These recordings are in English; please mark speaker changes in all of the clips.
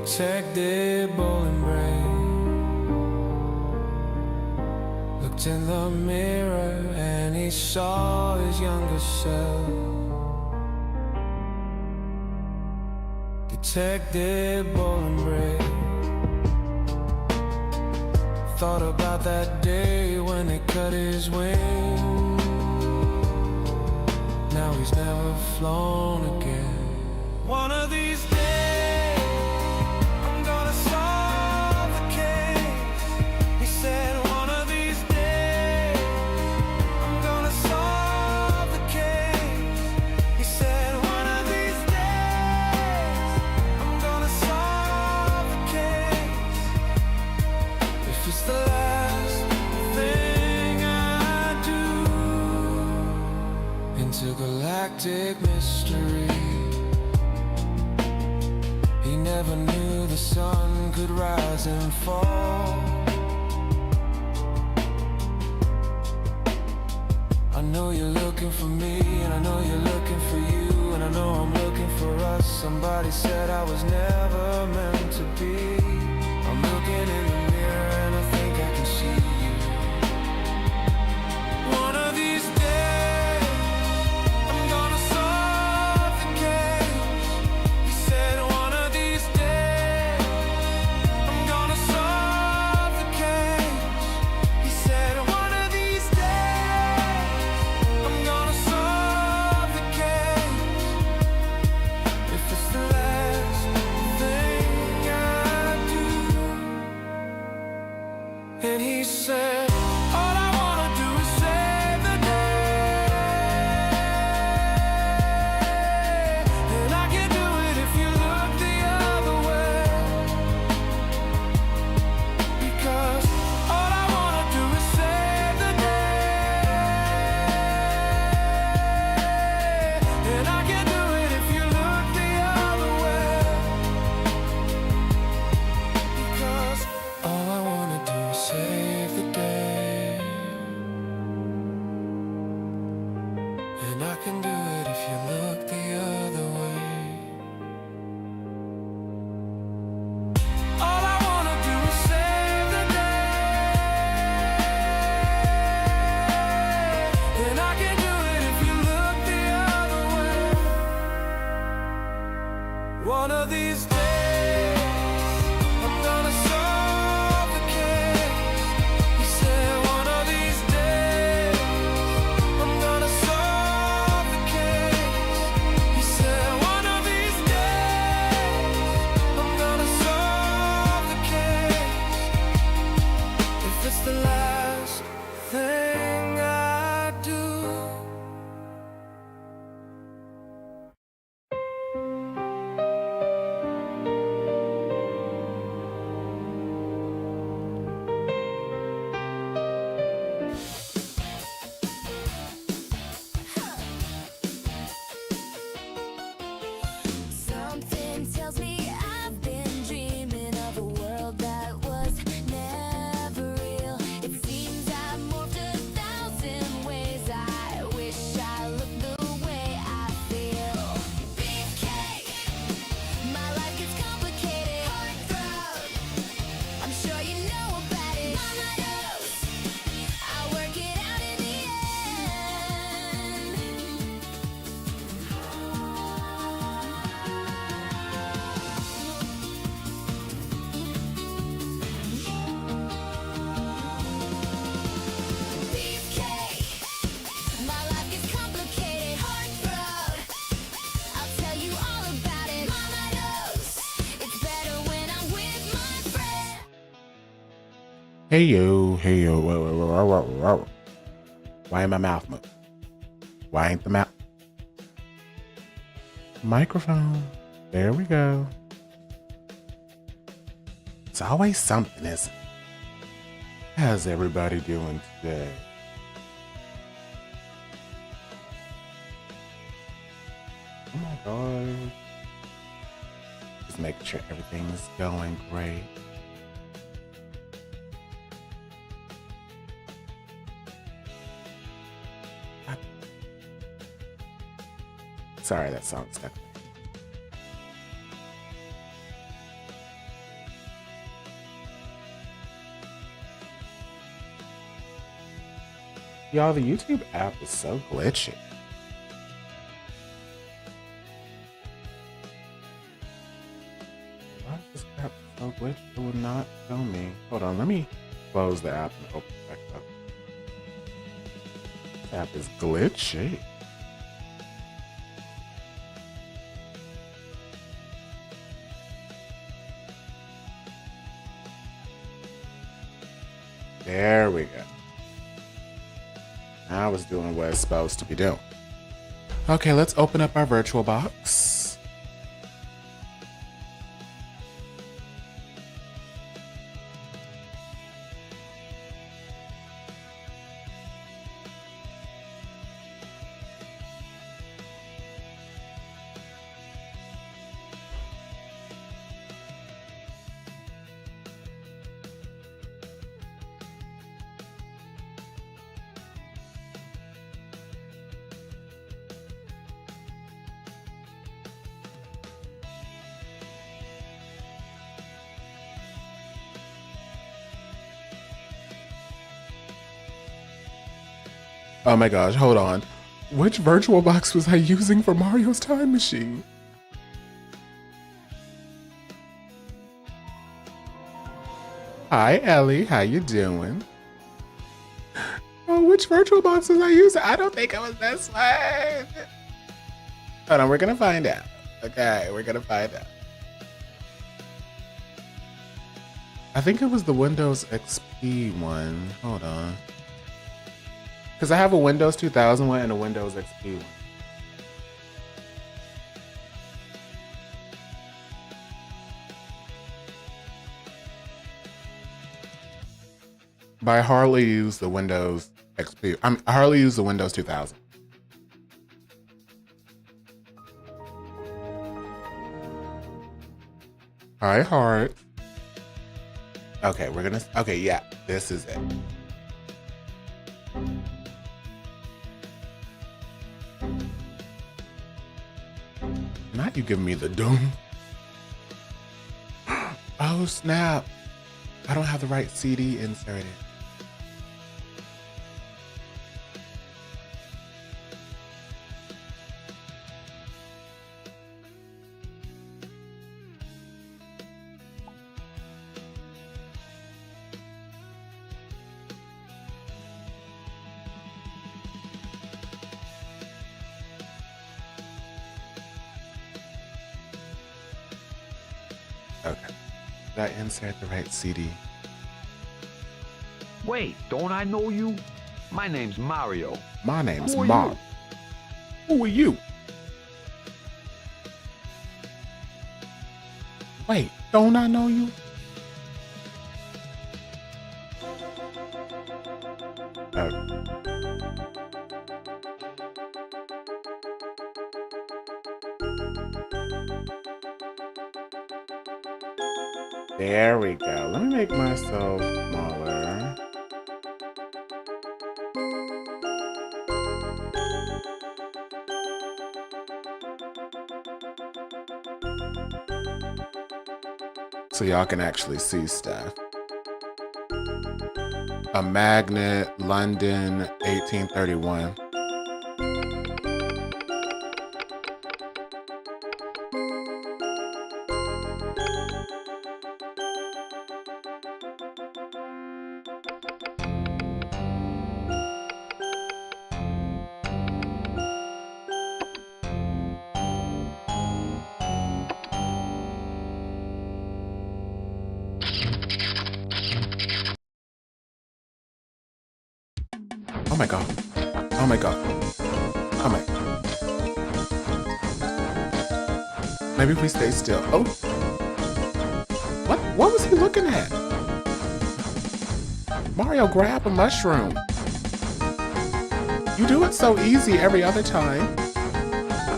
Speaker 1: detective Bowling Bray looked in the mirror and he saw his younger self. Detective Bowling Bray thought about that day when they cut his wing. Now he's never flown again. One of these days I'm gonna solve the case, he said. One of these days I'm gonna solve the case, he said. One of these days I'm gonna solve the case. If it's the last thing I do, intergalactic mystery. He never knew the sun could rise and fall. I know you're looking for me, and I know you're looking for you, and I know I'm looking for us. Somebody said I was never meant to be. I'm looking in the mirror and I think I can see you. One of these days I'm gonna solve the case, he said. One of these days I'm gonna solve the case, he said. One of these days I'm gonna solve the case. If it's the last thing I do. And he said, all I wanna do is save the day, and I can do it if you look the other way. Because all I wanna do is save the day, and I can do it if you look the other way. Because all I wanna do is save the day, and I can do it if you look the other way. All I wanna do is save the day, and I can do it if you look the other way. One of these days I'm gonna solve the case, he said. One of these days I'm gonna solve the case, he said. One of these days I'm gonna solve the case. If it's the last thing I do.
Speaker 2: Something tells me I've been dreaming of a world that was never real. It seems I've morphed 1,000 ways. I wish I looked the way I feel. Beefcake, my life gets complicated. Heartthrob, I'm sure you know about it. Mama knows, I'll work it out in the end. Beefcake, my life gets complicated. Heartthrob, I'll tell you all about it. Mama knows, it's better when I'm with my friend.
Speaker 3: Hey yo, whoa. Why ain't my mouth moving? Why ain't the mouth? Microphone. There we go. It's always something, isn't it? How's everybody doing today? Oh my god. Just making sure everything's going great. Sorry, that song stuck. Y'all, the YouTube app is so glitchy. Why is this app so glitchy? It will not show me. Hold on, let me close the app and open it back up. This app is glitchy. There we go. Now it's doing what it's supposed to be doing. Okay, let's open up our virtual box. Oh my gosh, hold on. Which virtual box was I using for Mario's Time Machine? Hi Ellie, how you doing? Oh, which virtual box was I using? I don't think it was this one. Hold on, we're gonna find out. Okay, we're gonna find out. I think it was the Windows XP one. Hold on. Because I have a Windows 2000 one and a Windows XP one. But I hardly use the Windows XP. I hardly use the Windows 2000. Hi, Heart. Okay, we're gonna. Okay, yeah, this is it. Not you giving me the doom. Oh snap! I don't have the right CD inserted. Okay. Did I insert the right CD?
Speaker 4: Wait, don't I know you? My name's Mario.
Speaker 3: My name's
Speaker 4: Who are
Speaker 3: Mark.
Speaker 4: you?
Speaker 3: Who are you? Wait, don't I know you? There we go. Let me make myself smaller. So y'all can actually see stuff. A magnet, London, 1831. Oh my god. Oh my god. Oh my. Maybe if we stay still. Oh. What was he looking at? Mario, grab a mushroom. You do it so easy every other time.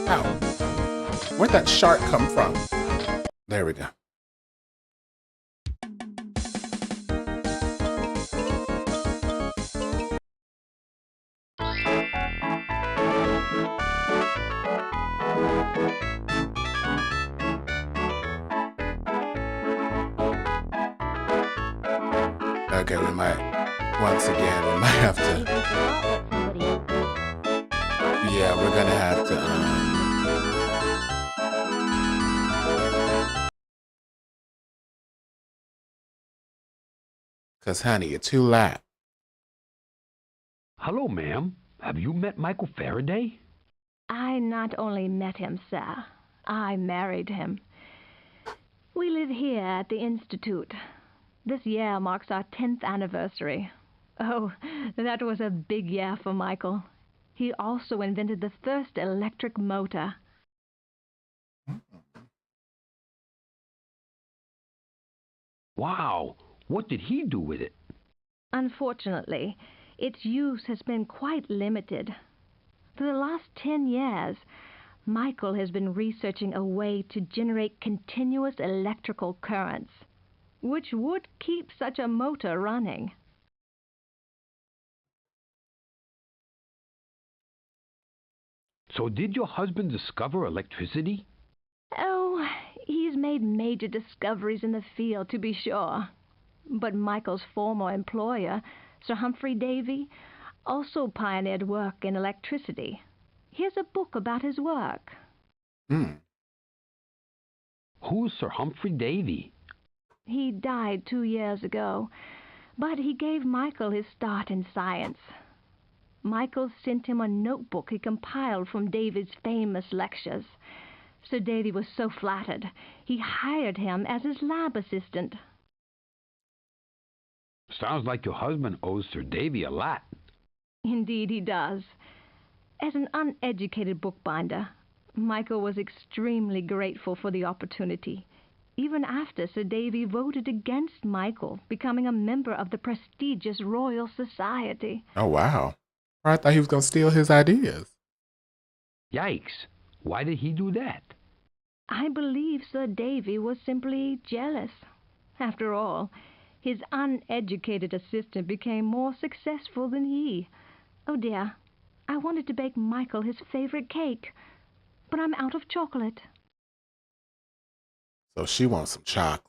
Speaker 3: Ow. Where'd that shark come from? There we go. Okay, once again, we might have to gonna have to, cause honey, you're too loud.
Speaker 4: Hello, ma'am. Have you met Michael Faraday?
Speaker 5: I not only met him, sir, I married him. We live here at the Institute. This year marks our 10th anniversary. Oh, that was a big year for Michael. He also invented the first electric motor.
Speaker 4: Wow. What did he do with it?
Speaker 5: Unfortunately, its use has been quite limited. For the last 10 years, Michael has been researching a way to generate continuous electrical currents, which would keep such a motor running.
Speaker 4: So did your husband discover electricity?
Speaker 5: Oh, he's made major discoveries in the field, to be sure. But Michael's former employer, Sir Humphrey Davy, also pioneered work in electricity. Here's a book about his work.
Speaker 4: Who's Sir Humphrey Davy?
Speaker 5: He died 2 years ago, but he gave Michael his start in science. Michael sent him a notebook he compiled from Davy's famous lectures. Sir Davy was so flattered, he hired him as his lab assistant.
Speaker 4: Sounds like your husband owes Sir Davy a lot.
Speaker 5: Indeed he does. As an uneducated bookbinder, Michael was extremely grateful for the opportunity, even after Sir Davy voted against Michael becoming a member of the prestigious Royal Society.
Speaker 3: Oh, wow. I thought he was gonna steal his ideas.
Speaker 4: Yikes. Why did he do that?
Speaker 5: I believe Sir Davy was simply jealous. After all, his uneducated assistant became more successful than he. Oh dear, I wanted to bake Michael his favorite cake, but I'm out of chocolate.
Speaker 3: So she wants some chocolate.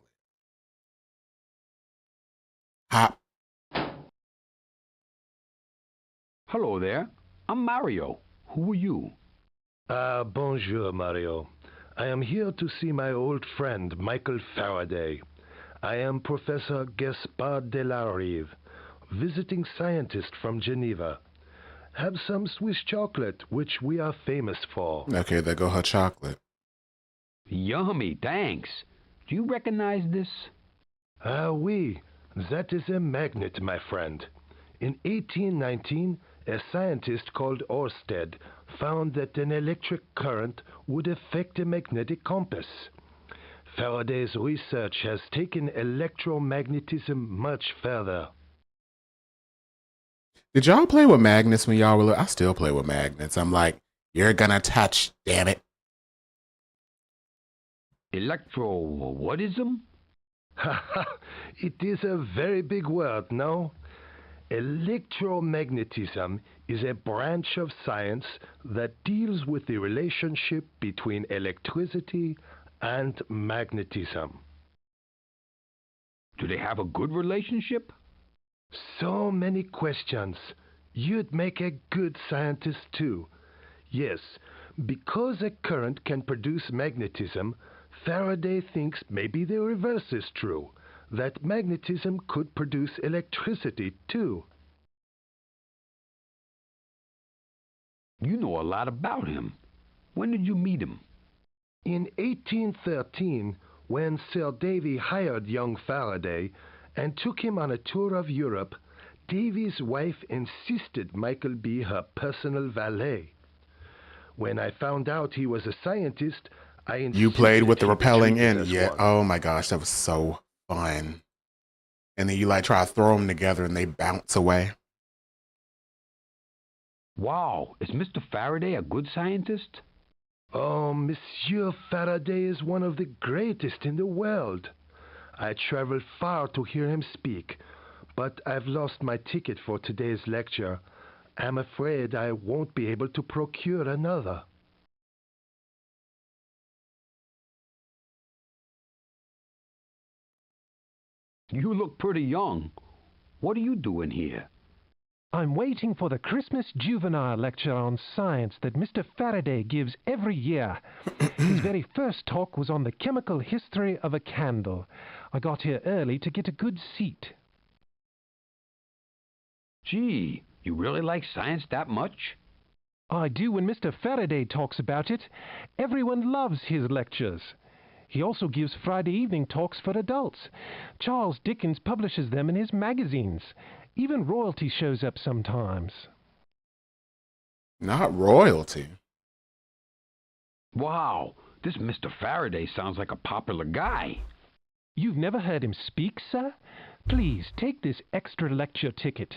Speaker 3: Hop.
Speaker 4: Hello there. I'm Mario. Who are you?
Speaker 6: Bonjour, Mario. I am here to see my old friend, Michael Faraday. I am Professor Gaspard Delarive, visiting scientist from Geneva. Have some Swiss chocolate, which we are famous for.
Speaker 3: Okay, there go her chocolate.
Speaker 4: Yummy, thanks. Do you recognize this?
Speaker 6: Ah, oui. That is a magnet, my friend. In 1819, a scientist called Ørsted found that an electric current would affect a magnetic compass. Faraday's research has taken electromagnetism much further.
Speaker 3: Did y'all play with magnets when y'all were little? I still play with magnets. I'm like, you're gonna touch, damn it.
Speaker 4: Electro-whatism?
Speaker 6: It is a very big word, no? Electromagnetism is a branch of science that deals with the relationship between electricity and magnetism.
Speaker 4: Do they have a good relationship?
Speaker 6: So many questions. You'd make a good scientist too. Yes, because a current can produce magnetism, Faraday thinks maybe the reverse is true, that magnetism could produce electricity too.
Speaker 4: You know a lot about him. When did you meet him?
Speaker 6: In 1813, when Sir Davy hired young Faraday and took him on a tour of Europe, Davy's wife insisted Michael be her personal valet. When I found out he was a scientist, I insisted
Speaker 3: You played with the
Speaker 6: he be
Speaker 3: repelling
Speaker 6: treated
Speaker 3: in.
Speaker 6: as
Speaker 3: Yeah.
Speaker 6: one.
Speaker 3: Oh my gosh, that was so fun. And then you like try to throw them together and they bounce away.
Speaker 4: Wow, is Mr. Faraday a good scientist?
Speaker 6: Oh, Monsieur Faraday is one of the greatest in the world. I traveled far to hear him speak, but I've lost my ticket for today's lecture. I'm afraid I won't be able to procure another.
Speaker 4: You look pretty young. What are you doing here?
Speaker 7: I'm waiting for the Christmas juvenile lecture on science that Mr. Faraday gives every year. His very first talk was on the chemical history of a candle. I got here early to get a good seat.
Speaker 4: Gee, you really like science that much?
Speaker 7: I do when Mr. Faraday talks about it. Everyone loves his lectures. He also gives Friday evening talks for adults. Charles Dickens publishes them in his magazines. Even royalty shows up sometimes.
Speaker 3: Not royalty.
Speaker 4: Wow, this Mr. Faraday sounds like a popular guy.
Speaker 7: You've never heard him speak, sir? Please, take this extra lecture ticket.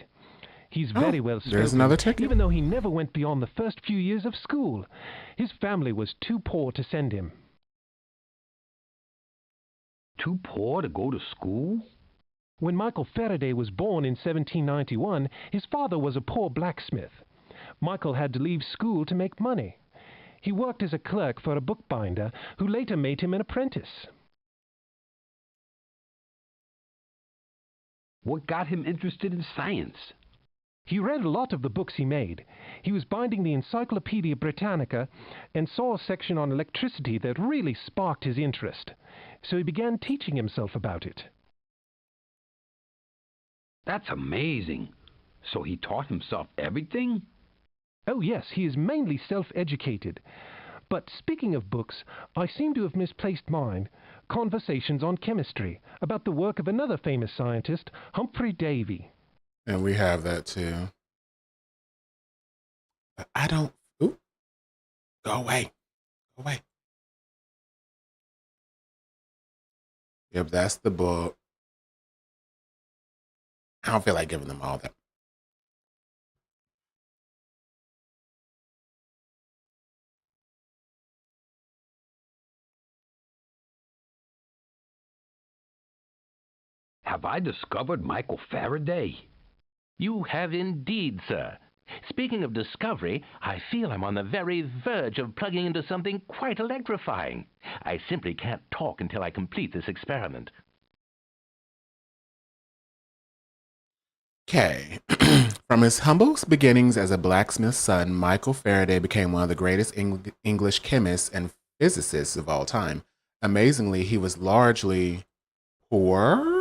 Speaker 7: He's very well spoken,
Speaker 3: there's another ticket?
Speaker 7: even though he never went beyond the first few years of school. His family was too poor to send him.
Speaker 4: Too poor to go to school?
Speaker 7: When Michael Faraday was born in 1791, his father was a poor blacksmith. Michael had to leave school to make money. He worked as a clerk for a bookbinder, who later made him an apprentice.
Speaker 4: What got him interested in science?
Speaker 7: He read a lot of the books he made. He was binding the Encyclopedia Britannica and saw a section on electricity that really sparked his interest. So he began teaching himself about it.
Speaker 4: That's amazing. So he taught himself everything?
Speaker 7: Oh yes, he is mainly self-educated. But speaking of books, I seem to have misplaced mine. Conversations on Chemistry, about the work of another famous scientist, Humphrey Davy.
Speaker 3: And we have that too. But I don't. Ooh. Go away. Go away. Yep, that's the book. I don't feel like giving them all that.
Speaker 4: Have I discovered Michael Faraday?
Speaker 8: You have indeed, sir. Speaking of discovery, I feel I'm on the very verge of plugging into something quite electrifying. I simply can't talk until I complete this experiment.
Speaker 3: Okay. From his humble beginnings as a blacksmith's son, Michael Faraday became one of the greatest English chemists and physicists of all time. Amazingly, he was largely poor.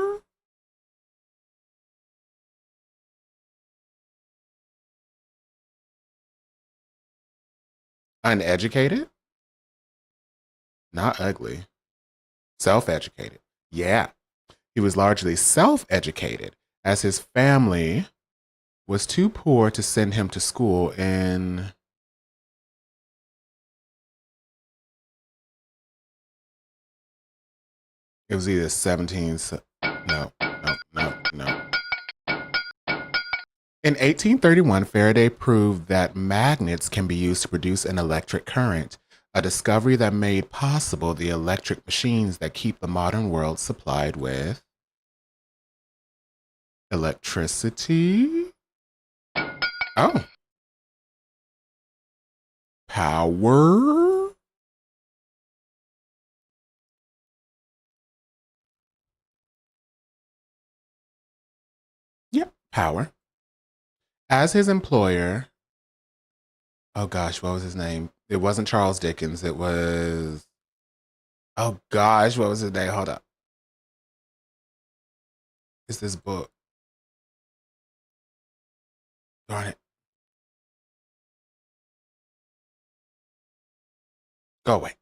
Speaker 3: Uneducated? Not ugly. Self-educated. Yeah. He was largely self-educated, as his family was too poor to send him to school in it was either 17 no. In 1831, Faraday proved that magnets can be used to produce an electric current, a discovery that made possible the electric machines that keep the modern world supplied with electricity. Oh. Power. Yep, power. As his employer, oh gosh, what was his name? It wasn't Charles Dickens. It was, oh gosh, what was his name? Hold up. It's this book. Darn it. Go away.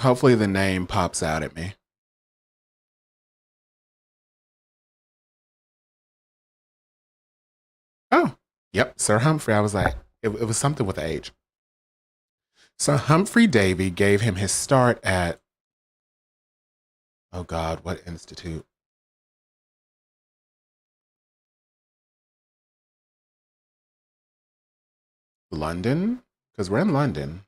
Speaker 3: Hopefully the name pops out at me. Oh, yep, Sir Humphrey. I was like, it was something with age. So Humphrey Davy gave him his start at, oh God, what institute? London? Because we're in London.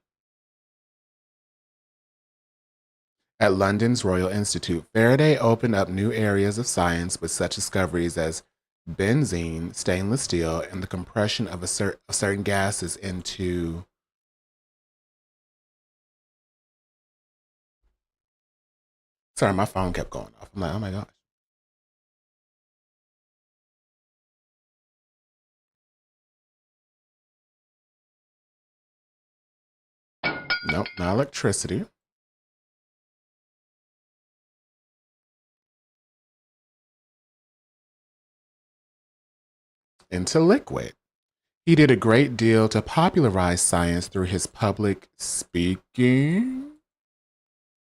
Speaker 3: At London's Royal Institute, Faraday opened up new areas of science with such discoveries as benzene, stainless steel, and the compression of certain gases into Sorry, my phone kept going off. I'm like, oh my gosh. Nope, not electricity. Into liquid. He did a great deal to popularize science through his public speaking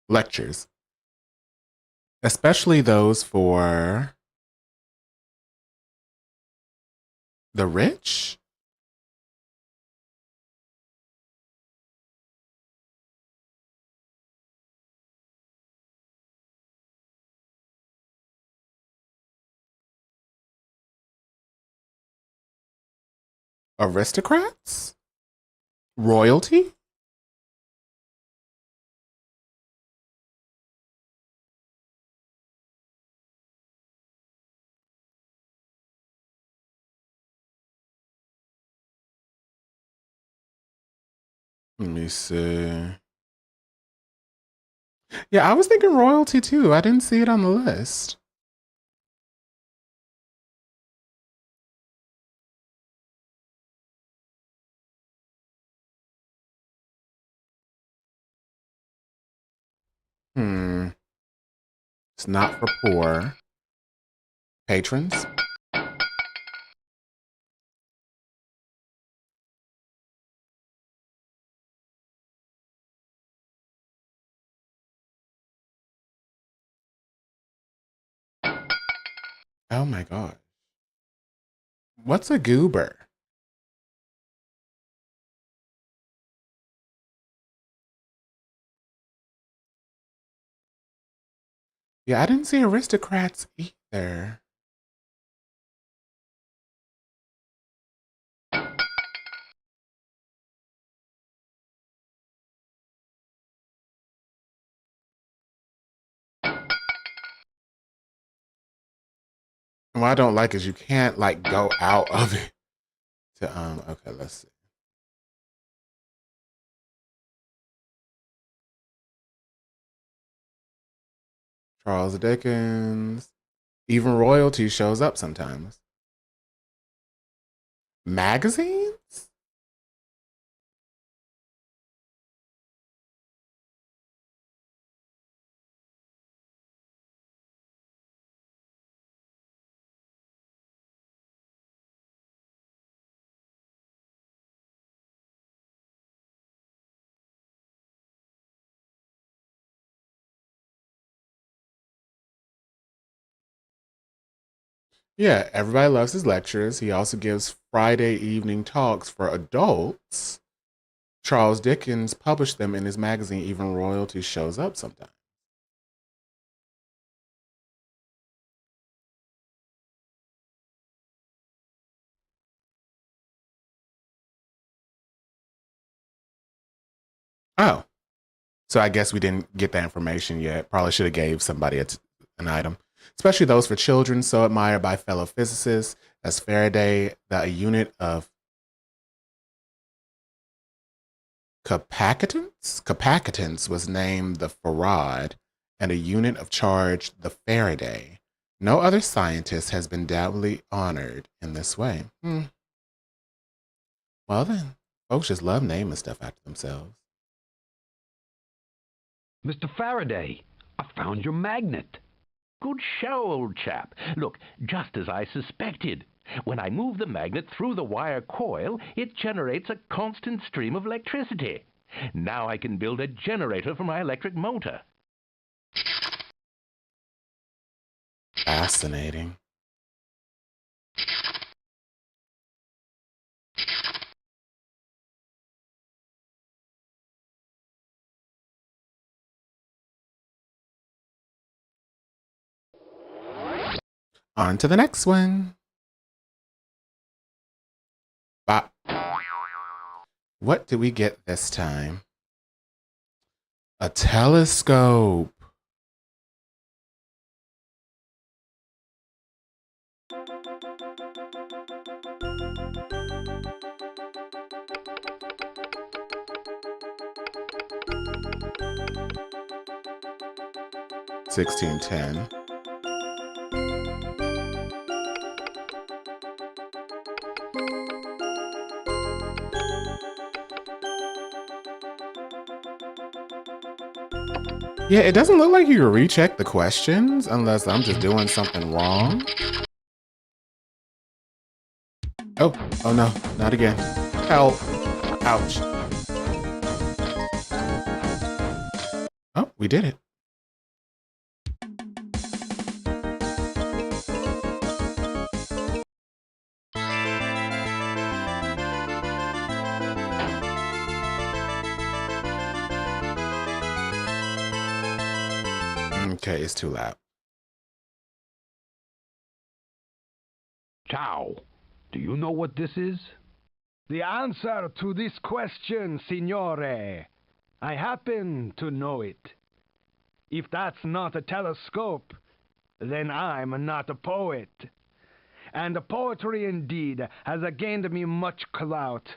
Speaker 3: lectures, especially those for the rich. Aristocrats? Royalty? Let me see. Yeah, I was thinking royalty too. I didn't see it on the list. It's not for poor patrons. Oh my god. What's a goober? Yeah, I didn't see aristocrats either. What I don't like is you can't like go out of it to okay, let's see. Charles Dickens. Even royalty shows up sometimes. Magazines? Yeah, everybody loves his lectures. He also gives Friday evening talks for adults. Charles Dickens published them in his magazine. Even royalty shows up sometimes. Oh, so I guess we didn't get that information yet. Probably should have gave somebody an item, especially those for children so admired by fellow physicists. As Faraday, a unit of capacitance was named the farad, and a unit of charge the Faraday. No other scientist has been doubly honored in this way. Well then, folks just love naming stuff after themselves.
Speaker 4: Mr. Faraday, I found your magnet.
Speaker 8: Good show, old chap. Look, just as I suspected. When I move the magnet through the wire coil, it generates a constant stream of electricity. Now I can build a generator for my electric motor.
Speaker 3: Fascinating. On to the next one. Bop. What did we get this time? A telescope. 1610. Yeah, it doesn't look like you can recheck the questions unless I'm just doing something wrong. Oh no, not again. Help. Ouch. Oh, we did it. Okay, it's too loud.
Speaker 4: Chow, do you know what this is?
Speaker 6: The answer to this question, signore. I happen to know it. If that's not a telescope, then I'm not a poet. And poetry indeed has gained me much clout.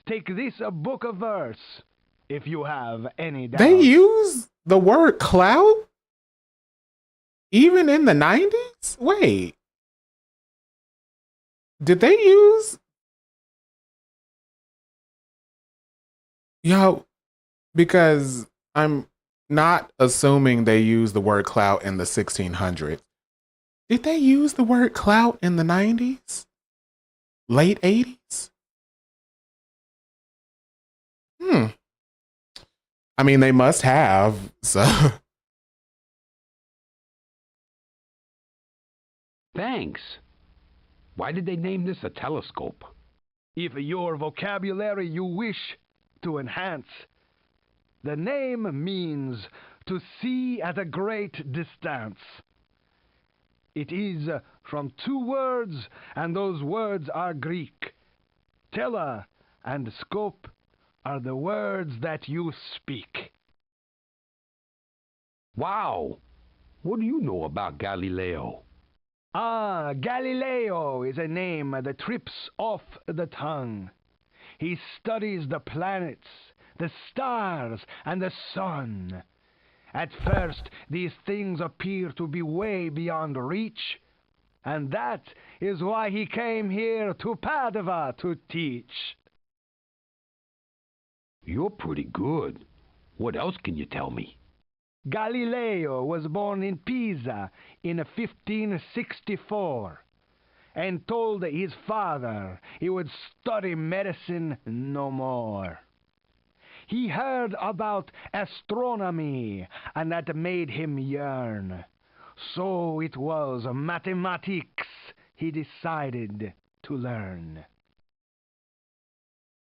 Speaker 6: Take this a book of verse, if you have any doubt.
Speaker 3: They use the word clout? Even in the 90s? Wait. Did they use... Yo, because I'm not assuming they use the word clout in the 1600s. Did they use the word clout in the 90s? Late 80s? I mean, they must have, so...
Speaker 4: Thanks. Why did they name this a telescope?
Speaker 6: If your vocabulary you wish to enhance, the name means to see at a great distance. It is from two words, and those words are Greek. Tele and scope are the words that you speak.
Speaker 4: Wow! What do you know about Galileo?
Speaker 6: Ah, Galileo is a name that trips off the tongue. He studies the planets, the stars, and the sun. At first, these things appear to be way beyond reach, and that is why he came here to Padua to teach.
Speaker 4: You're pretty good. What else can you tell me?
Speaker 6: Galileo was born in Pisa in 1564 and told his father he would study medicine no more. He heard about astronomy, and that made him yearn. So it was mathematics he decided to learn.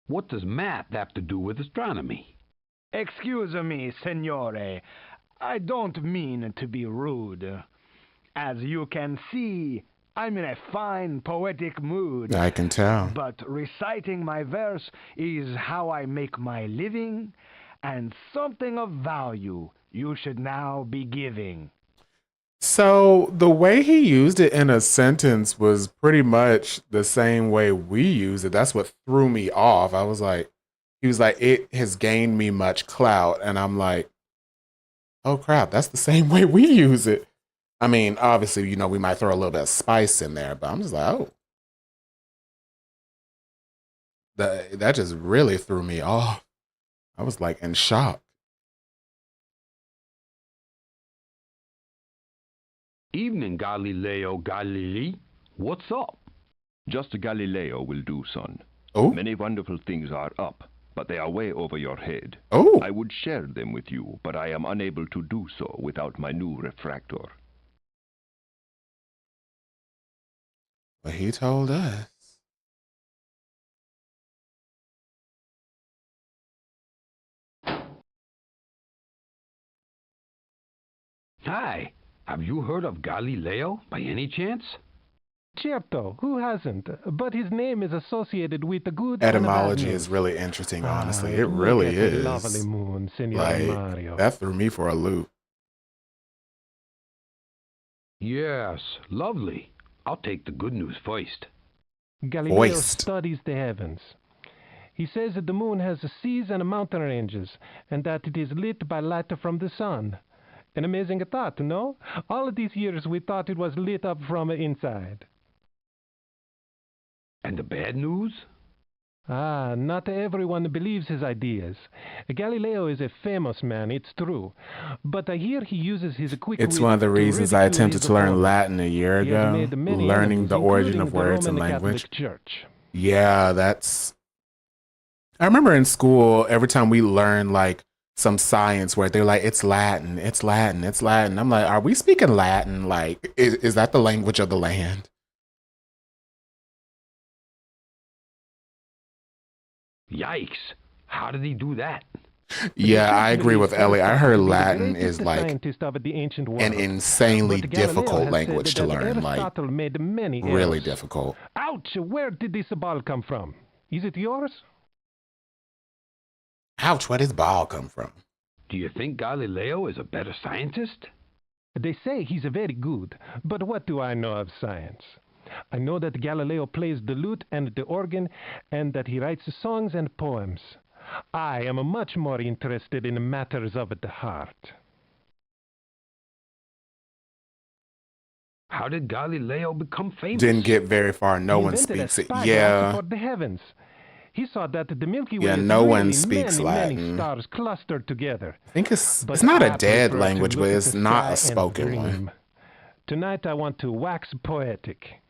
Speaker 4: What does math have to do with astronomy?
Speaker 6: Excuse me, signore. I don't mean to be rude. As you can see, I'm in a fine poetic mood.
Speaker 3: I can tell.
Speaker 6: But reciting my verse is how I make my living, and something of value you should now be giving.
Speaker 3: So the way he used it in a sentence was pretty much the same way we use it. That's what threw me off. I was like, he was like, it has gained me much clout. And I'm like, oh crap, that's the same way we use it. I mean, obviously, you know, we might throw a little bit of spice in there, but I'm just like, oh. That just really threw me off. I was like in shock.
Speaker 4: Evening, Galileo Galilei. What's up?
Speaker 9: Just Galileo will do, son.
Speaker 3: Oh.
Speaker 9: Many wonderful things are up, but they are way over your head.
Speaker 3: Oh.
Speaker 9: I would share them with you, but I am unable to do so without my new refractor.
Speaker 3: Well, he told us.
Speaker 4: Hi. Have you heard of Galileo by any chance?
Speaker 7: Certo, who hasn't? But his name is associated with the good
Speaker 3: Etymology
Speaker 7: and the bad
Speaker 3: is really interesting, honestly.
Speaker 7: news.
Speaker 3: It really
Speaker 7: Look at the
Speaker 3: is.
Speaker 7: lovely moon, Signor
Speaker 3: Like,
Speaker 7: Mario.
Speaker 3: that threw me for a loop.
Speaker 4: Yes, lovely. I'll take the good news first.
Speaker 7: Galileo
Speaker 3: Voiced.
Speaker 7: studies the heavens. He says that the moon has seas and mountain ranges, and that it is lit by light from the sun. An amazing thought, no? All of these years we thought it was lit up from inside.
Speaker 4: And the bad news?
Speaker 7: Ah, not everyone believes his ideas. Galileo is a famous man, it's true. But I hear he uses his quick
Speaker 3: It's
Speaker 7: wit
Speaker 3: one of the
Speaker 7: to
Speaker 3: reasons I
Speaker 7: ridicule
Speaker 3: attempted
Speaker 7: his
Speaker 3: to learn
Speaker 7: opponents.
Speaker 3: Latin a year
Speaker 7: He has
Speaker 3: ago,
Speaker 7: made many
Speaker 3: learning
Speaker 7: enemies,
Speaker 3: the origin of
Speaker 7: including the
Speaker 3: words and
Speaker 7: Roman
Speaker 3: language.
Speaker 7: Catholic Church.
Speaker 3: Yeah, that's. I remember in school, every time we learned like some science where they're like, it's Latin, it's Latin, it's Latin. I'm like, are we speaking Latin? Like, is that the language of the land?
Speaker 4: Yikes. How did he do that?
Speaker 3: Yeah, I agree with Ellie. I heard Latin
Speaker 7: Greatest
Speaker 3: is like
Speaker 7: scientist of the ancient world.
Speaker 3: an insanely
Speaker 7: But Galileo
Speaker 3: difficult
Speaker 7: has
Speaker 3: language
Speaker 7: said
Speaker 3: to
Speaker 7: that
Speaker 3: learn. Like,
Speaker 7: Aristotle made many
Speaker 3: really
Speaker 7: errors.
Speaker 3: difficult.
Speaker 7: Ouch! Where did this ball come from? Is it yours?
Speaker 3: Ouch, where does ball come from?
Speaker 4: Do you think Galileo is a better scientist?
Speaker 7: They say he's very good, but what do I know of science? I know that Galileo plays the lute and the organ, and that he writes songs and poems. I am much more interested in matters of the heart.
Speaker 4: How did Galileo become famous?
Speaker 3: Didn't get very far. No
Speaker 7: He
Speaker 3: one
Speaker 7: invented a
Speaker 3: speaks it.
Speaker 7: spyglass
Speaker 3: Yeah.
Speaker 7: for the heavens. He saw that the Milky Way
Speaker 3: Yeah,
Speaker 7: is
Speaker 3: no
Speaker 7: really
Speaker 3: one speaks
Speaker 7: many
Speaker 3: Latin.
Speaker 7: stars clustered together.
Speaker 3: I think it's
Speaker 7: But
Speaker 3: not
Speaker 7: I
Speaker 3: a dead
Speaker 7: prefer to
Speaker 3: language,
Speaker 7: look
Speaker 3: but
Speaker 7: at
Speaker 3: it's
Speaker 7: the
Speaker 3: not
Speaker 7: sky
Speaker 3: a
Speaker 7: and
Speaker 3: spoken one.
Speaker 7: dream. Tonight I want to wax poetic.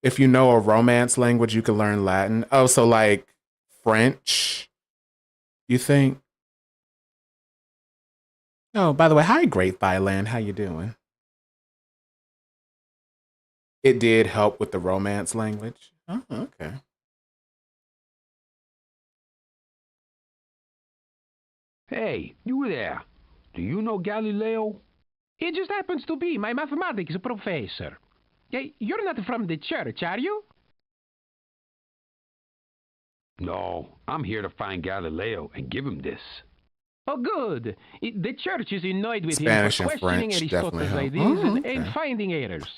Speaker 3: If you know a Romance language, you can learn Latin. Oh, so like French, you think? Oh, by the way, hi, Great Thailand. How you doing? It did help with the Romance language. Oh, okay.
Speaker 4: Hey, you there. Do you know Galileo?
Speaker 10: He just happens to be my mathematics professor. You're not from the church, are you?
Speaker 4: No, I'm here to find Galileo and give him this.
Speaker 10: Oh, good. The church is annoyed with
Speaker 3: Spanish
Speaker 10: him
Speaker 3: and
Speaker 10: for questioning
Speaker 3: French definitely
Speaker 10: Aristotle's
Speaker 3: help.
Speaker 10: ideas
Speaker 3: Oh,
Speaker 10: and
Speaker 3: okay.
Speaker 10: finding errors.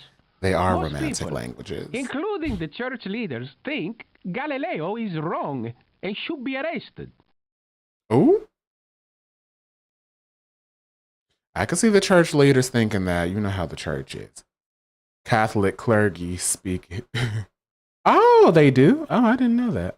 Speaker 3: They are
Speaker 10: Most
Speaker 3: Romantic
Speaker 10: people,
Speaker 3: languages.
Speaker 10: including the church leaders, think Galileo is wrong and should be arrested.
Speaker 3: Ooh. I can see the church leaders thinking that. You know how the church is. Catholic clergy speak. Oh, they do? Oh, I didn't know that.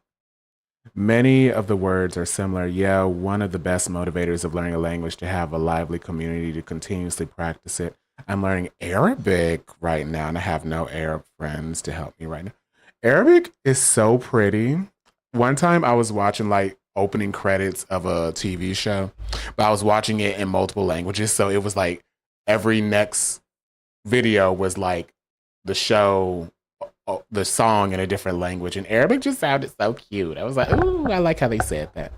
Speaker 3: Many of the words are similar. Yeah, one of the best motivators of learning a language to have a lively community to continuously practice it. I'm learning Arabic right now, and I have no Arab friends to help me right now. Arabic is so pretty. One time I was watching like opening credits of a TV show, but I was watching it in multiple languages. So it was like every next video was like the show, the song in a different language. And Arabic just sounded so cute. I was like, ooh, I like how they said that.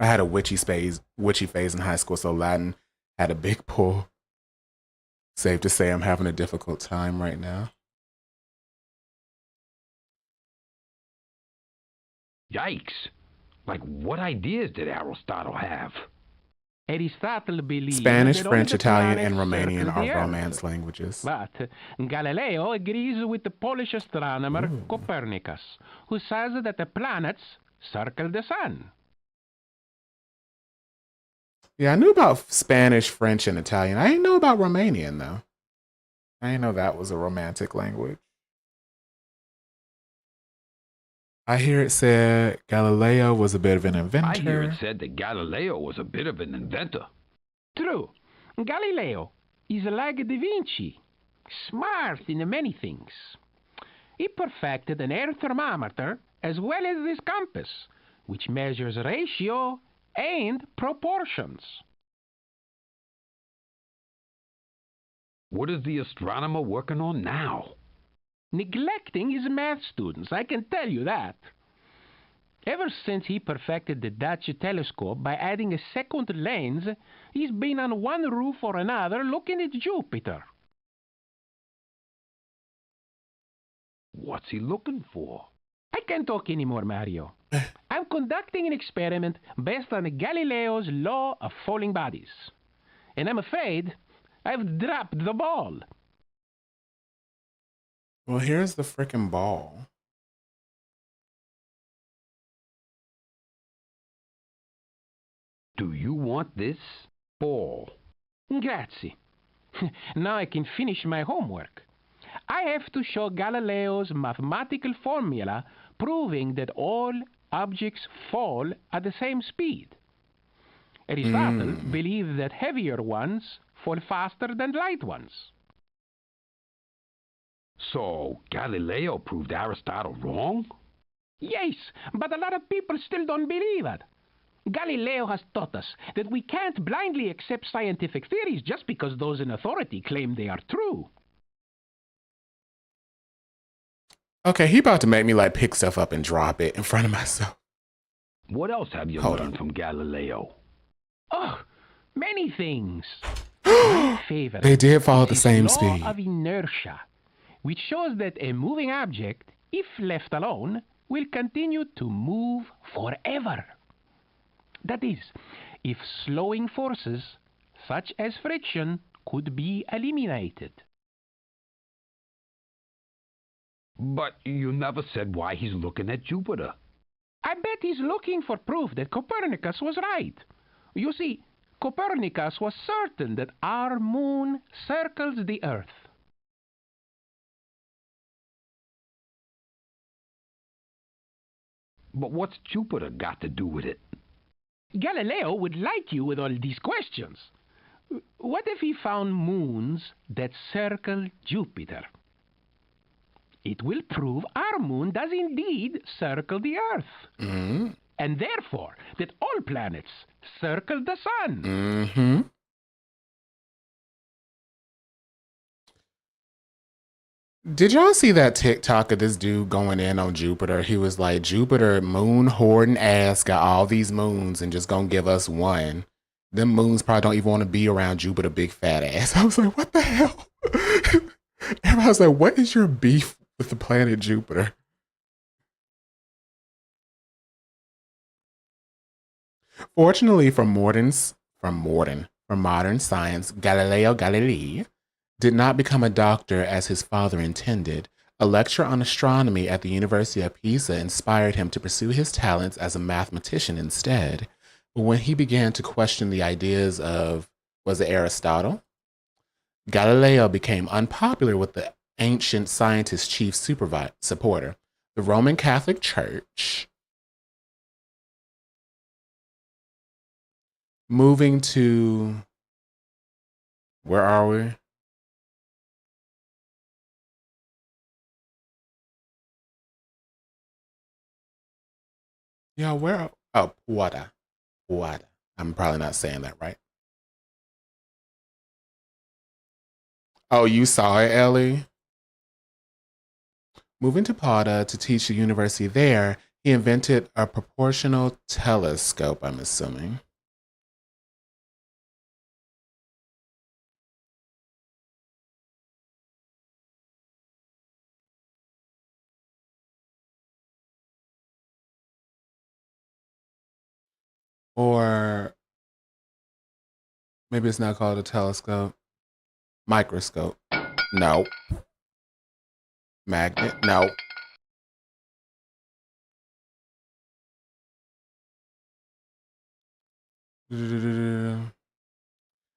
Speaker 3: I had a witchy phase in high school, so Latin had a big pull. Safe to say I'm having a difficult time right now.
Speaker 4: Yikes. Like, what ideas did Aristotle have?
Speaker 10: Aristotle believed
Speaker 3: Spanish,
Speaker 10: that only
Speaker 3: French,
Speaker 10: the
Speaker 3: Italian,
Speaker 10: planets
Speaker 3: and Romanian
Speaker 10: circle the
Speaker 3: are
Speaker 10: Earth.
Speaker 3: Romance languages.
Speaker 10: But Galileo agrees with the Polish astronomer Copernicus, who says that the planets circle the sun.
Speaker 3: Yeah, I knew about Spanish, French, and Italian. I didn't know about Romanian, though. I didn't know that was a Romantic language. I hear it said Galileo was a bit of an inventor.
Speaker 4: I hear it said that Galileo was a bit of an inventor.
Speaker 10: True. Galileo is like Da Vinci, smart in many things. He perfected an air thermometer as well as this compass, which measures ratio and proportions.
Speaker 4: What is the astronomer working on now?
Speaker 10: Neglecting his math students, I can tell you that. Ever since he perfected the Dutch telescope by adding a second lens, he's been on one roof or another looking at Jupiter.
Speaker 4: What's he looking for?
Speaker 10: I can't talk anymore, Mario. I'm conducting an experiment based on Galileo's law of falling bodies. And I'm afraid I've dropped the ball.
Speaker 3: Well, here's the freaking ball.
Speaker 4: Do you want this ball?
Speaker 10: Grazie. Now I can finish my homework. I have to show Galileo's mathematical formula proving that all objects fall at the same speed. Aristotle believed that heavier ones fall faster than light ones.
Speaker 4: So Galileo proved Aristotle wrong?
Speaker 10: Yes, but a lot of people still don't believe it. Galileo has taught us that we can't blindly accept scientific theories just because those in authority claim they are true.
Speaker 3: Okay, he about to make me like pick stuff up and drop it in front of myself.
Speaker 4: What else have you
Speaker 3: Hold
Speaker 4: learned
Speaker 3: on.
Speaker 4: from Galileo?
Speaker 10: Oh, many things. My favorite
Speaker 3: They did fall at the
Speaker 10: is
Speaker 3: same
Speaker 10: his law
Speaker 3: speed.
Speaker 10: of inertia, which shows that a moving object, if left alone, will continue to move forever. That is, if slowing forces, such as friction, could be eliminated.
Speaker 4: But you never said why he's looking at Jupiter.
Speaker 10: I bet he's looking for proof that Copernicus was right. You see, Copernicus was certain that our moon circles the Earth.
Speaker 4: But what's Jupiter got to do with it?
Speaker 10: Galileo would like you with all these questions. What if he found moons that circle Jupiter? It will prove our moon does indeed circle the Earth. And therefore, that all planets circle the sun.
Speaker 3: Did y'all see that TikTok of this dude going in on Jupiter? He was like, Jupiter moon hoarding ass got all these moons and just gonna give us one. Them moons probably don't even want to be around Jupiter big fat ass. I was like, what the hell? Everybody was like, what is your beef with the planet Jupiter? Fortunately for modern science, Galileo Galilei did not become a doctor as his father intended. A lecture on astronomy at the University of Pisa inspired him to pursue his talents as a mathematician instead. But when he began to question the ideas of, was it Aristotle? Galileo became unpopular with the ancient scientist's chief supporter, the Roman Catholic Church. Moving to, where are we? Yeah, where? Oh, Puada. Puada. I'm probably not saying that right. Oh, you saw it, Ellie? Moving to Puada to teach the university there, he invented a proportional telescope, I'm assuming. Or maybe it's not called a telescope. Microscope. No. Magnet. No.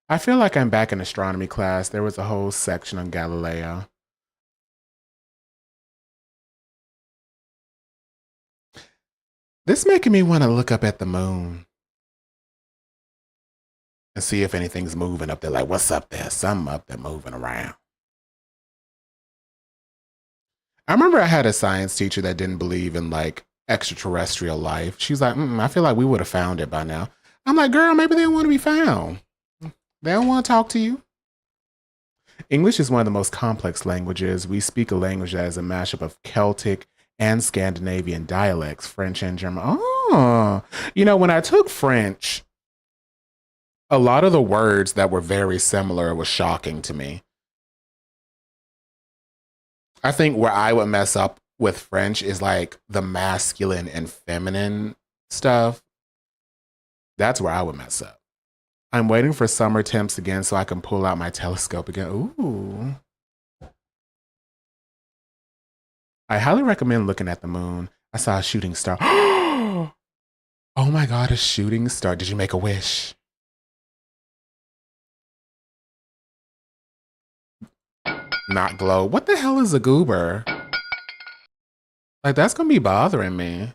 Speaker 3: I feel like I'm back in astronomy class. There was a whole section on Galileo. This making me want to look up at the moon and see if anything's moving up there. Like, what's up there? Something up there moving around. I remember I had a science teacher that didn't believe in like extraterrestrial life. She's like, I feel like we would have found it by now. I'm like, girl, maybe they don't want to be found. They don't want to talk to you. English is one of the most complex languages. We speak a language that is a mashup of Celtic and Scandinavian dialects, French and German. Oh, you know, when I took French, a lot of the words that were very similar was shocking to me. I think where I would mess up with French is like the masculine and feminine stuff. That's where I would mess up. I'm waiting for summer temps again so I can pull out my telescope again. Ooh. I highly recommend looking at the moon. I saw a shooting star. Oh my God, a shooting star. Did you make a wish? Not glow. What the hell is a goober? Like, that's gonna be bothering me.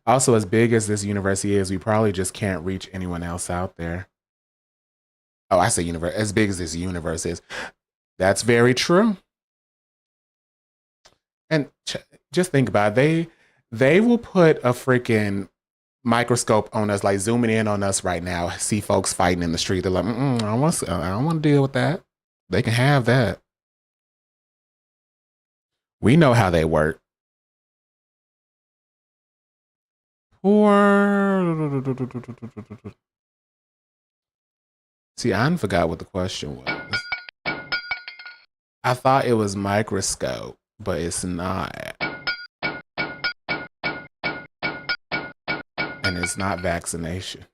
Speaker 3: Also, as big as this university is, we probably just can't reach anyone else out there. Oh, I say universe. As big as this universe is. That's very true. And just think about it. They will put a freaking microscope on us, like zooming in on us right now. See folks fighting in the street. They're like, I don't want to deal with that. They can have that. We know how they work. See, I forgot what the question was. I thought it was microscope, but it's not. And it's not vaccinations.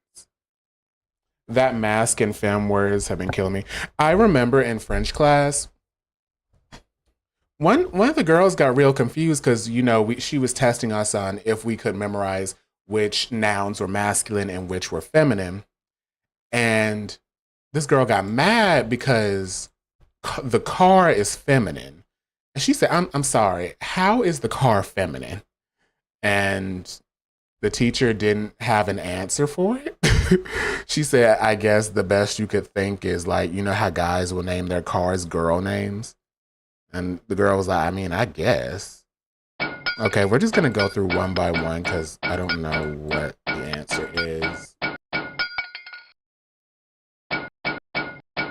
Speaker 3: That mask and femme words have been killing me. I remember in French class, one of the girls got real confused because, you know, she was testing us on if we could memorize which nouns were masculine and which were feminine. And this girl got mad because the car is feminine. And she said, I'm sorry, how is the car feminine? And the teacher didn't have an answer for it. She said, I guess the best you could think is like, you know how guys will name their cars girl names? And the girl was like, I mean, I guess. Okay, we're just going to go through one by one because I don't know what the answer is.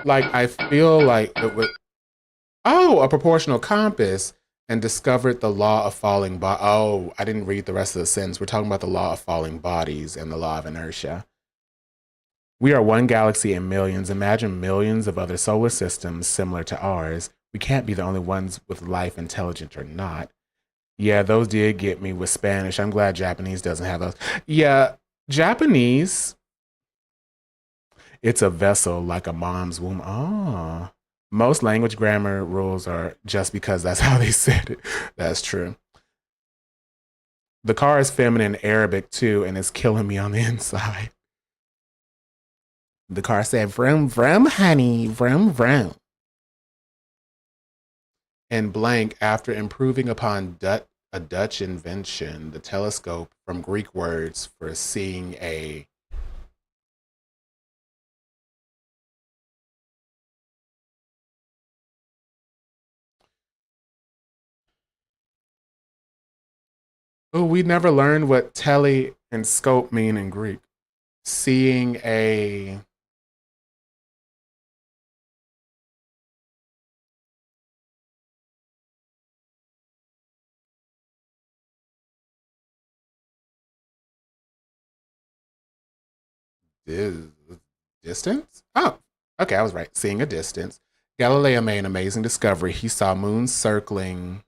Speaker 3: Like, I feel like it would... Oh, a proportional compass and discovered the law of falling Oh, I didn't read the rest of the sentence. We're talking about the law of falling bodies and the law of inertia. We are one galaxy in millions. Imagine millions of other solar systems similar to ours. We can't be the only ones with life, intelligent or not. Yeah, those did get me with Spanish. I'm glad Japanese doesn't have those. Yeah, Japanese, it's a vessel like a mom's womb. Oh, most language grammar rules are just because that's how they said it. That's true. The car is feminine in Arabic too, and it's killing me on the inside. The car said, vroom, vroom, honey, vroom, vroom. And blank, after improving upon a Dutch invention, the telescope from Greek words for seeing a Oh, we never learned what tele and scope mean in Greek. Seeing a distance? Oh, okay, I was right. Seeing a distance. Galileo made an amazing discovery. He saw moons circling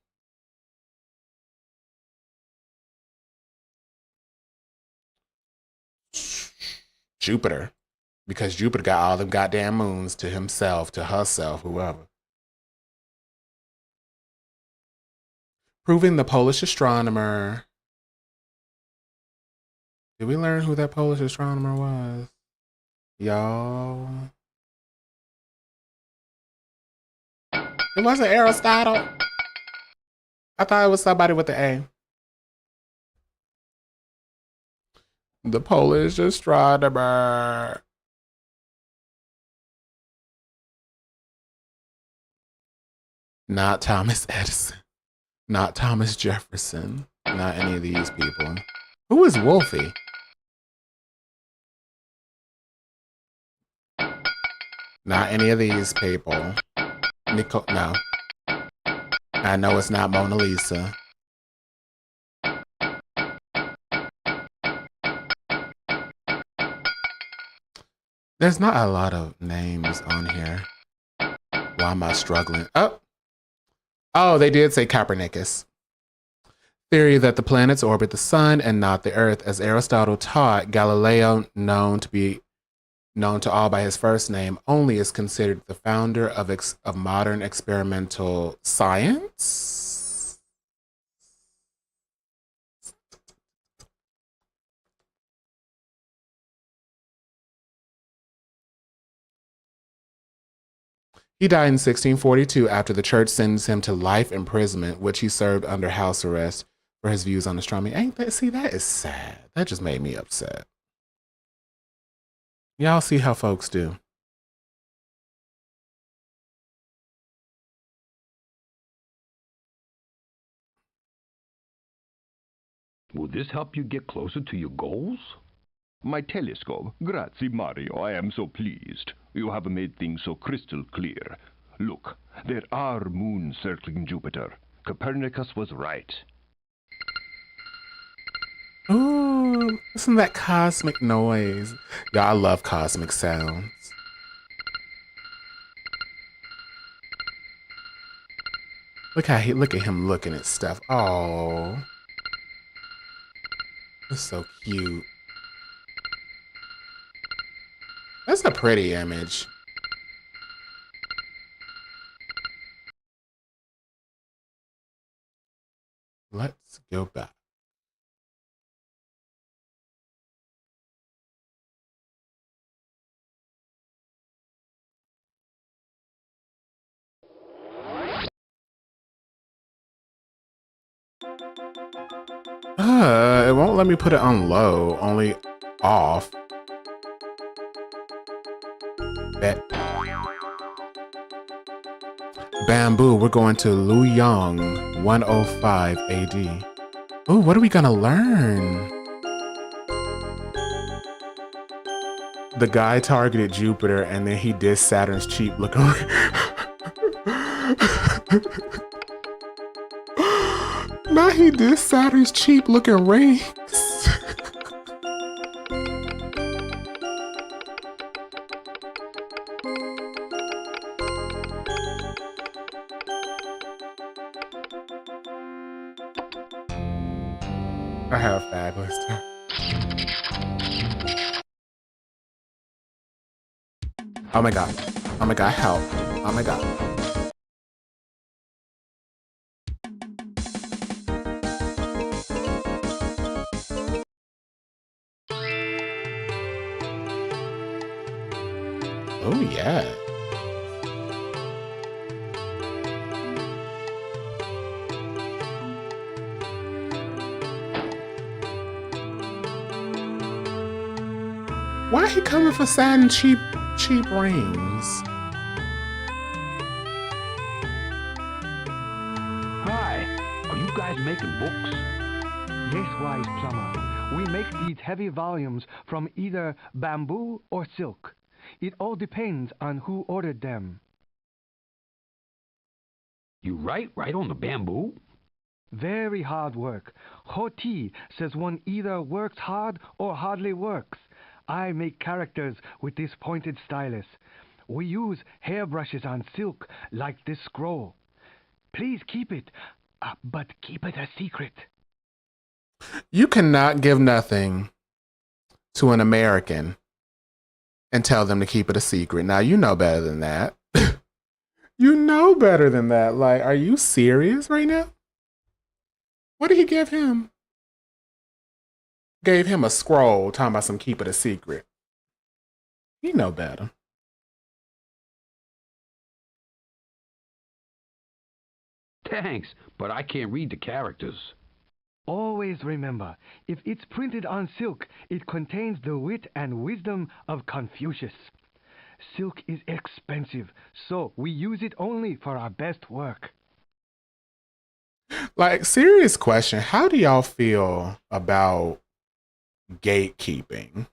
Speaker 3: Jupiter, because Jupiter got all them goddamn moons to himself, to herself, whoever. Proving the Polish astronomer. Did we learn who that Polish astronomer was? Y'all. It wasn't Aristotle. I thought it was somebody with the A. The Polish astronomer. Not Thomas Edison. Not Thomas Jefferson. Not any of these people. Who is Wolfie? Not any of these people. No. I know it's not Mona Lisa. There's not a lot of names on here. Why am I struggling? Oh, they did say Copernicus. Theory that the planets orbit the sun and not the earth. As Aristotle taught, Galileo known to be known to all by his first name, only is considered the founder of modern experimental science. He died in 1642 after the church sentenced him to life imprisonment, which he served under house arrest for his views on astronomy. Ain't that, see, that is sad. That just made me upset. Y'all see how folks do.
Speaker 9: Will this help you get closer to your goals? My telescope. Grazie, Mario. I am so pleased. You have made things so crystal clear. Look, there are moons circling Jupiter. Copernicus was right.
Speaker 3: Ooh, listen to that cosmic noise. Y'all, I love cosmic sounds. Look at him looking at stuff. Oh, that's so cute. That's a pretty image. Let's go back. It won't let me put it on low, only off. Bet. Bamboo, we're going to Luoyang, 105 AD. Ooh, what are we gonna learn? The guy targeted Jupiter and then he dissed Saturn's cheap looking. Now he dissed Saturn's cheap looking rings. I have fabulous time. Oh my god. Oh my god, help. Oh my god. Oh yeah. Why he coming for Saturn cheap rings?
Speaker 4: Hi, are you guys making books?
Speaker 11: Yes, wise plumber. We make these heavy volumes from either bamboo or silk. It all depends on who ordered them.
Speaker 4: You write right on the bamboo?
Speaker 11: Very hard work. Hoti says one either works hard or hardly works. I make characters with this pointed stylus. We use hairbrushes on silk like this scroll. Please keep it, but keep it a secret.
Speaker 3: You cannot give nothing to an American and tell them to keep it a secret. Now, you know better than that. You know better than that. Like, are you serious right now? What did he give him? Gave him a scroll talking about some keep it a secret. You know better.
Speaker 4: Thanks, but I can't read the characters.
Speaker 11: Always remember, if it's printed on silk, it contains the wit and wisdom of Confucius. Silk is expensive, so we use it only for our best work.
Speaker 3: Like, serious question. How do y'all feel about gatekeeping?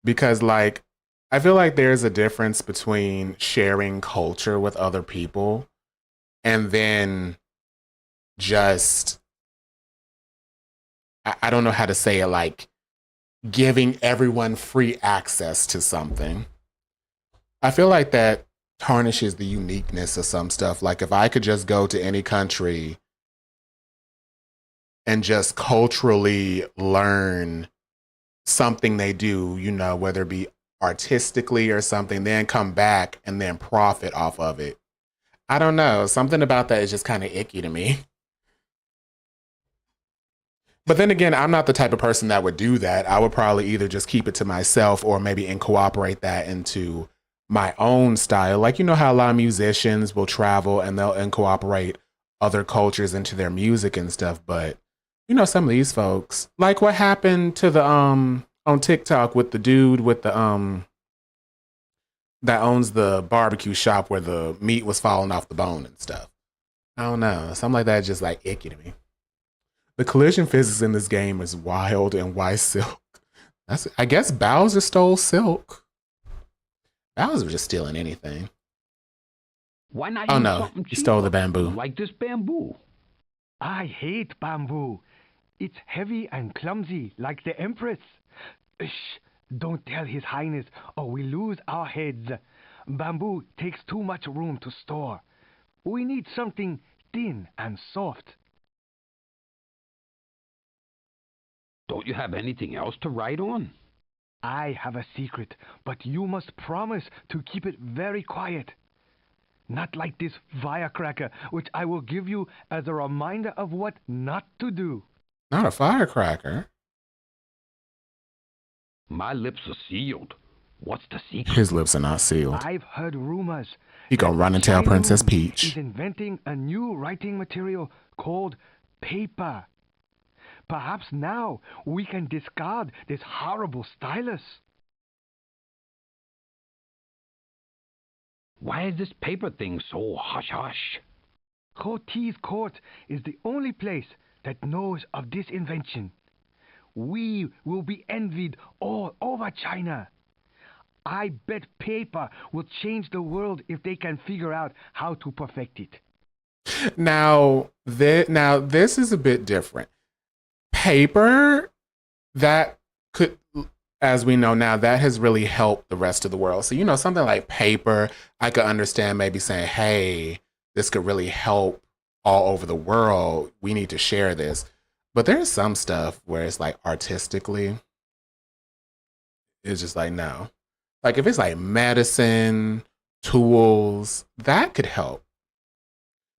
Speaker 3: Because, like, I feel like there's a difference between sharing culture with other people and then just, I don't know how to say it, like giving everyone free access to something. I feel like that tarnishes the uniqueness of some stuff. Like if I could just go to any country and just culturally learn something they do, you know, whether it be artistically or something, then come back and then profit off of it. I don't know. Something about that is just kind of icky to me. But then again, I'm not the type of person that would do that. I would probably either just keep it to myself or maybe incorporate that into my own style. Like, you know how a lot of musicians will travel and they'll incorporate other cultures into their music and stuff. But, you know, some of these folks, like what happened to the, on TikTok with the dude with the, that owns the barbecue shop where the meat was falling off the bone and stuff. I don't know. Something like that is just like icky to me. The collision physics in this game is wild, and why Silk? I guess Bowser stole Silk. Bowser was just stealing anything.
Speaker 4: Why not
Speaker 3: Oh
Speaker 4: use
Speaker 3: no,
Speaker 4: something
Speaker 3: he stole the
Speaker 4: cheaper,
Speaker 3: bamboo.
Speaker 4: like this bamboo?
Speaker 11: I hate bamboo. It's heavy and clumsy, like the Empress. Shh, don't tell His Highness, or we lose our heads. Bamboo takes too much room to store. We need something thin and soft.
Speaker 4: Don't you have anything else to write on?
Speaker 11: I have a secret, but you must promise to keep it very quiet. Not like this firecracker, which I will give you as a reminder of what not to do.
Speaker 3: Not a firecracker.
Speaker 4: My lips are sealed. What's the secret?
Speaker 3: His lips are not sealed.
Speaker 11: I've heard rumors.
Speaker 3: He gonna run and tell
Speaker 11: China
Speaker 3: Princess
Speaker 11: Moon
Speaker 3: Peach.
Speaker 11: is inventing a new writing material called paper. Perhaps now we can discard this horrible stylus.
Speaker 4: Why is this paper thing so hush-hush?
Speaker 11: Coty's court is the only place that knows of this invention. We will be envied all over China. I bet paper will change the world if they can figure out how to perfect it.
Speaker 3: Now this is a bit different. Paper, that could, as we know now, that has really helped the rest of the world. So, you know, something like paper, I could understand maybe saying, hey, this could really help all over the world. We need to share this. But there's some stuff where it's like artistically, it's just like, no. Like if it's like medicine, tools, that could help.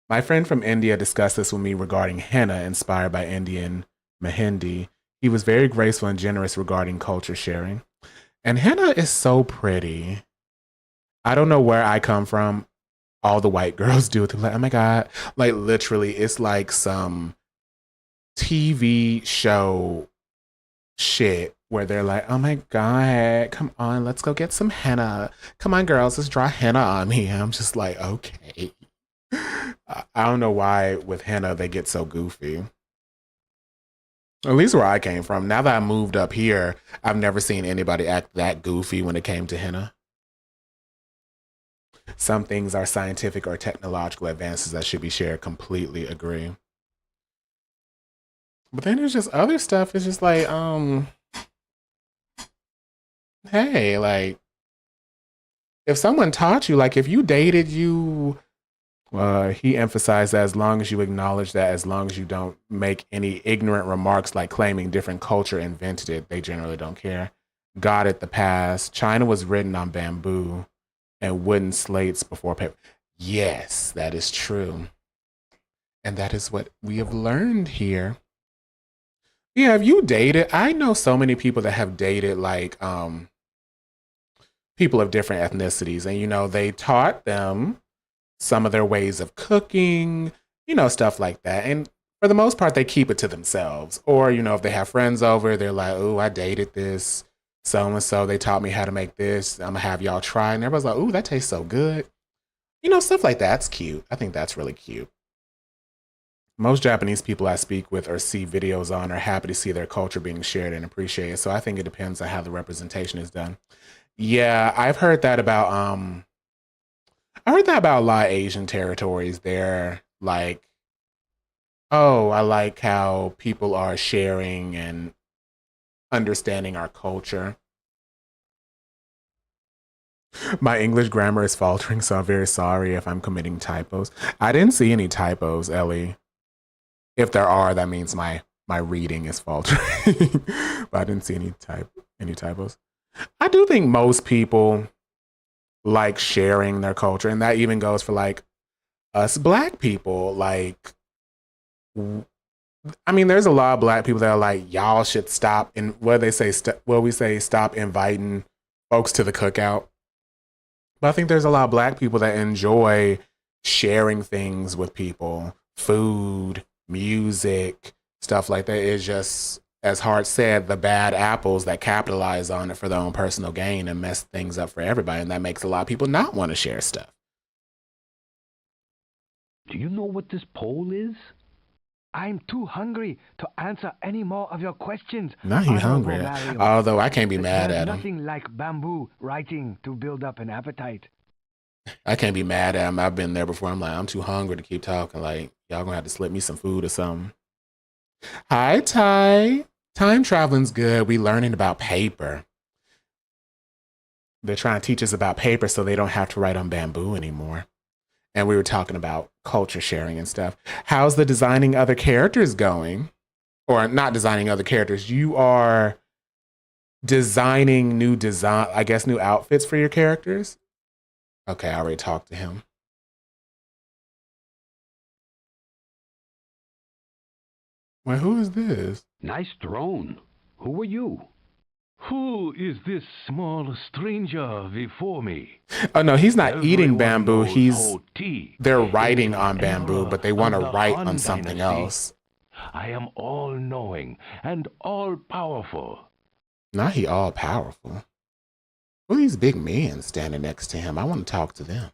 Speaker 3: My friend from India discussed this with me regarding henna inspired by Indian Mehendi. He was very graceful and generous regarding culture sharing. And henna is so pretty. I don't know where I come from. All the white girls do it. They're like, oh my God. Like literally, it's like some TV show shit where they're like, oh my God, come on, let's go get some henna. Come on, girls, let's draw henna on me. I'm just like, okay. I don't know why with henna they get so goofy. At least where I came from. Now that I moved up here, I've never seen anybody act that goofy when it came to henna. Some things are scientific or technological advances that should be shared. Completely agree. But then there's just other stuff. It's just like, hey, like, if someone taught you, like, if you dated you, he emphasized that as long as you acknowledge that, as long as you don't make any ignorant remarks like claiming different culture invented it, they generally don't care. Got it, the past. China was written on bamboo and wooden slates before paper. Yes, that is true. And that is what we have learned here. Yeah, have you dated? I know so many people that have dated like people of different ethnicities, and you know, they taught them some of their ways of cooking, you know, stuff like that. And for the most part, they keep it to themselves. Or, you know, if they have friends over, they're like, oh, I dated this so-and-so. They taught me how to make this. I'm gonna have y'all try. And everybody's like, ooh, that tastes so good. You know, stuff like that's cute. I think that's really cute. Most Japanese people I speak with or see videos on are happy to see their culture being shared and appreciated. So I think it depends on how the representation is done. Yeah, I've heard that about I heard that about a lot of Asian territories. They're like, oh, I like how people are sharing and understanding our culture. My English grammar is faltering, so I'm very sorry if I'm committing typos. I didn't see any typos, Ellie. If there are, that means my reading is faltering. But I didn't see any typos. I do think most people like sharing their culture, and that even goes for like us black people. Like, I mean, there's a lot of black people that are like, y'all should stop, and what they say, we say, stop inviting folks to the cookout. But I think there's a lot of black people that enjoy sharing things with people, food, music, stuff like that. It's just, as Hart said, the bad apples that capitalize on it for their own personal gain and mess things up for everybody. And that makes a lot of people not want to share stuff.
Speaker 4: Do you know what this pole is?
Speaker 11: I'm too hungry to answer any more of your questions.
Speaker 3: Now he's
Speaker 11: Honorable
Speaker 3: hungry.
Speaker 11: Mario.
Speaker 3: Although I can't be mad
Speaker 11: There's
Speaker 3: at him.
Speaker 11: nothing like bamboo writing to build up an appetite.
Speaker 3: I can't be mad at him. I've been there before. I'm like, I'm too hungry to keep talking. Like, y'all gonna have to slip me some food or something. Hi, Ty. Time traveling's good. We learning about paper. They're trying to teach us about paper so they don't have to write on bamboo anymore. And we were talking about culture sharing and stuff. How's the designing other characters going? Or not designing other characters. You are designing new outfits for your characters. Okay, I already talked to him. Well, who is this?
Speaker 4: Nice throne. Who are you? Who is this small stranger before me?
Speaker 3: Oh no, he's not eating
Speaker 4: Everyone
Speaker 3: bamboo.
Speaker 4: knows
Speaker 3: They're writing
Speaker 4: is
Speaker 3: on bamboo,
Speaker 4: emperor
Speaker 3: but they want to
Speaker 4: of the
Speaker 3: write
Speaker 4: Han
Speaker 3: on something
Speaker 4: dynasty.
Speaker 3: else.
Speaker 4: I am all-knowing and all-powerful.
Speaker 3: Not he all powerful. Who are these big men standing next to him? I want to talk to them.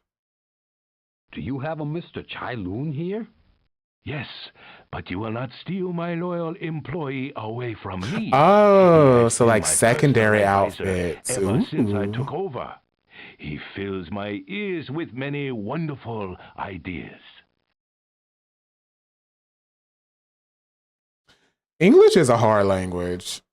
Speaker 4: Do you have a Mr. Chai Loon here? Yes, but you will not steal my loyal employee away from me.
Speaker 3: Oh,
Speaker 4: He has
Speaker 3: so
Speaker 4: been
Speaker 3: like
Speaker 4: my
Speaker 3: secondary
Speaker 4: personal advisor
Speaker 3: outfits.
Speaker 4: Ever since I
Speaker 3: Ooh.
Speaker 4: took over. He fills my ears with many wonderful ideas.
Speaker 3: English is a hard language.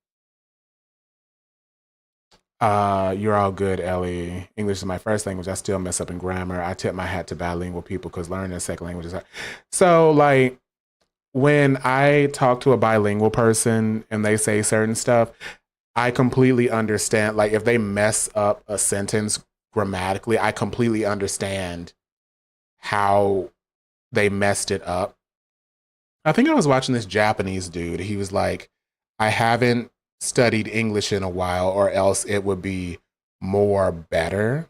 Speaker 3: You're all good, Ellie. English is my first language. I still mess up in grammar. I tip my hat to bilingual people because learning a second language is hard. So, like, when I talk to a bilingual person and they say certain stuff, I completely understand. Like, if they mess up a sentence grammatically, I completely understand how they messed it up. I think I was watching this Japanese dude. He was like, I haven't studied English in a while, or else it would be more better.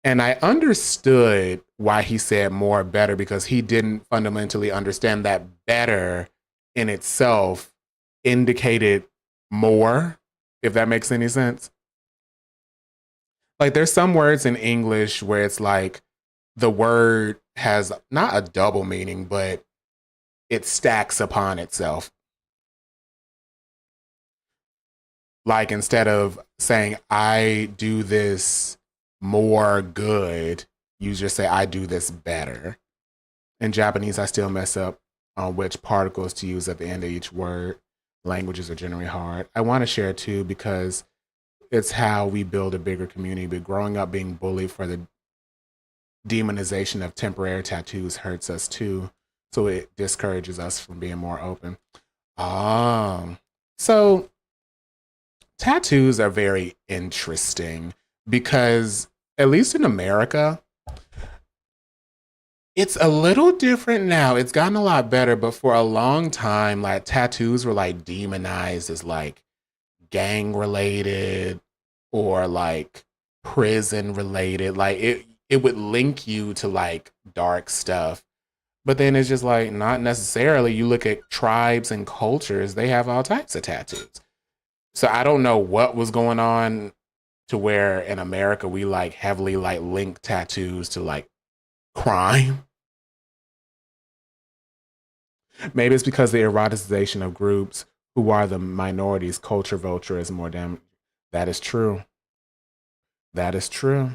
Speaker 3: And I understood why he said more better, because he didn't fundamentally understand that better in itself indicated more, if that makes any sense. Like, there's some words in English where it's like the word has not a double meaning, but it stacks upon itself. Like, instead of saying, I do this more good, you just say, I do this better. In Japanese, I still mess up on which particles to use at the end of each word. Languages are generally hard. I want to share too, because it's how we build a bigger community. But growing up being bullied for the demonization of temporary tattoos hurts us too. So it discourages us from being more open. So tattoos are very interesting because, at least in America, it's a little different now. It's gotten a lot better, but for a long time, like, tattoos were like demonized as like gang related or like prison related. Like, it would link you to like dark stuff. But then it's just like, not necessarily. You look at tribes and cultures, they have all types of tattoos. So I don't know what was going on to where in America we like heavily like link tattoos to like crime. Maybe it's because the eroticization of groups who are the minorities, culture vulture is more damn. That is true. That is true.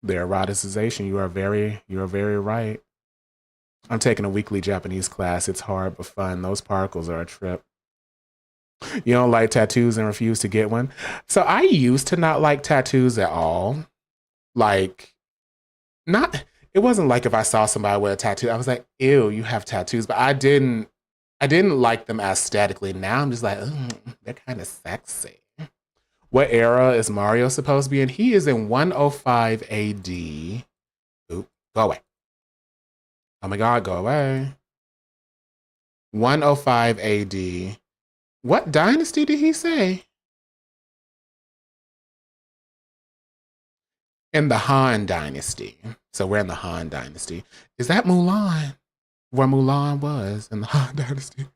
Speaker 3: The eroticization, you are very right. I'm taking a weekly Japanese class. It's hard but fun. Those particles are a trip. You don't like tattoos and refuse to get one? So I used to not like tattoos at all. Like, it wasn't like if I saw somebody with a tattoo, I was like, ew, you have tattoos. But I didn't like them aesthetically. Now I'm just like, they're kind of sexy. What era is Mario supposed to be in? He is in 105 AD. Oop, go away. Oh my God, go away. 105 AD. What dynasty did he say? In the Han Dynasty. So we're in the Han Dynasty. Is that Mulan? Where Mulan was in the Han Dynasty?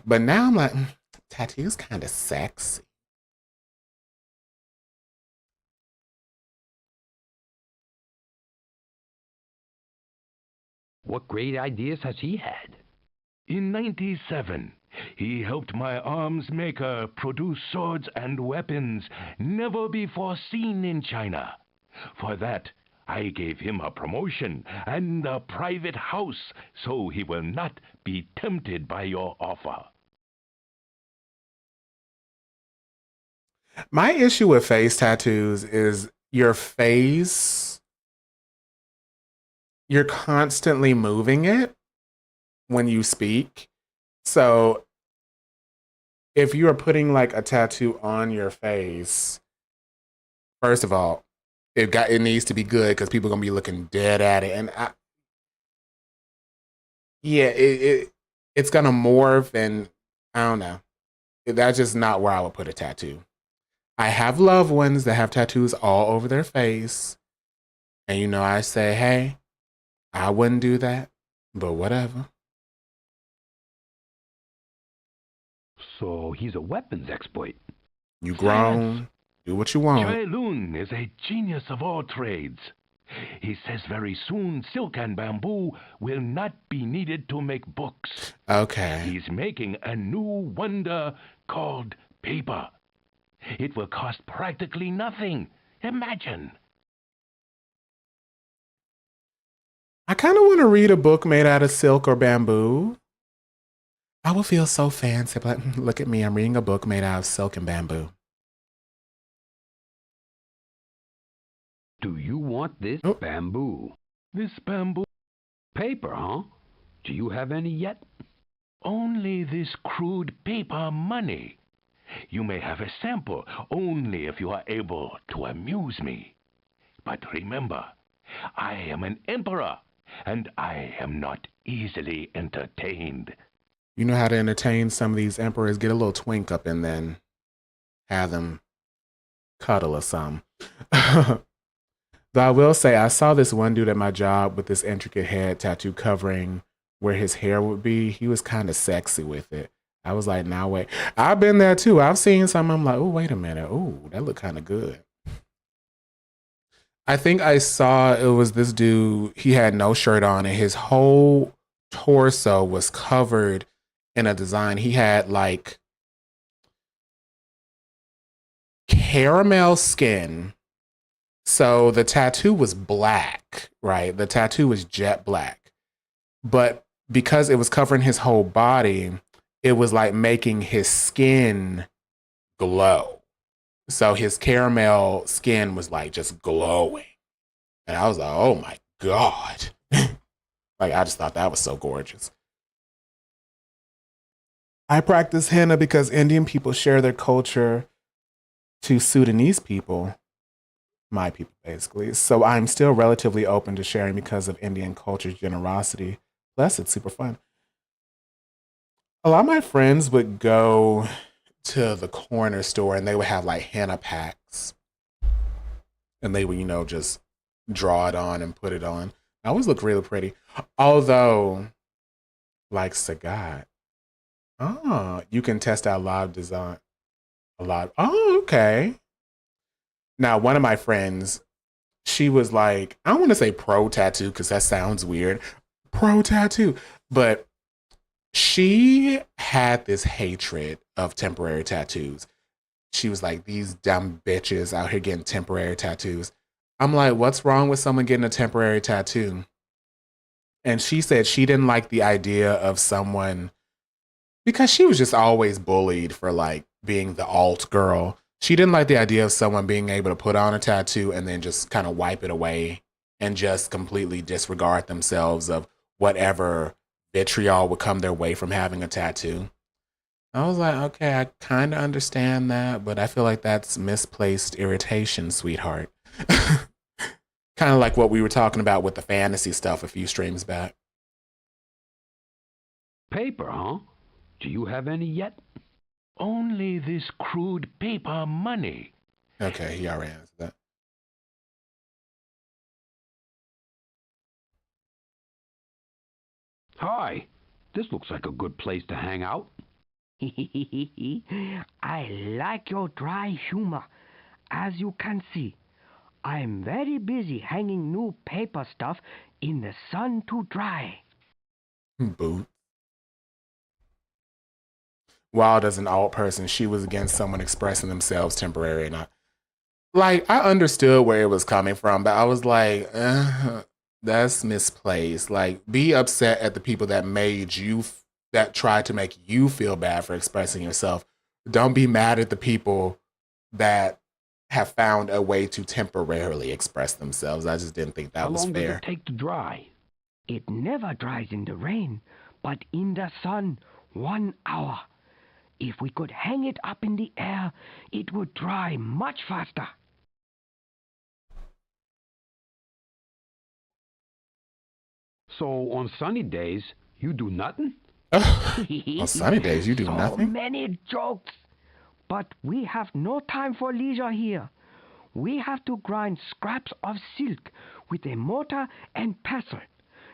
Speaker 3: But now I'm like, tattoo's kind of sexy.
Speaker 4: What great ideas has he had? In 97, he helped my arms maker produce swords and weapons never before seen in China. For that, I gave him a promotion and a private house so he will not be tempted by your offer.
Speaker 3: My issue with face tattoos is your face, you're constantly moving it when you speak. So if you are putting like a tattoo on your face, first of all, it needs to be good because people are gonna be looking dead at it, and it's gonna morph, and I don't know. That's just not where I would put a tattoo. I have loved ones that have tattoos all over their face, and you know I say, hey, I wouldn't do that, but whatever.
Speaker 4: So he's a weapons expert.
Speaker 3: You grown, do what you want.
Speaker 4: Chai Lun is a genius of all trades. He says very soon silk and bamboo will not be needed to make books.
Speaker 3: Okay.
Speaker 4: He's making a new wonder called paper. It will cost practically nothing. Imagine.
Speaker 3: I kind of want to read a book made out of silk or bamboo. I would feel so fancy, but look at me, I'm reading a book made out of silk and bamboo.
Speaker 12: Do you want this bamboo?
Speaker 4: This bamboo
Speaker 12: Paper, huh? Do you have any yet?
Speaker 4: Only this crude paper money. You may have a sample only if you are able to amuse me. But remember, I am an emperor, and I am not easily entertained.
Speaker 3: You know how to entertain some of these emperors? Get a little twink up and then have them cuddle or something. Though I will say, I saw this one dude at my job with this intricate head tattoo covering where his hair would be. He was kind of sexy with it. I was like, nah, wait. I've been there too. I've seen some. I'm like, oh, wait a minute. Oh, that looked kind of good. I think I saw it was this dude. He had no shirt on and his whole torso was covered in a design. He had like caramel skin. So the tattoo was black, right? The tattoo was jet black. But because it was covering his whole body, it was like making his skin glow. So his caramel skin was like just glowing. And I was like, oh my God. Like, I just thought that was so gorgeous. I practice henna because Indian people share their culture to Sudanese people. My people, basically. So I'm still relatively open to sharing because of Indian culture's generosity. Plus, it's super fun. A lot of my friends would go to the corner store and they would have like henna packs. And they would, you know, just draw it on and put it on. I always look really pretty. Although, like Sagat, you can test out live design. Oh, okay. Now, one of my friends, she was like, I don't want to say pro tattoo because that sounds weird. Pro tattoo. But she had this hatred of temporary tattoos. She was like, these dumb bitches out here getting temporary tattoos. I'm like, what's wrong with someone getting a temporary tattoo? And she said she didn't like the idea of someone, because she was just always bullied for like being the alt girl. She didn't like the idea of someone being able to put on a tattoo and then just kind of wipe it away and just completely disregard themselves of whatever vitriol would come their way from having a tattoo. I was like, okay, I kind of understand that, but I feel like that's misplaced irritation, sweetheart. Kind of like what we were talking about with the fantasy stuff a few streams back.
Speaker 12: Paper, huh? Do you have any yet?
Speaker 4: Only this crude paper money.
Speaker 3: Okay, he already answered that.
Speaker 12: Hi. This looks like a good place to hang out.
Speaker 10: I like your dry humor. As you can see, I'm very busy hanging new paper stuff in the sun to dry.
Speaker 3: Boot. Wild as an alt person, she was against someone expressing themselves temporarily. And I understood where it was coming from, but I was like, that's misplaced. Like, be upset at the people that made you, that tried to make you feel bad for expressing yourself. Don't be mad at the people that have found a way to temporarily express themselves. I just didn't think that was fair.
Speaker 12: How long does it take to dry?
Speaker 10: It never dries in the rain, but in the sun, 1 hour. If we could hang it up in the air, it would dry much faster.
Speaker 12: So on sunny days, you do nothing?
Speaker 3: On sunny days, you do
Speaker 10: so
Speaker 3: nothing?
Speaker 10: Many jokes. But we have no time for leisure here. We have to grind scraps of silk with a mortar and pestle.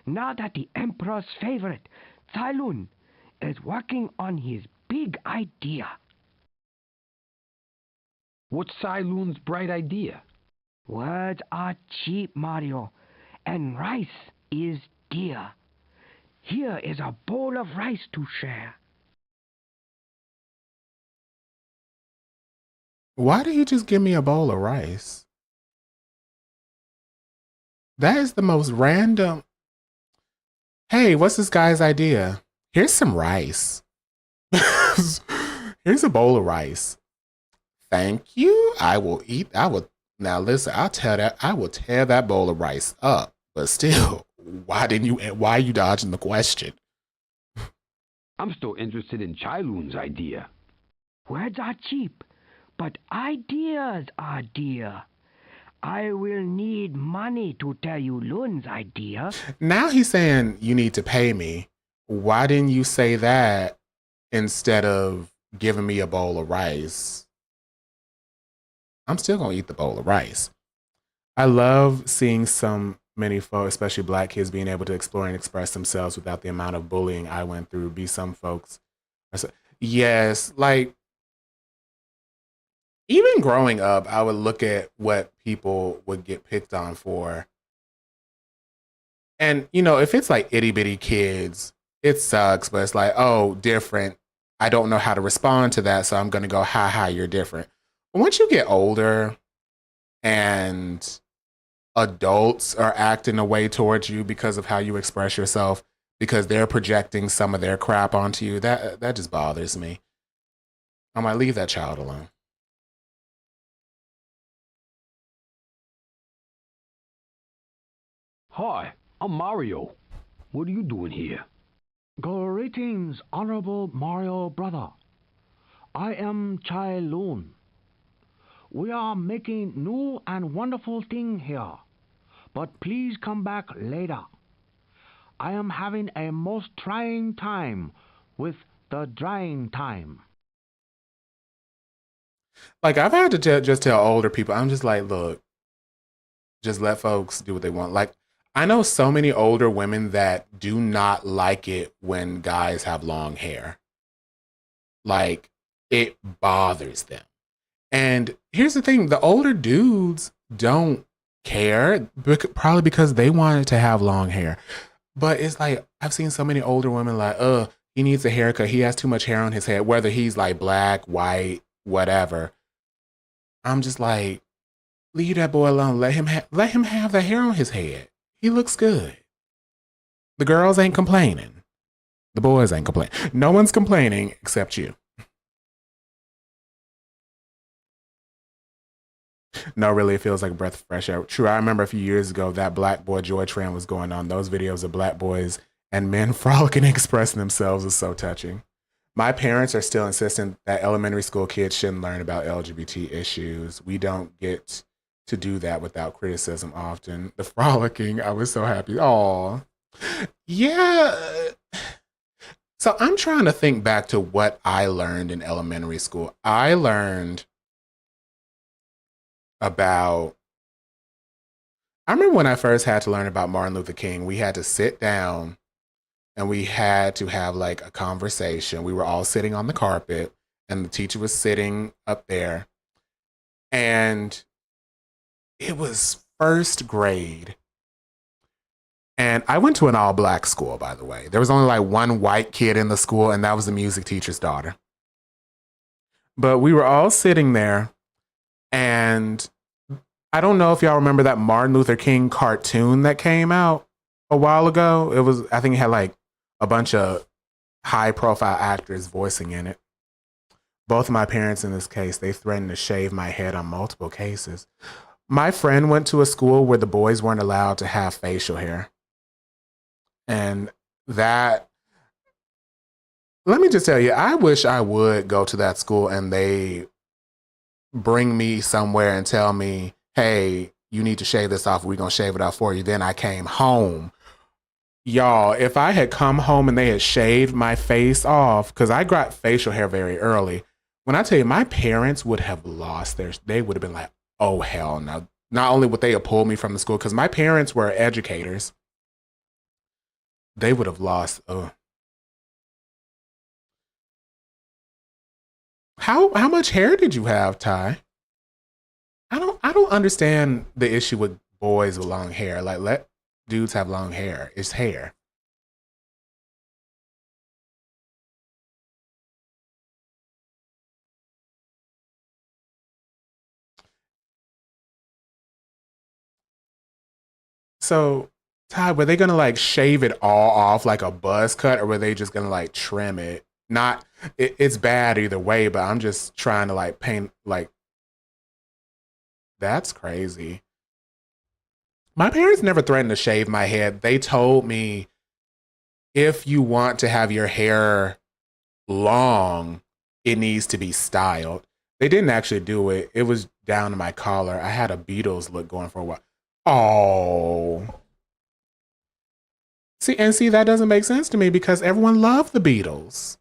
Speaker 10: Now that the Emperor's favorite, Tsai Lun, is working on his big idea.
Speaker 12: What's Tsai Lun's bright idea?
Speaker 10: Words are cheap, Mario, and rice is dear. Here is a bowl of rice to share.
Speaker 3: Why did you just give me a bowl of rice? That is the most random. Hey, what's this guy's idea? Here's some rice. Here's a bowl of rice. Thank you. I will eat. Now listen, I will tear that bowl of rice up. But still, why are you dodging the question?
Speaker 12: I'm still interested in Tsai Lun's idea.
Speaker 10: Words are cheap, but ideas are dear. I will need money to tell you Lun's idea.
Speaker 3: Now he's saying you need to pay me. Why didn't you say that instead of giving me a bowl of rice? I'm still going to eat the bowl of rice. I love seeing so many folks, especially black kids, being able to explore and express themselves without the amount of bullying I went through. Be some folks. Yes, like, even growing up, I would look at what people would get picked on for. And, you know, if it's like itty bitty kids, it sucks, but it's like, oh, different. I don't know how to respond to that, so I'm going to go, ha, you're different. But once you get older and adults are acting a way towards you because of how you express yourself, because they're projecting some of their crap onto you, that just bothers me. I might leave that child alone.
Speaker 12: Hi, I'm Mario. What are you doing here?
Speaker 11: Greetings, Honorable Mario brother. I am Tsai Lun. We are making new and wonderful thing here, but please come back later. I am having a most trying time with the drying time.
Speaker 3: Like, I've had to just tell older people, I'm just like, look, just let folks do what they want. Like, I know so many older women that do not like it when guys have long hair. Like, it bothers them. And here's the thing, the older dudes don't care, probably because they wanted to have long hair. But it's like, I've seen so many older women like, he needs a haircut. He has too much hair on his head, whether he's like black, white, whatever. I'm just like, leave that boy alone. Let him have the hair on his head. He looks good. The girls ain't complaining. The boys ain't complaining. No one's complaining except you. No, really, it feels like a breath of fresh air. True, I remember a few years ago that Black Boy Joy trend was going on. Those videos of black boys and men frolicking and expressing themselves is so touching. My parents are still insistent that elementary school kids shouldn't learn about LGBT issues. We don't get to do that without criticism often. The frolicking, I was so happy. Oh, yeah. So I'm trying to think back to what I learned in elementary school. I learned about, I remember when I first had to learn about Martin Luther King, we had to sit down and we had to have like a conversation. We were all sitting on the carpet and the teacher was sitting up there. And it was first grade. And I went to an all black school, by the way. There was only like one white kid in the school, and that was the music teacher's daughter. But we were all sitting there, and I don't know if y'all remember that Martin Luther King cartoon that came out a while ago. It was, I think it had like a bunch of high profile actors voicing in it. Both of my parents in this case, they threatened to shave my head on multiple cases. My friend went to a school where the boys weren't allowed to have facial hair. And that, let me just tell you, I wish I would go to that school and they bring me somewhere and tell me, hey, you need to shave this off. We're going to shave it off for you. Then I came home. Y'all, if I had come home and they had shaved my face off, because I got facial hair very early, when I tell you, my parents would have lost they would have been like, oh, hell no. Not only would they have pulled me from the school, because my parents were educators, they would have lost. How much hair did you have, Ty? I don't understand the issue with boys with long hair. Like, let dudes have long hair. It's hair. So, Ty, were they gonna like shave it all off like a buzz cut, or were they just gonna like trim it? Not, it's bad either way, but I'm just trying to like paint, like, that's crazy. My parents never threatened to shave my head. They told me, if you want to have your hair long, it needs to be styled. They didn't actually do it. It was down to my collar. I had a Beatles look going for a while. Oh. See, that doesn't make sense to me because everyone loved the Beatles.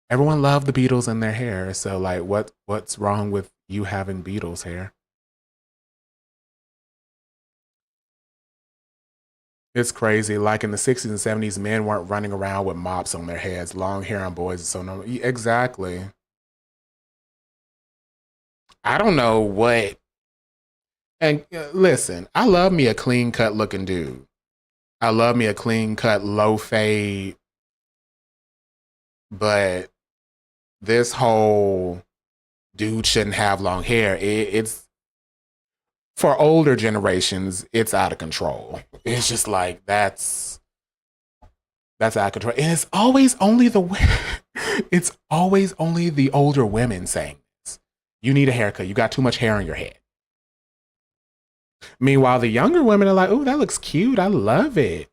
Speaker 3: Everyone loved the Beatles and their hair. So like what's wrong with you having Beatles hair? It's crazy. Like in the 60s and 70s, men weren't running around with mops on their heads. Long hair on boys is so normal. Exactly. I don't know what. And listen, I love me a clean cut looking dude. I love me a clean cut, low fade. But this whole dude shouldn't have long hair, it's for older generations, it's out of control. It's just like that's out of control. And it's always only it's always only the older women saying this. You need a haircut. You got too much hair on your head. Meanwhile, the younger women are like, "Oh, that looks cute. I love it."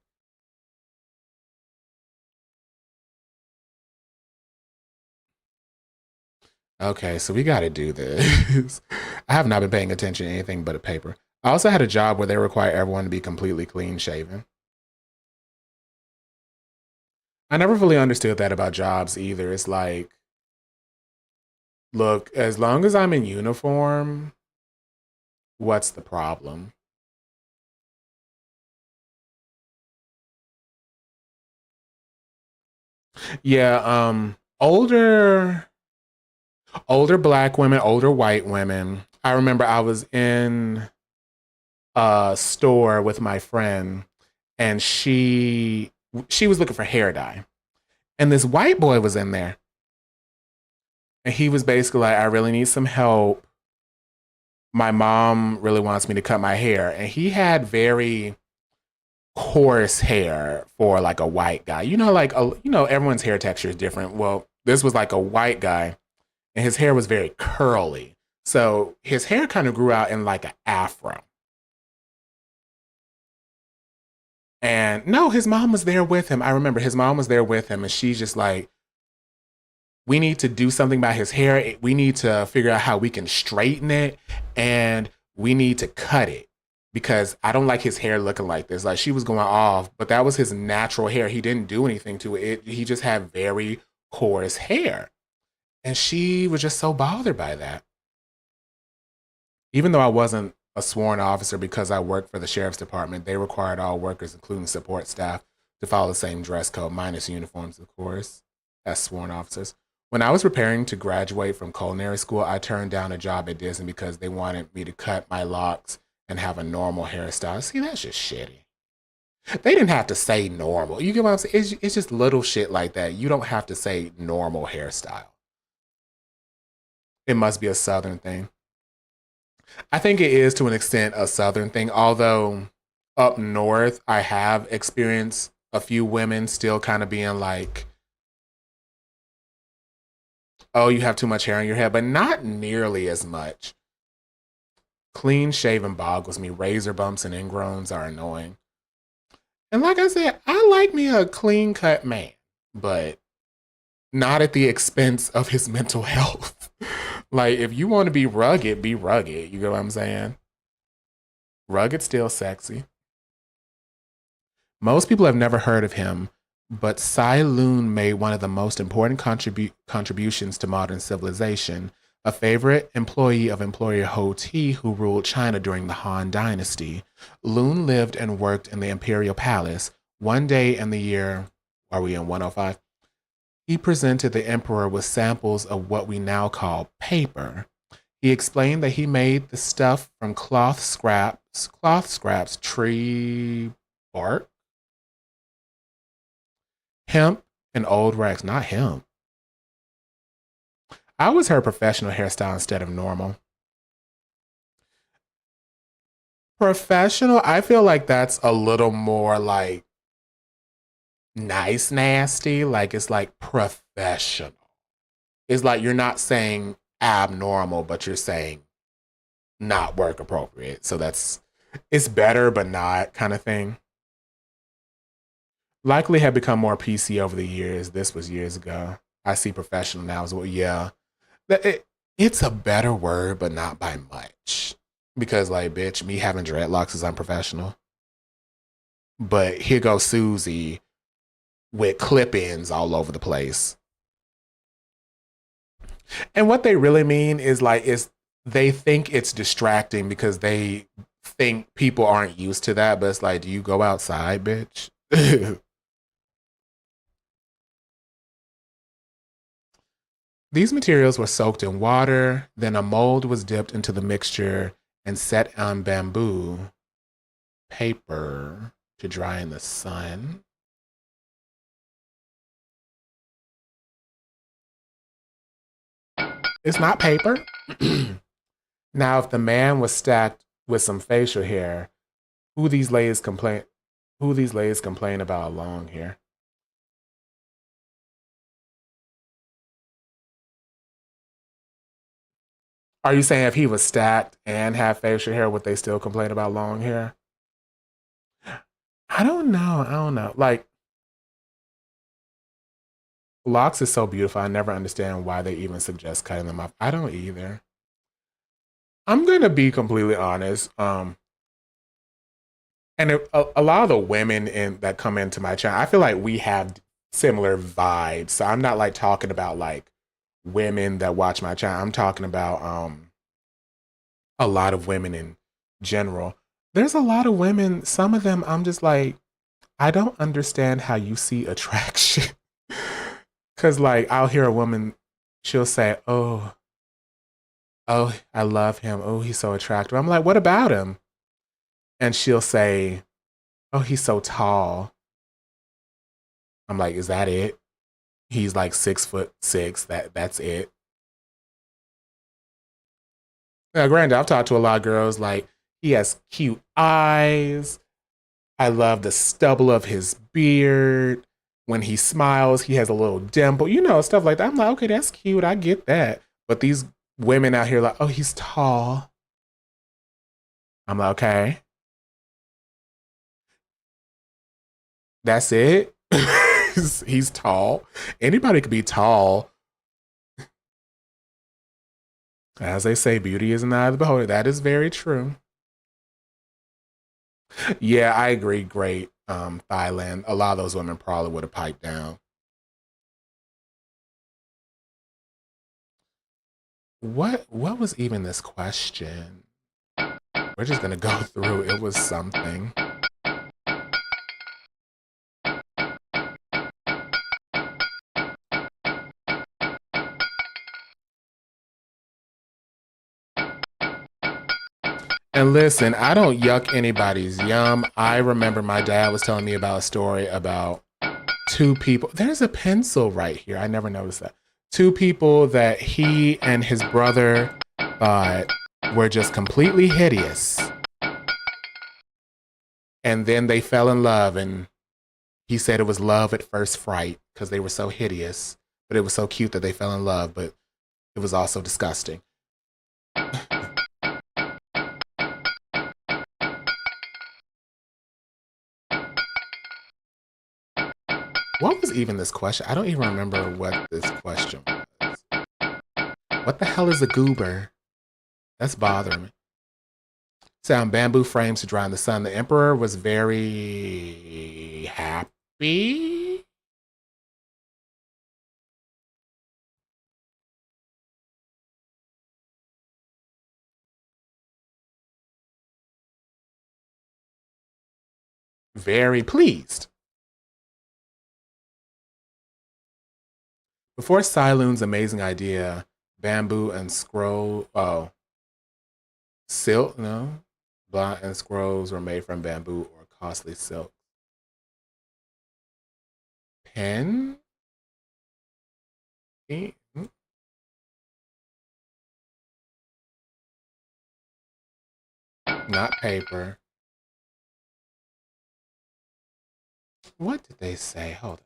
Speaker 3: Okay, so we got to do this. I have not been paying attention to anything but a paper. I also had a job where they require everyone to be completely clean shaven. I never fully understood that about jobs either. It's like, look, as long as I'm in uniform, what's the problem? Yeah, older black women, older white women. I remember I was in a store with my friend and she was looking for hair dye. And this white boy was in there. And he was basically like, I really need some help. My mom really wants me to cut my hair. And he had very coarse hair for like a white guy. You know, like, everyone's hair texture is different. Well, this was like a white guy and his hair was very curly. So his hair kind of grew out in like an afro. And no, his mom was there with him. I remember his mom was there with him and she's just like, we need to do something about his hair. We need to figure out how we can straighten it, and we need to cut it because I don't like his hair looking like this. Like, she was going off, but that was his natural hair. He didn't do anything to it. He just had very coarse hair. And she was just so bothered by that. Even though I wasn't a sworn officer because I worked for the sheriff's department, they required all workers, including support staff, to follow the same dress code, minus uniforms, of course, as sworn officers. When I was preparing to graduate from culinary school, I turned down a job at Disney because they wanted me to cut my locks and have a normal hairstyle. See, that's just shitty. They didn't have to say normal. You get what I'm saying? It's just little shit like that. You don't have to say normal hairstyle. It must be a Southern thing. I think it is to an extent a Southern thing, although up north, I have experienced a few women still kind of being like, oh, you have too much hair on your head, but not nearly as much. Clean shaven boggles me. Razor bumps and ingrowns are annoying. And like I said, I like me a clean cut man, but not at the expense of his mental health. Like, if you want to be rugged, be rugged. You get what I'm saying? Rugged, still sexy. Most people have never heard of him, but Tsai Lun made one of the most important contributions to modern civilization, a favorite employee of Emperor Hou-Ti, who ruled China during the Han Dynasty. Lun lived and worked in the imperial palace. One day in the year, are we in 105? He presented the emperor with samples of what we now call paper. He explained that he made the stuff from cloth scraps, tree bark, hemp, and old rags. Not hemp. I always heard professional hairstyle instead of normal. Professional, I feel like that's a little more like nice nasty. Like, it's like professional. It's like you're not saying abnormal, but you're saying not work appropriate. So it's better but not kind of thing. Likely have become more PC over the years. This was years ago. I see professional now as well. Yeah. It's a better word, but not by much. Because, like, bitch, me having dreadlocks is unprofessional. But here goes Susie with clip-ins all over the place. And what they really mean is, like, they think it's distracting because they think people aren't used to that. But it's like, do you go outside, bitch? These materials were soaked in water, then a mold was dipped into the mixture and set on bamboo paper to dry in the sun. It's not paper. Now, if the man was stacked with some facial hair, who these ladies complain about long hair? Are you saying if he was stacked and had facial hair, would they still complain about long hair? I don't know. Like, locks is so beautiful. I never understand why they even suggest cutting them off. I don't either. I'm going to be completely honest. And a lot of the women that come into my channel, I feel like we have similar vibes. So I'm not like talking about like women that watch my channel. I'm talking about a lot of women in general. There's a lot of women, some of them I'm just like, I don't understand how you see attraction. Cause like I'll hear a woman, she'll say, oh, I love him. Oh, he's so attractive. I'm like, what about him? And she'll say, oh, he's so tall. I'm like, is that it? He's like 6'6". That's it. Now, granted, I've talked to a lot of girls like he has cute eyes. I love the stubble of his beard. When he smiles, he has a little dimple, stuff like that. I'm like, okay, that's cute. I get that. But these women out here like, oh, he's tall. I'm like, okay. That's it. He's tall. Anybody could be tall As they say, beauty is in the eye of the beholder. That is very true. Yeah, I agree. Great. Thailand. A lot of those women probably would have piped down. What was even this question? We're just gonna go through. It was something. And listen, I don't yuck anybody's yum. I remember my dad was telling me about a story about two people. There's a pencil right here. I never noticed that. Two people that he and his brother thought were just completely hideous. And then they fell in love, and he said it was love at first fright because they were so hideous, but it was so cute that they fell in love, but it was also disgusting. What was even this question? I don't even remember what this question was. What the hell is a goober? That's bothering me. Sound bamboo frames to dry in the sun. The emperor was very happy. Very pleased. Before Sailoon's amazing idea, bamboo and silk, no? Blunt and scrolls were made from bamboo or costly silk. Pen? Not paper. What did they say? Hold on.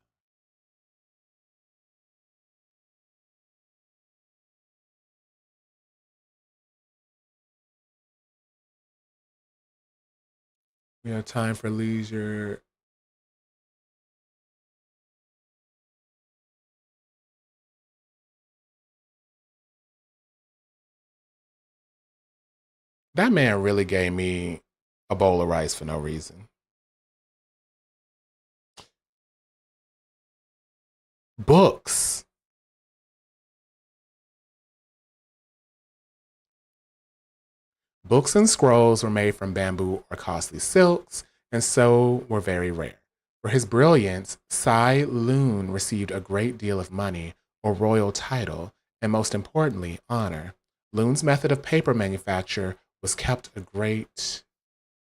Speaker 3: We have time for leisure. That man really gave me a bowl of rice for no reason. Books. Books and scrolls were made from bamboo or costly silks, and so were very rare. For his brilliance, Sai Lun received a great deal of money or royal title, and most importantly, honor. Lun's method of paper manufacture was kept a great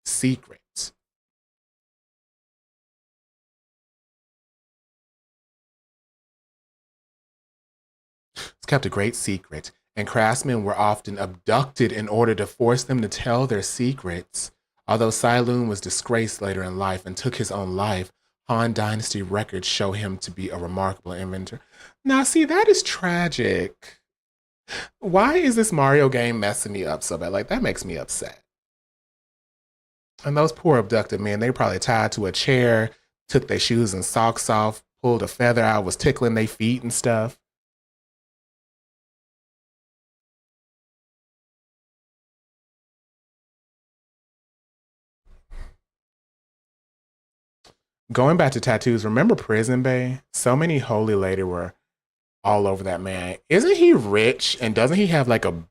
Speaker 3: secret. It's kept a great secret, and craftsmen were often abducted in order to force them to tell their secrets. Although Sai Lun was disgraced later in life and took his own life, Han Dynasty records show him to be a remarkable inventor. Now, see, that is tragic. Why is this Mario game messing me up so bad? Like, that makes me upset. And those poor abducted men, they probably tied to a chair, took their shoes and socks off, pulled a feather out, was tickling their feet and stuff. Going back to tattoos, remember Prison Bay? So many holy lady were all over that man. Isn't he rich? And doesn't he have like a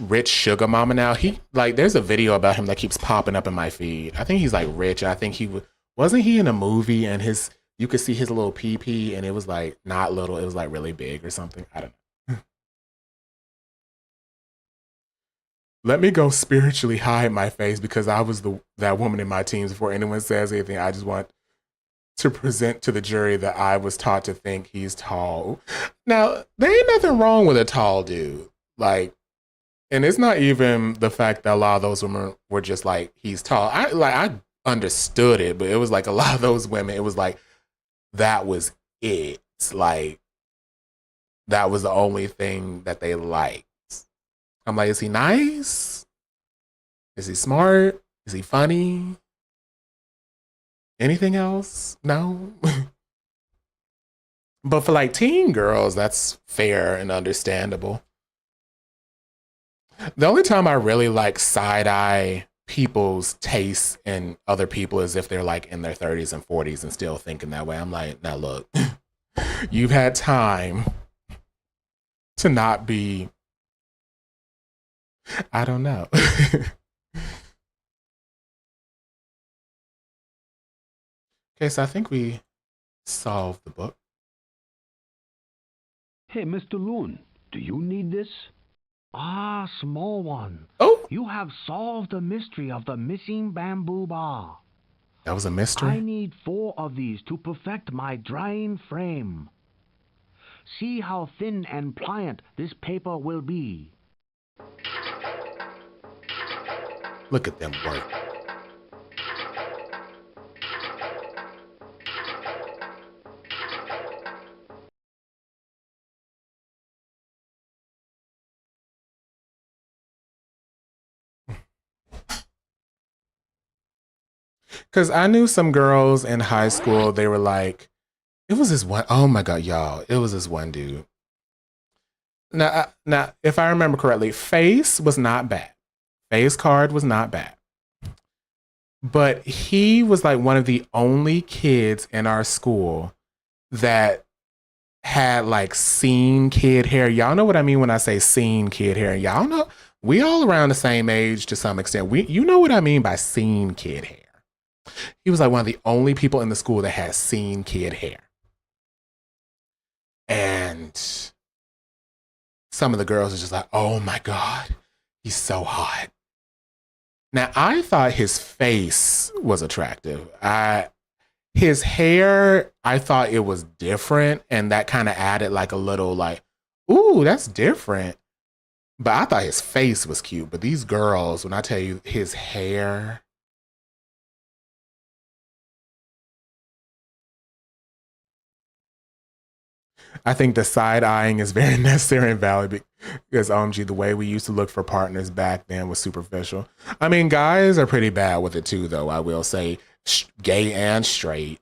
Speaker 3: rich sugar mama now? There's a video about him that keeps popping up in my feed. I think he's like rich. I think wasn't he in a movie and you could see his little pee and it was like not little, it was like really big or something. I don't know. Let me go spiritually hide my face because I was that woman in my teams. Before anyone says anything, I just want to present to the jury that I was taught to think he's tall. Now, there ain't nothing wrong with a tall dude. Like, and it's not even the fact that a lot of those women were just like, he's tall. I understood it, but it was like a lot of those women, it was like, that was it. Like, that was the only thing that they liked. I'm like, is he nice? Is he smart? Is he funny? Anything else? No. But for like teen girls, that's fair and understandable. The only time I really like side eye people's tastes in other people is if they're like in their 30s and 40s and still thinking that way. I'm like, now look, you've had time to not be, I don't know. Okay, so I think we solved the book.
Speaker 12: Hey, Mr. Loon, do you need this?
Speaker 11: Ah, small one.
Speaker 3: Oh!
Speaker 11: You have solved the mystery of the missing bamboo bar.
Speaker 3: That was a mystery?
Speaker 11: I need 4 of these to perfect my drying frame. See how thin and pliant this paper will be.
Speaker 3: Look at them work. Because I knew some girls in high school, they were like, it was this one, oh my God, y'all, it was this one dude. Now, if I remember correctly, face was not bad. Face card was not bad. But he was like one of the only kids in our school that had like scene kid hair. Y'all know what I mean when I say scene kid hair. Y'all know, we all around the same age to some extent. You know what I mean by scene kid hair. He was like one of the only people in the school that had scene kid hair. And some of the girls are just like, oh my God, he's so hot. Now, I thought his face was attractive. His hair, I thought it was different. And that kind of added like a little like, ooh, that's different. But I thought his face was cute. But these girls, when I tell you his hair, I think the side eyeing is very necessary and valid because OMG, the way we used to look for partners back then was superficial. I mean, guys are pretty bad with it too, though. I will say, gay and straight.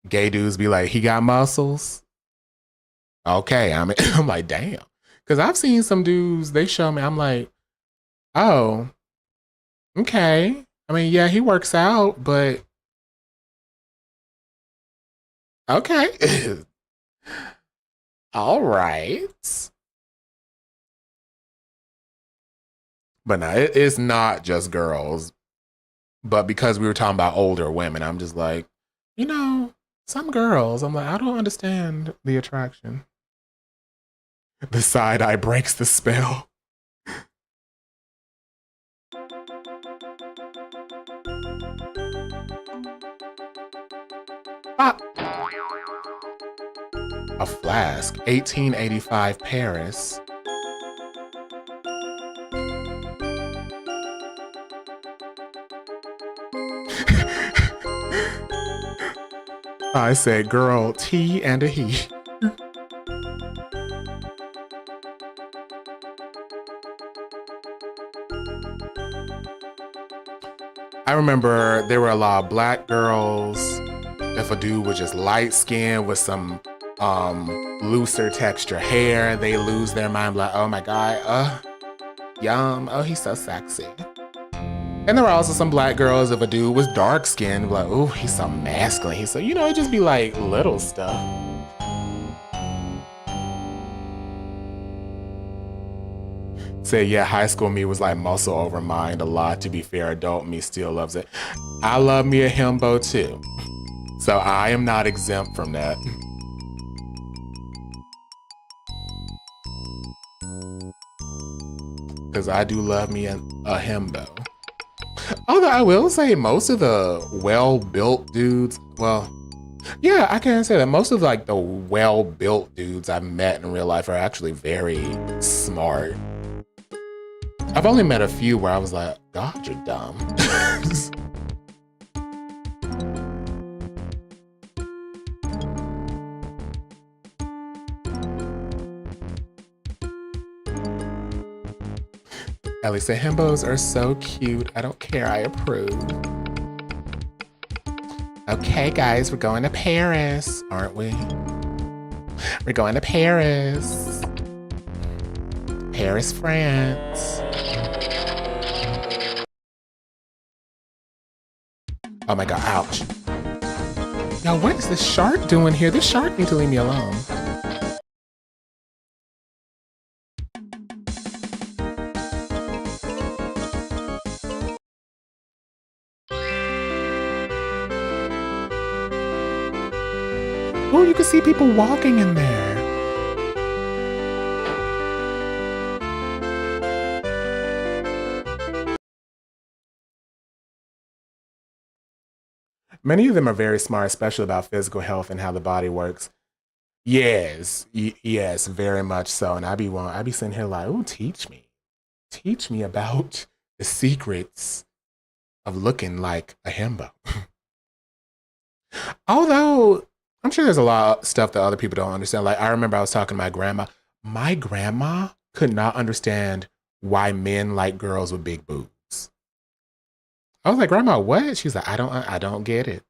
Speaker 3: Gay dudes be like, he got muscles. Okay, I'm like, damn. Because I've seen some dudes, they show me, I'm like, oh, okay. I mean, yeah, he works out, but okay. All right. But no, it's not just girls. But because we were talking about older women, I'm just like, you know, some girls, I'm like, I don't understand the attraction. The side eye breaks the spell. Ah. A flask, 1885 Paris. I said, girl, tea and a he. I remember there were a lot of black girls. If a dude was just light skinned with some looser texture hair, they lose their mind like, oh my God, yum, oh, he's so sexy. And there were also some black girls, if a dude was dark skinned, like, oh, he's so masculine. He's so, you know, it just be like little stuff. Say, yeah, high school me was like muscle over mind a lot. To be fair, adult me still loves it. I love me a himbo too. So I am not exempt from that. Because I do love me a himbo. Although I will say most of the well-built dudes, well, yeah, I can say that most of like the well-built dudes I've met in real life are actually very smart. I've only met a few where I was like, God, you're dumb. Ellie said, himbos are so cute. I don't care. I approve. Okay, guys, we're going to Paris, aren't we? We're going to Paris. Paris, France. Oh my god, ouch. Yo, what is this shark doing here? This shark needs to leave me alone. Oh, you can see people walking in there. Many of them are very smart, especially about physical health and how the body works. Yes, yes, very much so. And I be sitting here like, ooh, teach me about the secrets of looking like a himbo. Although I'm sure there's a lot of stuff that other people don't understand. Like I remember I was talking to my grandma. My grandma could not understand why men like girls with big boobs. I was like, Grandma, what? She's like, I don't get it.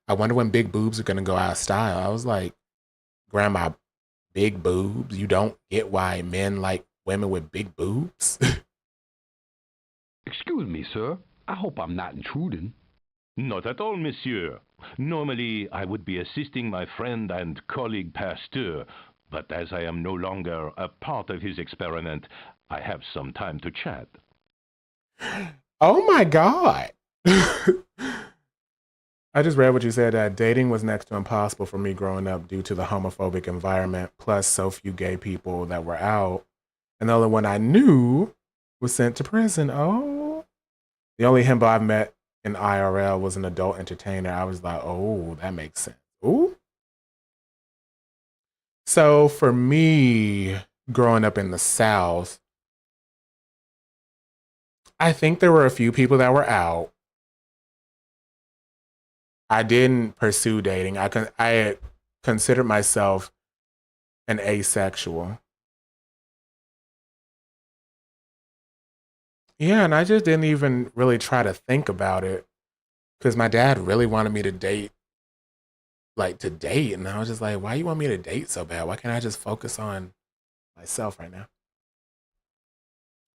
Speaker 3: I wonder when big boobs are gonna go out of style. I was like, Grandma, big boobs? You don't get why men like women with big boobs?
Speaker 12: Excuse me, sir. I hope I'm not intruding.
Speaker 4: Not at all, monsieur. Normally, I would be assisting my friend and colleague Pasteur, but as I am no longer a part of his experiment, I have some time to chat.
Speaker 3: Oh my God. I just read what you said. Dating was next to impossible for me growing up due to the homophobic environment, plus so few gay people that were out. And the only one I knew was sent to prison. Oh. The only himbo I've met in IRL was an adult entertainer. I was like, oh, that makes sense. Ooh. So for me, growing up in the South, I think there were a few people that were out. I didn't pursue dating. I considered myself an asexual. Yeah, and I just didn't even really try to think about it because my dad really wanted me to date, and I was just like, why you want me to date so bad? Why can't I just focus on myself right now?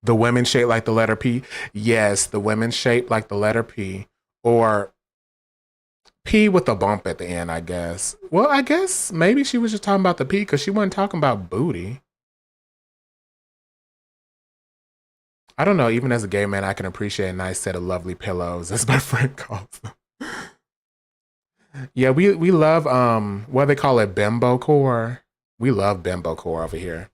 Speaker 3: The women shaped like the letter P? Yes, the women shaped like the letter P, or P with a bump at the end, I guess. Well, I guess maybe she was just talking about the P because she wasn't talking about booty. I don't know, even as a gay man, I can appreciate a nice set of lovely pillows, as my friend calls them. Yeah, we love, what they call it, bimbo core. We love bimbo core over here.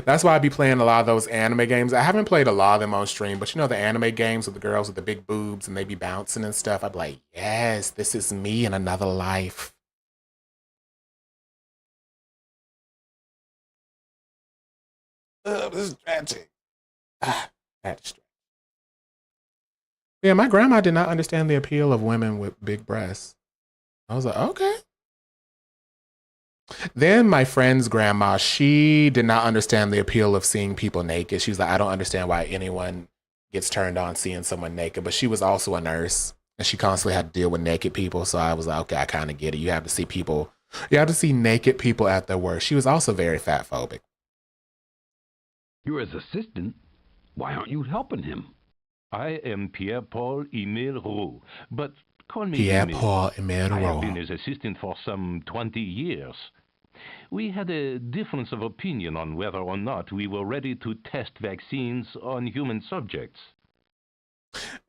Speaker 3: That's why I be playing a lot of those anime games. I haven't played a lot of them on stream, but you know the anime games with the girls with the big boobs and they be bouncing and stuff. I'd be like, yes, this is me in another life. This is tragic. That's tragic. Yeah, my grandma did not understand the appeal of women with big breasts. I was like, okay. Then my friend's grandma, she did not understand the appeal of seeing people naked. She was like, I don't understand why anyone gets turned on seeing someone naked. But she was also a nurse and she constantly had to deal with naked people. So I was like, okay, I kind of get it. You have to see people, you have to see naked people at their worst. She was also very fat phobic.
Speaker 12: You're his assistant. Why aren't you helping him?
Speaker 4: I am Pierre-Paul Emile Roux, but call me
Speaker 3: Pierre-Paul Emile
Speaker 4: I have
Speaker 3: Roux.
Speaker 4: been his assistant for some 20 years. We had a difference of opinion on whether or not we were ready to test vaccines on human subjects.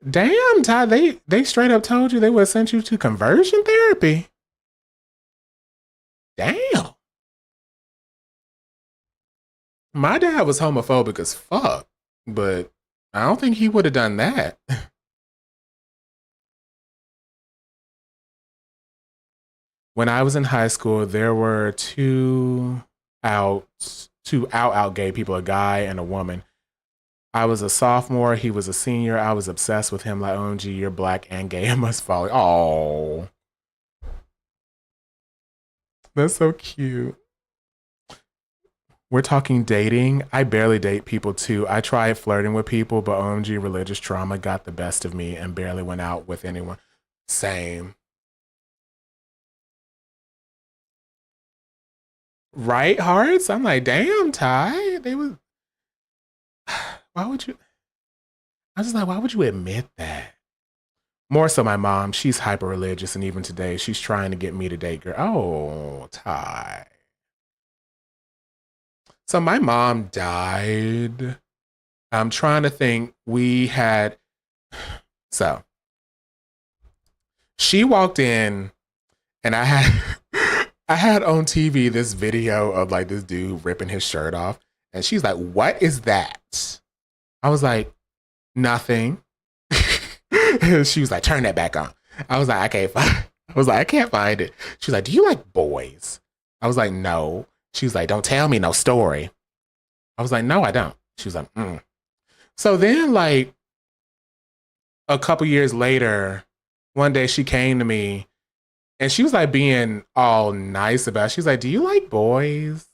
Speaker 3: Damn, Ty, they straight up told you they would have sent you to conversion therapy. Damn. My dad was homophobic as fuck, but I don't think he would have done that. When I was in high school, there were two out gay people, a guy and a woman. I was a sophomore, he was a senior. I was obsessed with him, like, OMG, you're black and gay, I must follow. Oh, that's so cute. We're talking dating. I barely date people too. I tried flirting with people, but OMG, religious trauma got the best of me and barely went out with anyone. Same. Right, hearts? I'm like, damn, Ty. They was. Why would you? I was just like, why would you admit that? More so, my mom. She's hyper religious, and even today, she's trying to get me to date girl. Oh, Ty. So my mom died. I'm trying to think. So she walked in, and I had on TV this video of like this dude ripping his shirt off, and she's like, "What is that?" I was like, "Nothing." She was like, "Turn that back on." I was like, "I can't find." I was like, "I can't find it." She's like, "Do you like boys?" I was like, "No." She was like, "Don't tell me no story." I was like, "No, I don't." She was like, "Mm." So then, like a couple years later, one day she came to me and she was like being all nice about it. She was like, "Do you like boys?"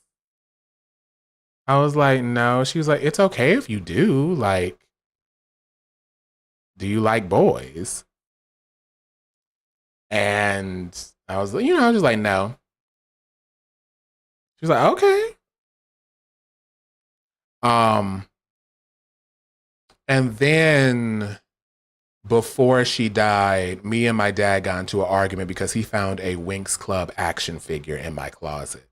Speaker 3: I was like, "No." She was like, "It's okay if you do. Like, do you like boys?" And I was, I was just like, "No." She was like, "Okay." And then before she died, me and my dad got into an argument because he found a Winx Club action figure in my closet.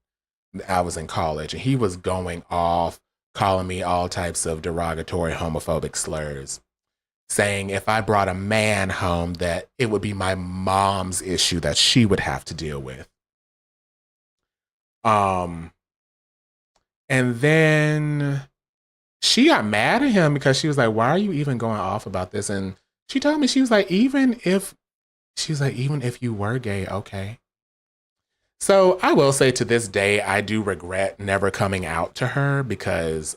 Speaker 3: I was in college and he was going off, calling me all types of derogatory homophobic slurs, saying if I brought a man home that it would be my mom's issue that she would have to deal with. And then she got mad at him because she was like, "Why are you even going off about this?" And she told me, she was like, even if you were gay, okay. So I will say to this day, I do regret never coming out to her because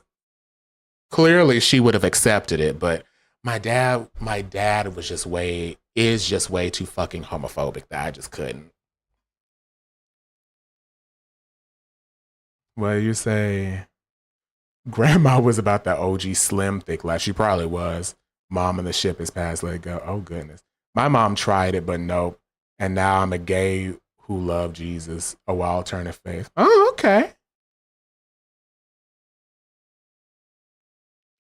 Speaker 3: clearly she would have accepted it. But my dad is just way too fucking homophobic that I just couldn't. Well, you say grandma was about the OG slim thick life. She probably was. Mom and the ship is past, let it go. Oh goodness. My mom tried it, but nope. And now I'm a gay who love Jesus, a wild turn of faith. Oh, okay.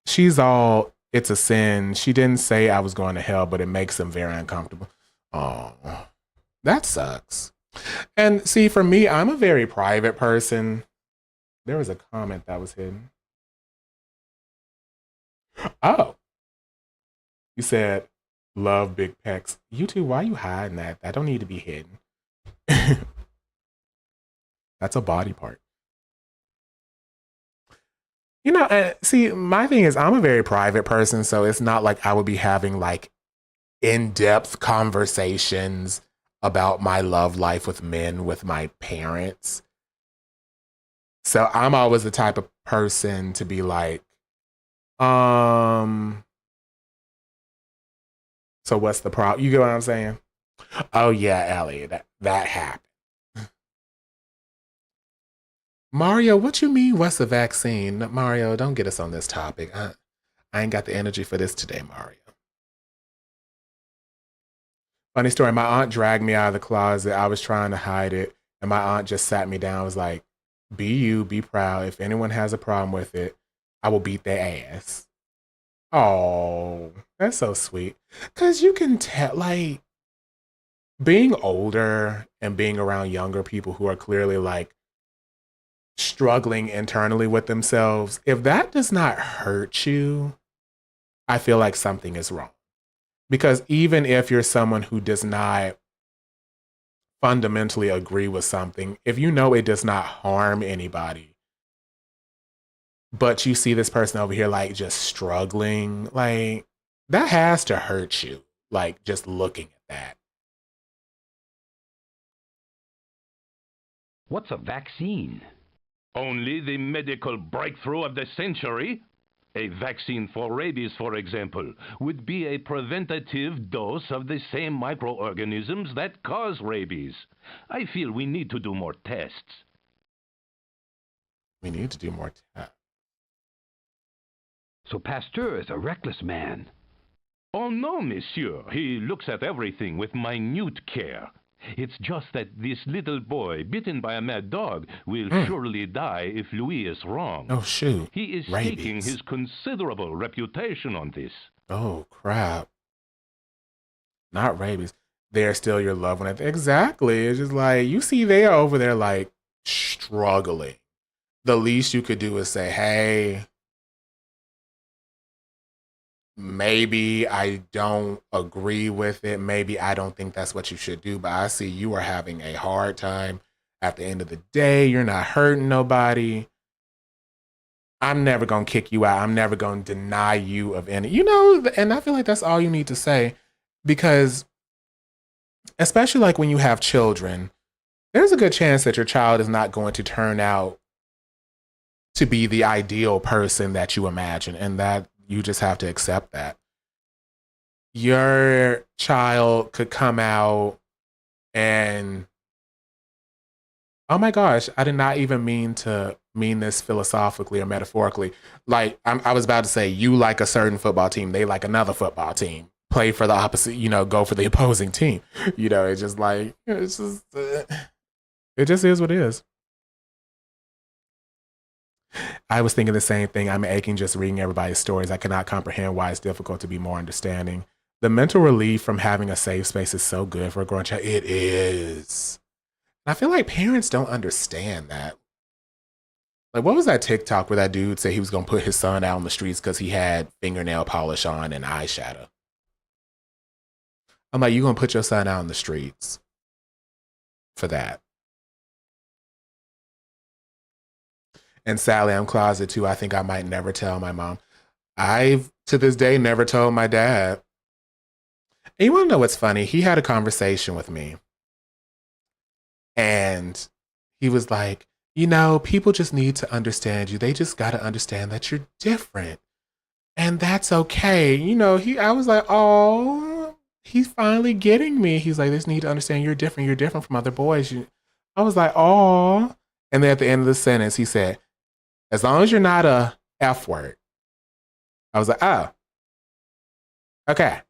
Speaker 3: She's all, it's a sin. She didn't say I was going to hell, but it makes them very uncomfortable. Oh, that sucks. And see, for me, I'm a very private person. There was a comment that was hidden. Oh. You said, love big pecs. You two, why are you hiding that? That don't need to be hidden. That's a body part. See, my thing is I'm a very private person, so it's not like I would be having like in-depth conversations about my love life with men with my parents. So I'm always the type of person to be like, so what's the problem? You get what I'm saying? Oh yeah, Ellie, that happened. Mario, what you mean? What's the vaccine? Mario, don't get us on this topic. I ain't got the energy for this today, Mario. Funny story, my aunt dragged me out of the closet. I was trying to hide it, and my aunt just sat me down and was like, "Be you, be proud. If anyone has a problem with it, I will beat their ass." Oh, that's so sweet. Because you can tell, like, being older and being around younger people who are clearly, like, struggling internally with themselves, if that does not hurt you, I feel like something is wrong. Because even if you're someone who does not fundamentally agree with something, if you know it does not harm anybody, but you see this person over here like just struggling, like that has to hurt you, like just looking at that.
Speaker 4: What's a vaccine? Only the medical breakthrough of the century? A vaccine for rabies, for example, would be a preventative dose of the same microorganisms that cause rabies. I feel we need to do more tests.
Speaker 3: We need to do more tests.
Speaker 12: So Pasteur is a reckless man.
Speaker 4: Oh no, monsieur. He looks at everything with minute care. It's just that this little boy, bitten by a mad dog, will surely die if Louis is wrong.
Speaker 3: Oh, shoot.
Speaker 4: He is
Speaker 3: Rabies.
Speaker 4: staking his considerable reputation on this.
Speaker 3: Oh, crap. Not rabies. They're still your loved one. Exactly. It's just like, you see, they are over there, like, struggling. The least you could do is say, hey, maybe I don't agree with it. Maybe I don't think that's what you should do, but I see you are having a hard time. At the end of the day, you're not hurting nobody. I'm never going to kick you out. I'm never going to deny you of any, and I feel like that's all you need to say, because especially like when you have children, there's a good chance that your child is not going to turn out to be the ideal person that you imagine, and that you just have to accept that. Your child could come out and, oh my gosh, I did not even mean this philosophically or metaphorically. Like, I was about to say, you like a certain football team, they like another football team. Play for the opposite, go for the opposing team. It's just like, it just is what it is. I was thinking the same thing. I'm aching just reading everybody's stories. I cannot comprehend why it's difficult to be more understanding. The mental relief from having a safe space is so good for a growing child. It is. I feel like parents don't understand that. Like, what was that TikTok where that dude said he was going to put his son out on the streets because he had fingernail polish on and eyeshadow? I'm like, you going to put your son out on the streets for that? And Sally, I'm closeted too. I think I might never tell my mom. I've, to this day, never told my dad. And you want to know what's funny? He had a conversation with me. And he was like, people just need to understand you. They just got to understand that you're different. And that's okay. I was like, oh, he's finally getting me. He's like, they just need to understand you're different. You're different from other boys. I was like, oh. And then at the end of the sentence, he said, as long as you're not a F word. I was like, oh, okay.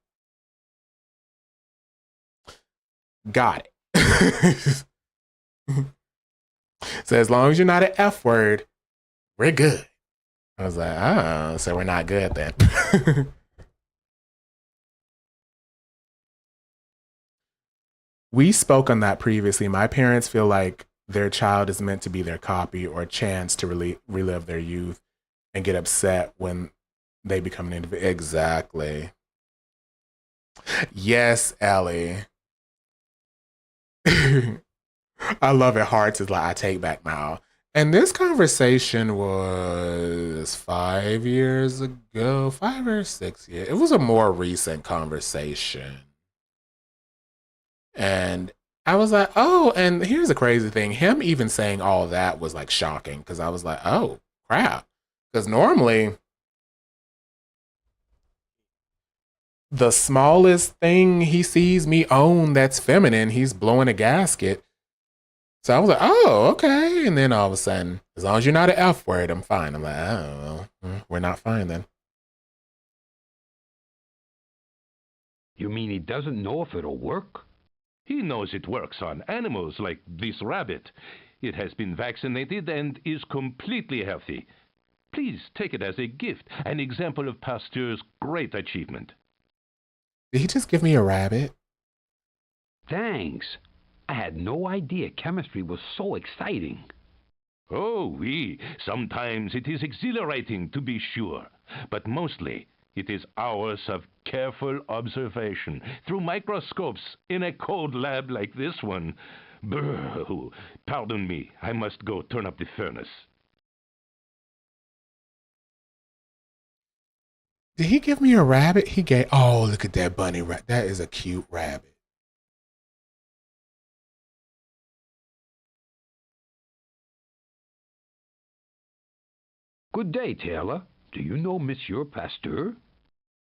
Speaker 3: Got it. So as long as you're not an F word, we're good. I was like, oh, so we're not good then. We spoke on that previously. My parents feel like their child is meant to be their copy or a chance to relive their youth and get upset when they become an individual. Exactly. Yes, Ellie. I love it. Hearts is like, I take back now. And this conversation was 5 years ago, 5 or 6 years. It was a more recent conversation. And I was like, oh, and here's the crazy thing. Him even saying all that was like shocking, because I was like, oh, crap. Because normally the smallest thing he sees me own that's feminine, he's blowing a gasket. So I was like, oh, okay. And then all of a sudden, as long as you're not an F word, I'm fine. I'm like, oh, well, we're not fine then.
Speaker 12: You mean he doesn't know if it'll work?
Speaker 4: He knows it works on animals like this rabbit. It has been vaccinated and is completely healthy. Please take it as a gift, an example of Pasteur's great achievement.
Speaker 3: Did he just give me a rabbit?
Speaker 12: Thanks. I had no idea chemistry was so exciting.
Speaker 4: Oh, oui. Sometimes it is exhilarating, to be sure. But mostly, it is hours of careful observation through microscopes in a cold lab like this one. Brr, pardon me, I must go turn up the furnace.
Speaker 3: Did he give me a rabbit? Oh, look at that bunny rabbit. That is a cute rabbit.
Speaker 12: Good day, Taylor. Do you know Monsieur Pasteur?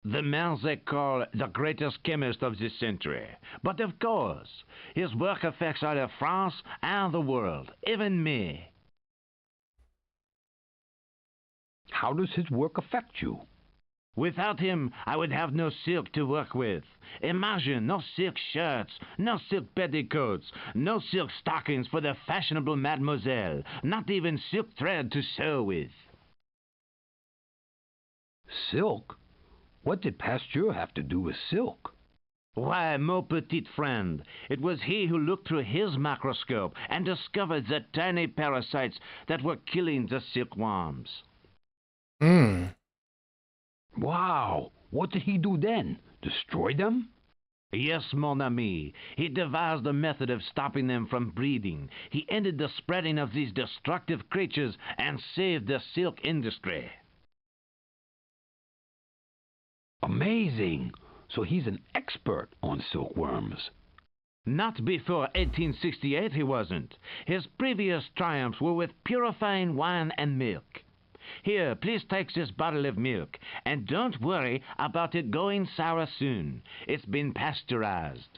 Speaker 13: The man they call the greatest chemist of this century. But of course, his work affects either France and the world, even me.
Speaker 12: How does his work affect you?
Speaker 13: Without him, I would have no silk to work with. Imagine, no silk shirts, no silk petticoats, no silk stockings for the fashionable mademoiselle, not even silk thread to sew with.
Speaker 12: Silk? What did Pasteur have to do with silk?
Speaker 13: Why, mon petit friend, it was he who looked through his microscope and discovered the tiny parasites that were killing the silkworms.
Speaker 12: Wow! What did he do then? Destroy them?
Speaker 13: Yes, mon ami. He devised a method of stopping them from breeding. He ended the spreading of these destructive creatures and saved the silk industry.
Speaker 12: Amazing! So he's an expert on silkworms.
Speaker 13: Not before 1868 he wasn't. His previous triumphs were with purifying wine and milk. Here, please take this bottle of milk, and don't worry about it going sour soon. It's been pasteurized.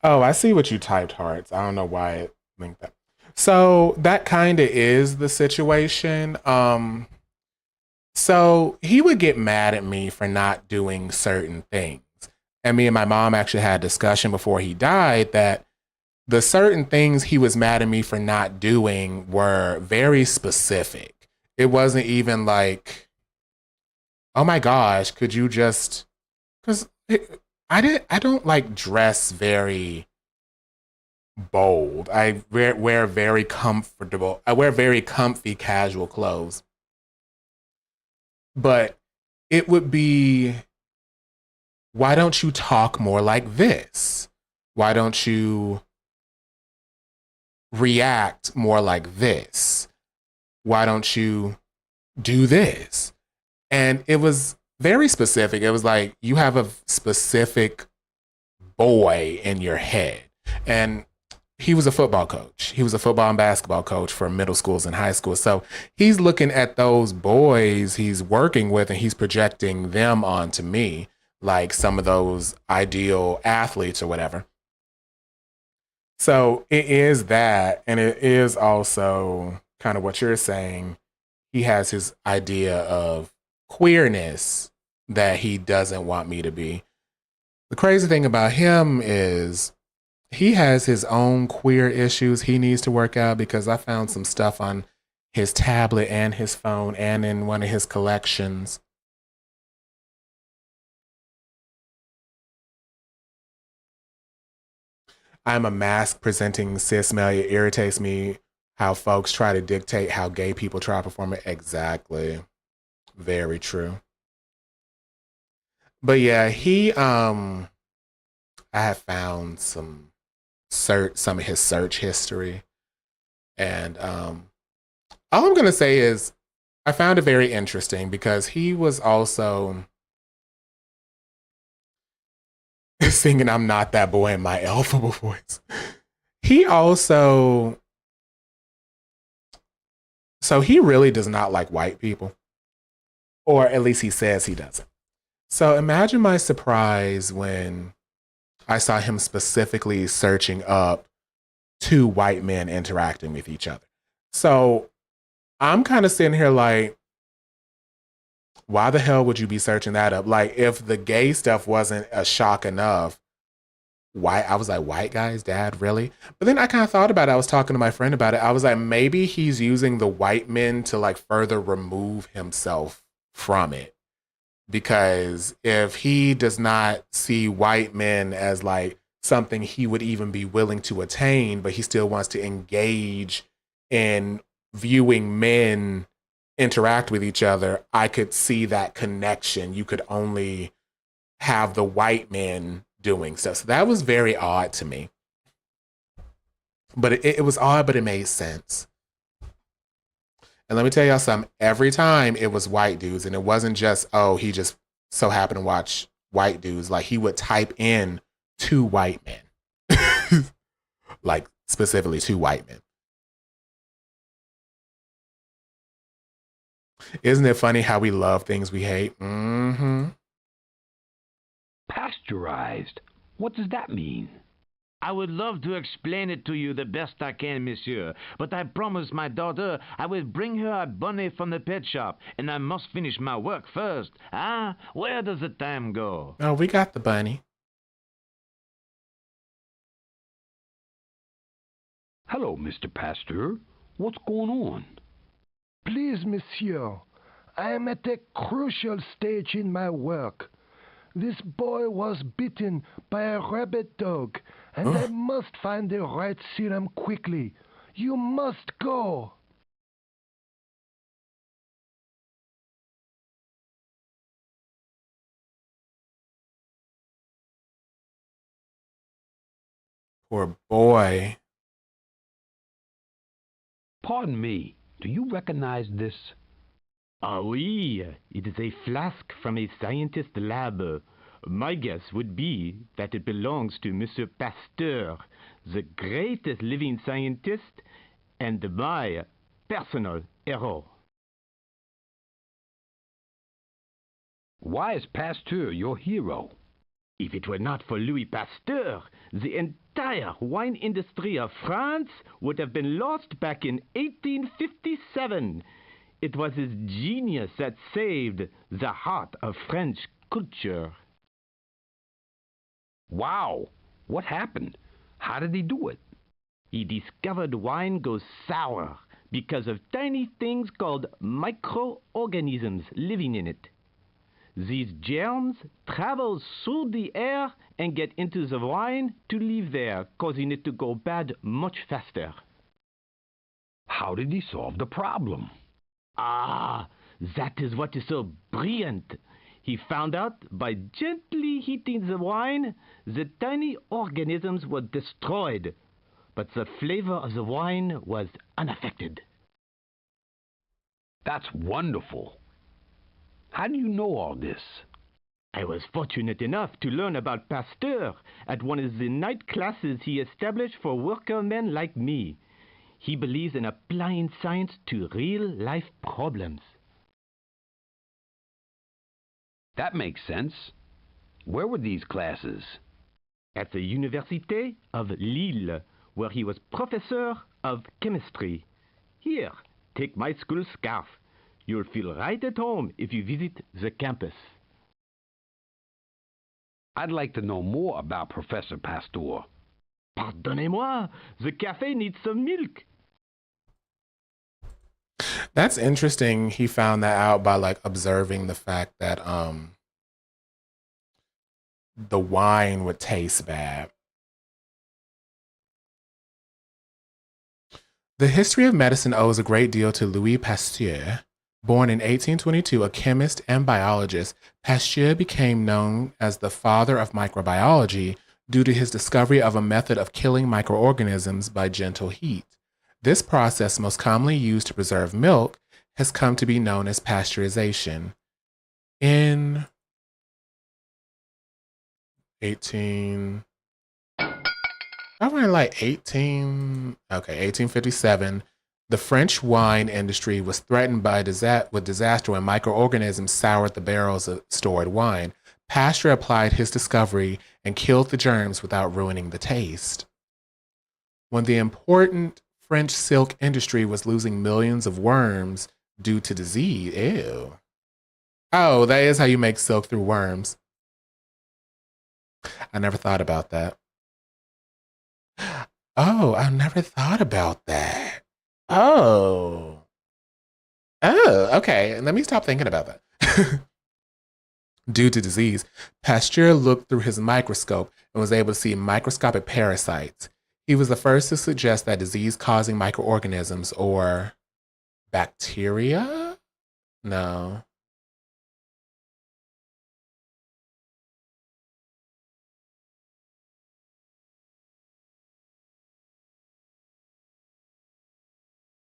Speaker 3: Oh, I see what you typed, Hearts. I don't know why it linked that. So that kind of is the situation. So he would get mad at me for not doing certain things. And me and my mom actually had a discussion before he died that the certain things he was mad at me for not doing were very specific. It wasn't even like, oh my gosh, could you just, because I don't like dress very bold. I wear very comfortable. I wear very comfy casual clothes. But it would be, why don't you talk more like this? Why don't you react more like this? Why don't you do this? And it was very specific. It was like, you have a specific boy in your head. And he was a football coach. He was a football and basketball coach for middle schools and high schools. So he's looking at those boys he's working with and he's projecting them onto me, like some of those ideal athletes or whatever. So it is that. And it is also kind of what you're saying. He has his idea of queerness that he doesn't want me to be. The crazy thing about him is he has his own queer issues he needs to work out, because I found some stuff on his tablet and his phone and in one of his collections. I'm a mask presenting cis male. It irritates me how folks try to dictate how gay people try to perform it. Exactly. Very true. But yeah, I have found some of his search history. And all I'm going to say is I found it very interesting because he was also singing I'm Not That Boy in my elfable voice. He also, so he really does not like white people, or at least he says he doesn't. So imagine my surprise when I saw him specifically searching up two white men interacting with each other. So I'm kind of sitting here like, why the hell would you be searching that up? Like, if the gay stuff wasn't a shock enough, why? I was like, white guy's dad, really? But then I kind of thought about it. I was talking to my friend about it. I was like, maybe he's using the white men to like further remove himself from it. Because if he does not see white men as like something he would even be willing to attain, but he still wants to engage in viewing men interact with each other, I could see that connection. You could only have the white men doing stuff. So that was very odd to me. But it was odd, but it made sense. And let me tell y'all something, every time it was white dudes, and it wasn't just, oh, he just so happened to watch white dudes. Like, he would type in two white men. Like, specifically two white men. Isn't it funny how we love things we hate? Mm-hmm.
Speaker 12: Pasteurized? What does that mean?
Speaker 13: I would love to explain it to you the best I can, monsieur, but I promised my daughter I would bring her a bunny from the pet shop, and I must finish my work first. Ah, where does the time go?
Speaker 3: Oh, we got the bunny.
Speaker 12: Hello, Mr. Pasteur. What's going on?
Speaker 6: Please, monsieur, I am at a crucial stage in my work. This boy was bitten by a rabid dog, and I must find the right serum quickly. You must go.
Speaker 3: Poor boy.
Speaker 12: Pardon me, do you recognize this?
Speaker 14: Ah oui, it is a flask from a scientist lab. My guess would be that it belongs to Monsieur Pasteur, the greatest living scientist and my personal hero.
Speaker 12: Why is Pasteur your hero?
Speaker 14: If it were not for Louis Pasteur, the entire wine industry of France would have been lost back in 1857. It was his genius that saved the heart of French culture.
Speaker 12: Wow! What happened? How did he do it?
Speaker 14: He discovered wine goes sour because of tiny things called microorganisms living in it. These germs travel through the air and get into the wine to live there, causing it to go bad much faster.
Speaker 12: How did he solve the problem?
Speaker 14: Ah, that is what is so brilliant. He found out by gently heating the wine, the tiny organisms were destroyed, but the flavor of the wine was unaffected.
Speaker 12: That's wonderful. How do you know all this?
Speaker 14: I was fortunate enough to learn about Pasteur at one of the night classes he established for workmen like me. He believes in applying science to real-life problems.
Speaker 12: That makes sense. Where were these classes?
Speaker 14: At the Université of Lille, where he was professor of chemistry. Here, take my school scarf. You'll feel right at home if you visit the campus.
Speaker 12: I'd like to know more about Professor Pasteur.
Speaker 14: Pardonnez-moi, the café needs some milk.
Speaker 3: That's interesting. He found that out by like observing the fact that the wine would taste bad. The history of medicine owes a great deal to Louis Pasteur. Born in 1822, a chemist and biologist, Pasteur became known as the father of microbiology due to his discovery of a method of killing microorganisms by gentle heat. This process, most commonly used to preserve milk, has come to be known as pasteurization. In 1857, the French wine industry was threatened by disaster when microorganisms soured the barrels of stored wine. Pasteur applied his discovery and killed the germs without ruining the taste. When the important French silk industry was losing millions of worms due to disease. Ew. Oh, that is how you make silk through worms. I never thought about that. Oh, I never thought about that. Oh. Oh, okay. Let me stop thinking about that. Due to disease, Pasteur looked through his microscope and was able to see microscopic parasites. He was the first to suggest that disease-causing microorganisms or bacteria? No.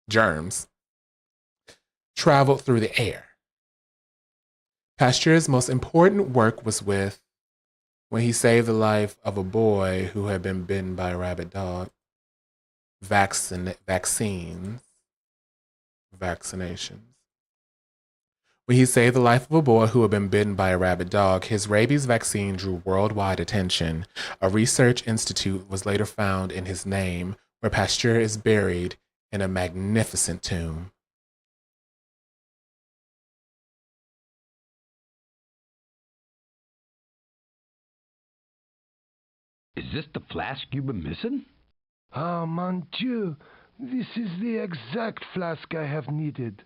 Speaker 3: Germs traveled through the air. Pasteur's most important work was when he saved the life of a boy who had been bitten by a rabid dog. Vaccinations. When he saved the life of a boy who had been bitten by a rabid dog, his rabies vaccine drew worldwide attention. A research institute was later found in his name, where Pasteur is buried in a magnificent tomb.
Speaker 12: Is this the flask you've been missing?
Speaker 6: Ah, mon Dieu, this is the exact flask I have needed.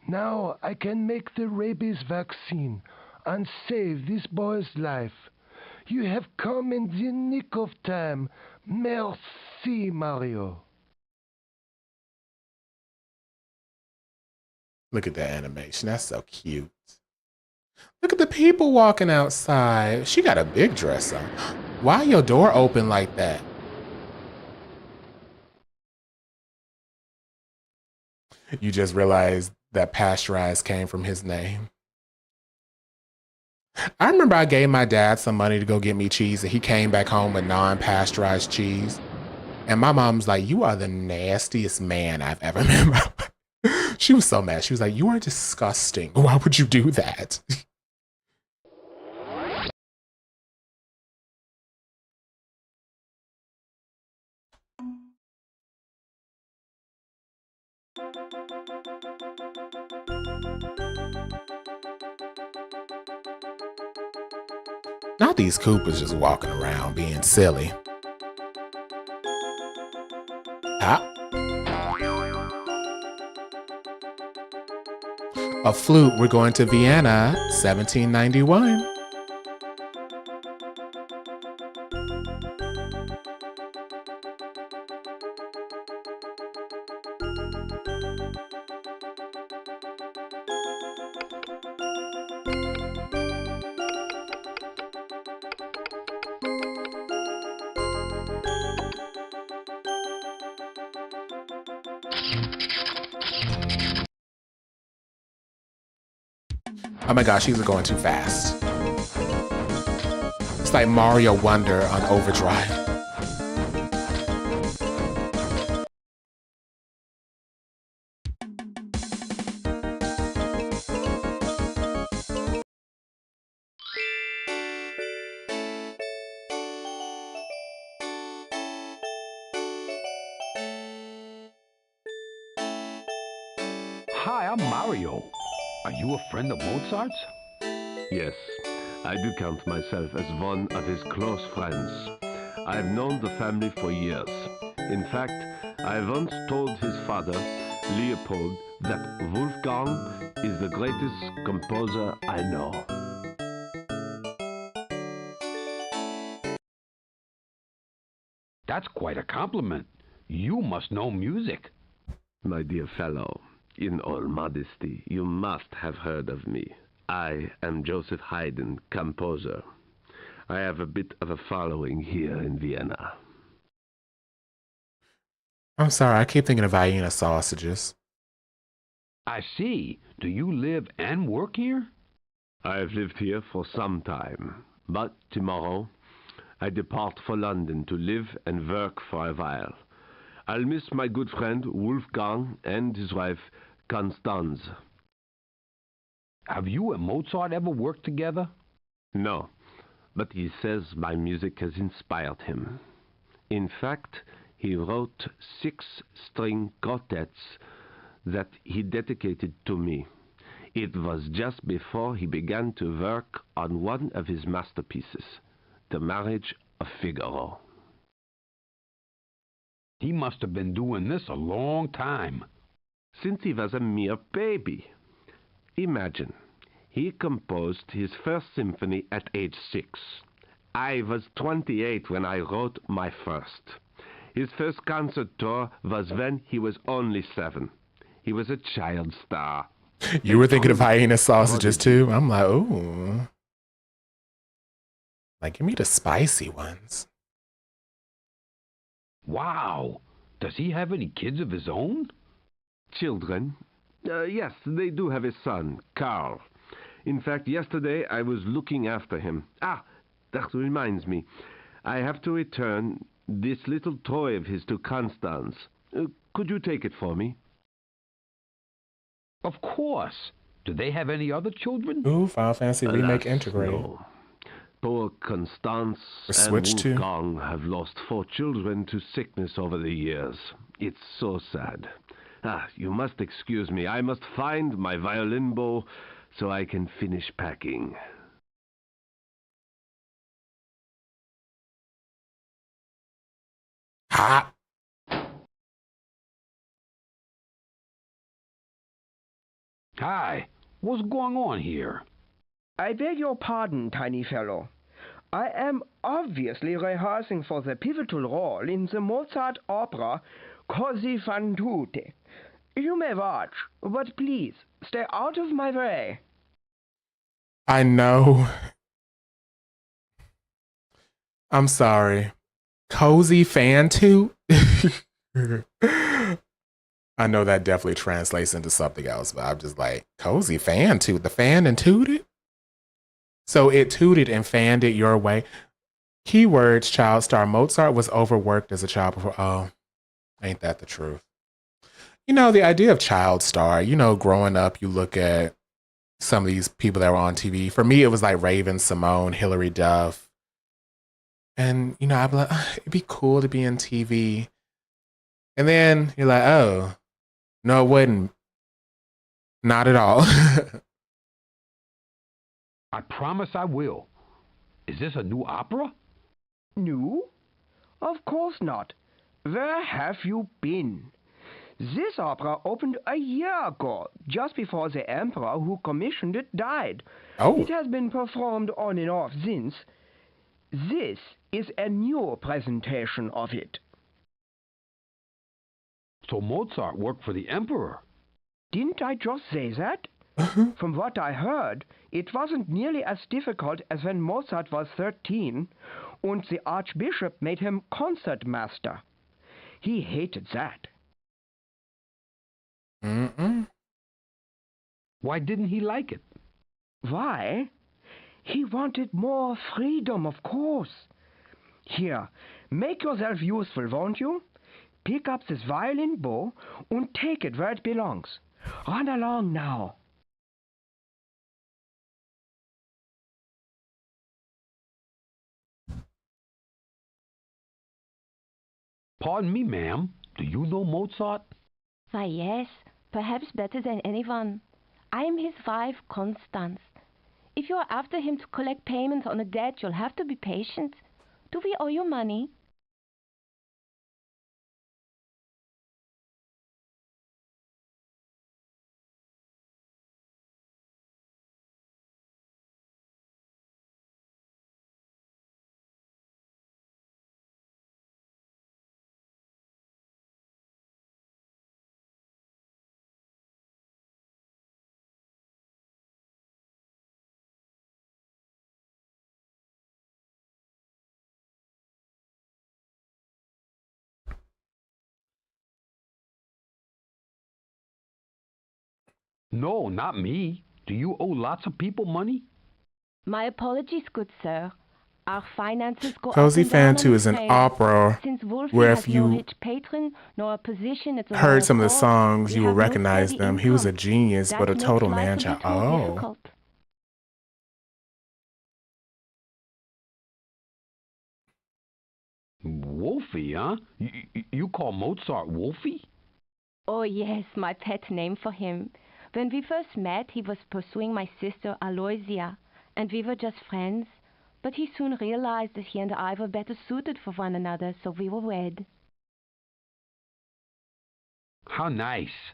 Speaker 6: Now I can make the rabies vaccine and save this boy's life. You have come in the nick of time. Merci, Mario.
Speaker 3: Look at that animation. That's so cute. Look at the people walking outside. She got a big dress on. Why your door open like that? You just realized that pasteurized came from his name. I remember I gave my dad some money to go get me cheese, and he came back home with non-pasteurized cheese. And my mom's like, "You are the nastiest man I've ever met." She was so mad. She was like, "You are disgusting. Why would you do that?" Not these Koopas just walking around being silly. Ah. A flute, we're going to Vienna, 1791. Oh my gosh, these are going too fast. It's like Mario Wonder on overdrive.
Speaker 12: Hi, I'm Mario. Are you a friend of Mozart's?
Speaker 6: Yes, I do count myself as one of his close friends. I've known the family for years. In fact, I once told his father, Leopold, that Wolfgang is the greatest composer I know.
Speaker 12: That's quite a compliment. You must know music.
Speaker 6: My dear fellow, in all modesty, you must have heard of me. I am Joseph Haydn, composer. I have a bit of a following here in Vienna.
Speaker 3: I'm sorry, I keep thinking of Vienna sausages.
Speaker 12: I see. Do you live and work here?
Speaker 6: I have lived here for some time, but tomorrow I depart for London to live and work for a while. I'll miss my good friend Wolfgang and his wife Constanze.
Speaker 12: Have you and Mozart ever worked together?
Speaker 6: No, but he says my music has inspired him. In fact, he wrote 6-string quartets that he dedicated to me. It was just before he began to work on one of his masterpieces, The Marriage of Figaro.
Speaker 12: He must have been doing this a long time.
Speaker 6: Since he was a mere baby. Imagine, he composed his first symphony at age 6. I was 28 when I wrote my first. His first concert tour was when he was only 7. He was a child star.
Speaker 3: You were thinking of hyena sausages too? I'm like, ooh. Like, give me the spicy ones.
Speaker 12: Wow. Does he have any kids of his own?
Speaker 6: Children? Yes, they do have a son, Carl. In fact, yesterday I was looking after him. Ah, that reminds me. I have to return this little toy of his to Constance. Could you take it for me?
Speaker 12: Of course. Do they have any other children?
Speaker 3: Ooh, Final Fantasy Remake
Speaker 6: Alas,
Speaker 3: Integrate.
Speaker 6: no. Poor Constance
Speaker 3: The
Speaker 6: and
Speaker 3: Switch 2?
Speaker 6: Wukong have lost 4 children to sickness over the years. It's so sad. You must excuse me. I must find my violin bow so I can finish packing.
Speaker 3: Hot.
Speaker 12: Hi, what's going on here?
Speaker 15: I beg your pardon, tiny fellow. I am obviously rehearsing for the pivotal role in the Mozart opera Così fan tutte. You may watch, but please, stay out of my way.
Speaker 3: I know. I'm sorry. Cozy fan toot? I know that definitely translates into something else, but I'm just like, cozy fan toot? The fan and tooted? So it tooted and fanned it your way. Keywords, child star. Mozart was overworked as a child before. Oh, ain't that the truth? You know, the idea of child star, you know, growing up, you look at some of these people that were on TV. For me, it was like Raven Simone, Hilary Duff. And, you know, I'd be like, it'd be cool to be in TV. And then you're like, oh, no, it wouldn't. Not at all.
Speaker 12: I promise I will. Is this a new opera?
Speaker 15: New? Of course not. Where have you been? This opera opened a year ago, just before the emperor who commissioned it died.
Speaker 3: Oh.
Speaker 15: It has been performed on and off since. This is a new presentation of it.
Speaker 12: So Mozart worked for the emperor.
Speaker 15: Didn't I just say that? From what I heard, it wasn't nearly as difficult as when Mozart was 13 and the archbishop made him concertmaster. He hated that.
Speaker 12: Why didn't he like it?
Speaker 15: Why? He wanted more freedom, of course. Here, make yourself useful, won't you? Pick up this violin bow and take it where it belongs. Run along now.
Speaker 12: Pardon me, ma'am. Do you know Mozart?
Speaker 5: Why, yes, perhaps better than anyone. I am his wife, Constance. If you are after him to collect payments on a debt, you'll have to be patient. Do we owe you money?
Speaker 12: No, not me. Do you owe lots of people money?
Speaker 5: My apologies, good sir. Our finances go
Speaker 3: Cozy
Speaker 5: up and
Speaker 3: Fan
Speaker 5: down,
Speaker 3: 2
Speaker 5: I'm
Speaker 3: is an
Speaker 5: afraid.
Speaker 3: opera
Speaker 5: Since Wolfie
Speaker 3: where
Speaker 5: has
Speaker 3: if
Speaker 5: no
Speaker 3: you
Speaker 5: rich patron nor a position at the
Speaker 3: heard
Speaker 5: royal
Speaker 3: some of the
Speaker 5: court,
Speaker 3: songs,
Speaker 5: we
Speaker 3: you will
Speaker 5: have no
Speaker 3: recognize
Speaker 5: steady
Speaker 3: them. He was a
Speaker 5: income.
Speaker 3: genius,
Speaker 5: That
Speaker 3: but a
Speaker 5: makes
Speaker 3: total
Speaker 5: life a
Speaker 3: man-child.
Speaker 5: bit more
Speaker 3: Oh.
Speaker 5: difficult.
Speaker 12: Wolfie, huh? You call Mozart Wolfie?
Speaker 5: Oh yes, my pet name for him. When we first met, he was pursuing my sister Aloysia, and we were just friends. But he soon realized that he and I were better suited for one another, so we were wed.
Speaker 12: How nice.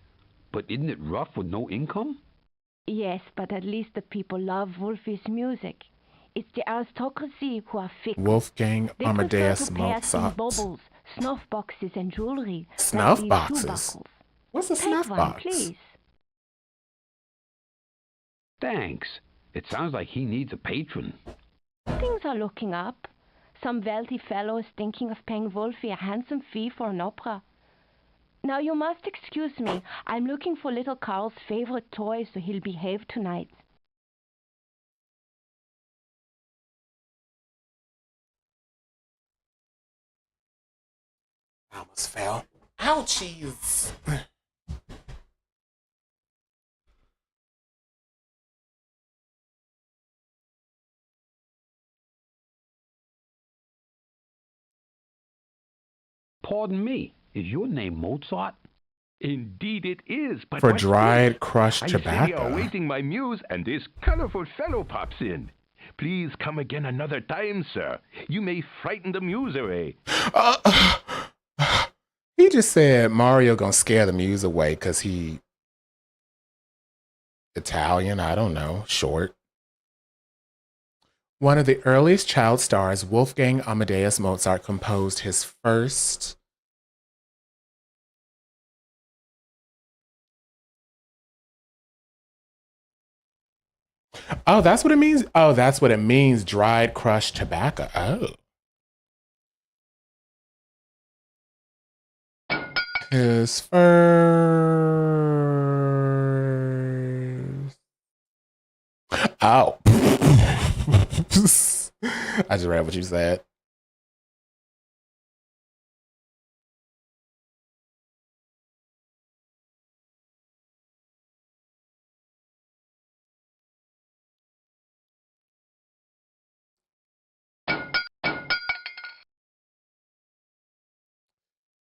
Speaker 12: But isn't it rough with no income?
Speaker 5: Yes, but at least the people love Wolfie's music. It's the aristocracy who are fixed.
Speaker 3: Wolfgang
Speaker 5: They
Speaker 3: Amadeus
Speaker 5: prefer to pay us in
Speaker 3: Mozart.
Speaker 5: baubles, snuff boxes, and jewelry.
Speaker 3: Snuff
Speaker 5: like these
Speaker 3: boxes?
Speaker 5: shoe buckles.
Speaker 3: What's a
Speaker 5: Take
Speaker 3: snuff
Speaker 5: one,
Speaker 3: box?
Speaker 5: please.
Speaker 12: Thanks. It sounds like he needs a patron.
Speaker 5: Things are looking up. Some wealthy fellow is thinking of paying Wolfie a handsome fee for an opera. Now you must excuse me. I'm looking for little Carl's favorite toy, so he'll behave tonight.
Speaker 3: I almost fell. Ouchies!
Speaker 12: Pardon me, is your name Mozart?
Speaker 4: Indeed it is, but
Speaker 3: For
Speaker 4: what's
Speaker 3: dried
Speaker 4: this?
Speaker 3: crushed
Speaker 4: I sit here
Speaker 3: tobacco.
Speaker 4: awaiting my muse, and this colorful fellow pops in. Please come again another time, sir. You may frighten the muse away.
Speaker 3: He just said Mario gonna scare the muse away because he Italian, I don't know, short. One of the earliest child stars, Wolfgang Amadeus Mozart, composed his first Oh, that's what it means? Oh, that's what it means, dried crushed tobacco. Oh. His first. Oh. I just read what you said.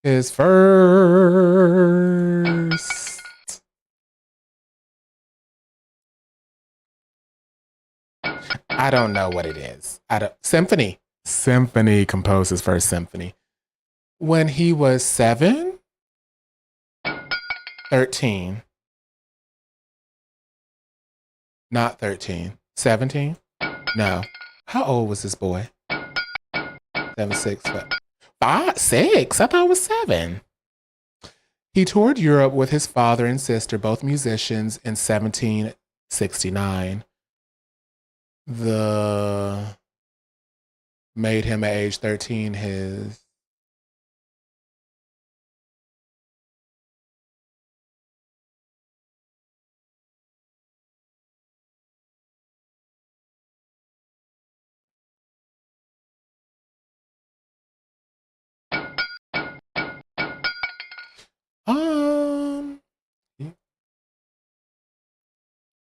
Speaker 3: His first. I don't know what it is. Symphony. Symphony composed his first symphony. When he was 7? 13. Not 13. 17? No. How old was this boy? 7, 6, 5, 6? I thought it was 7. He toured Europe with his father and sister, both musicians, in 1769. The made him at age 13 his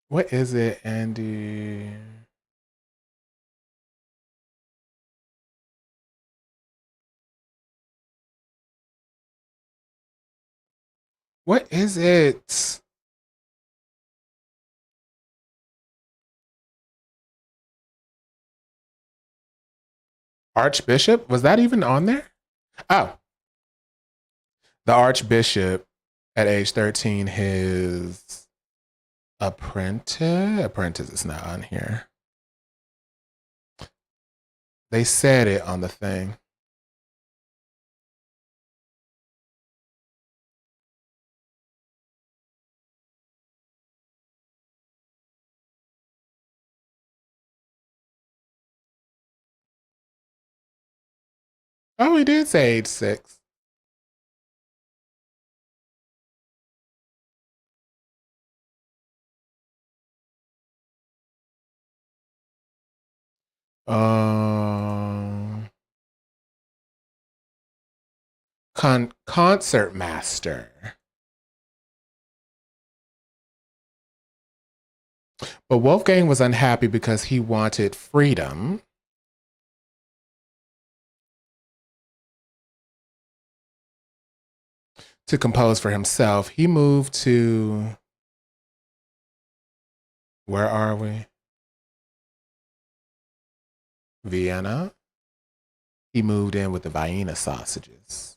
Speaker 3: what is it, Andy? What is it? Archbishop? Was that even on there? Oh. The Archbishop at age 13, his apprentice is not on here. They said it on the thing. Oh, he did say age 6. Concert master. But Wolfgang was unhappy because he wanted freedom. To compose for himself. He moved to, where are we? Vienna. He moved in with the Vienna sausages.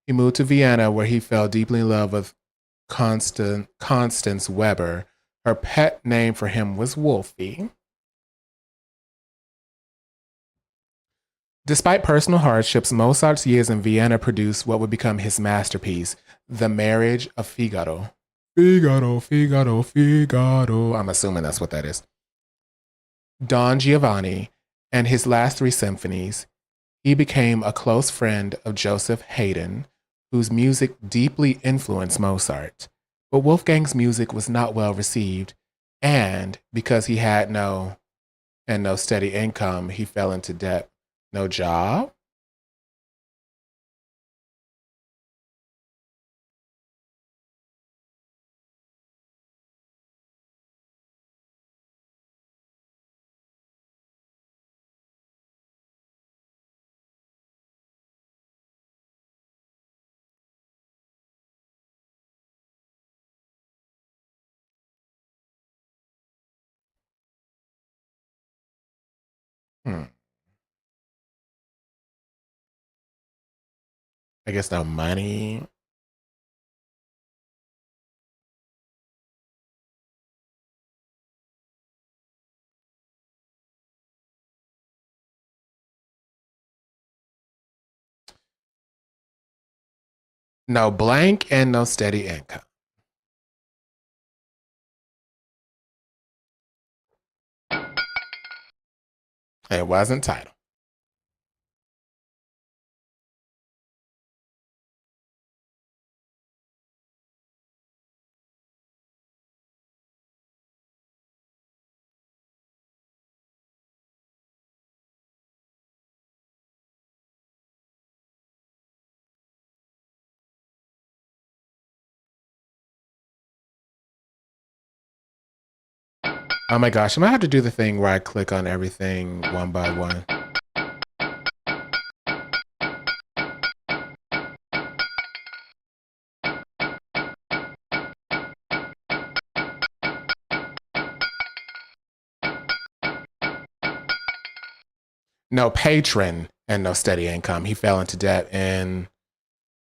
Speaker 3: He moved to Vienna, where he fell deeply in love with Constance Weber. Her pet name for him was Wolfie. Despite personal hardships, Mozart's years in Vienna produced what would become his masterpiece, The Marriage of Figaro. Figaro, Figaro, Figaro. I'm assuming that's what that is. Don Giovanni and his last 3 symphonies. He became a close friend of Joseph Haydn, whose music deeply influenced Mozart. But Wolfgang's music was not well received, and because he had no steady income, he fell into debt. No job? Hmm. I guess no money. No blank and no steady income. It wasn't title. Oh my gosh, I'm gonna have to do the thing where I click on everything one by one. No patron and no steady income. He fell into debt, and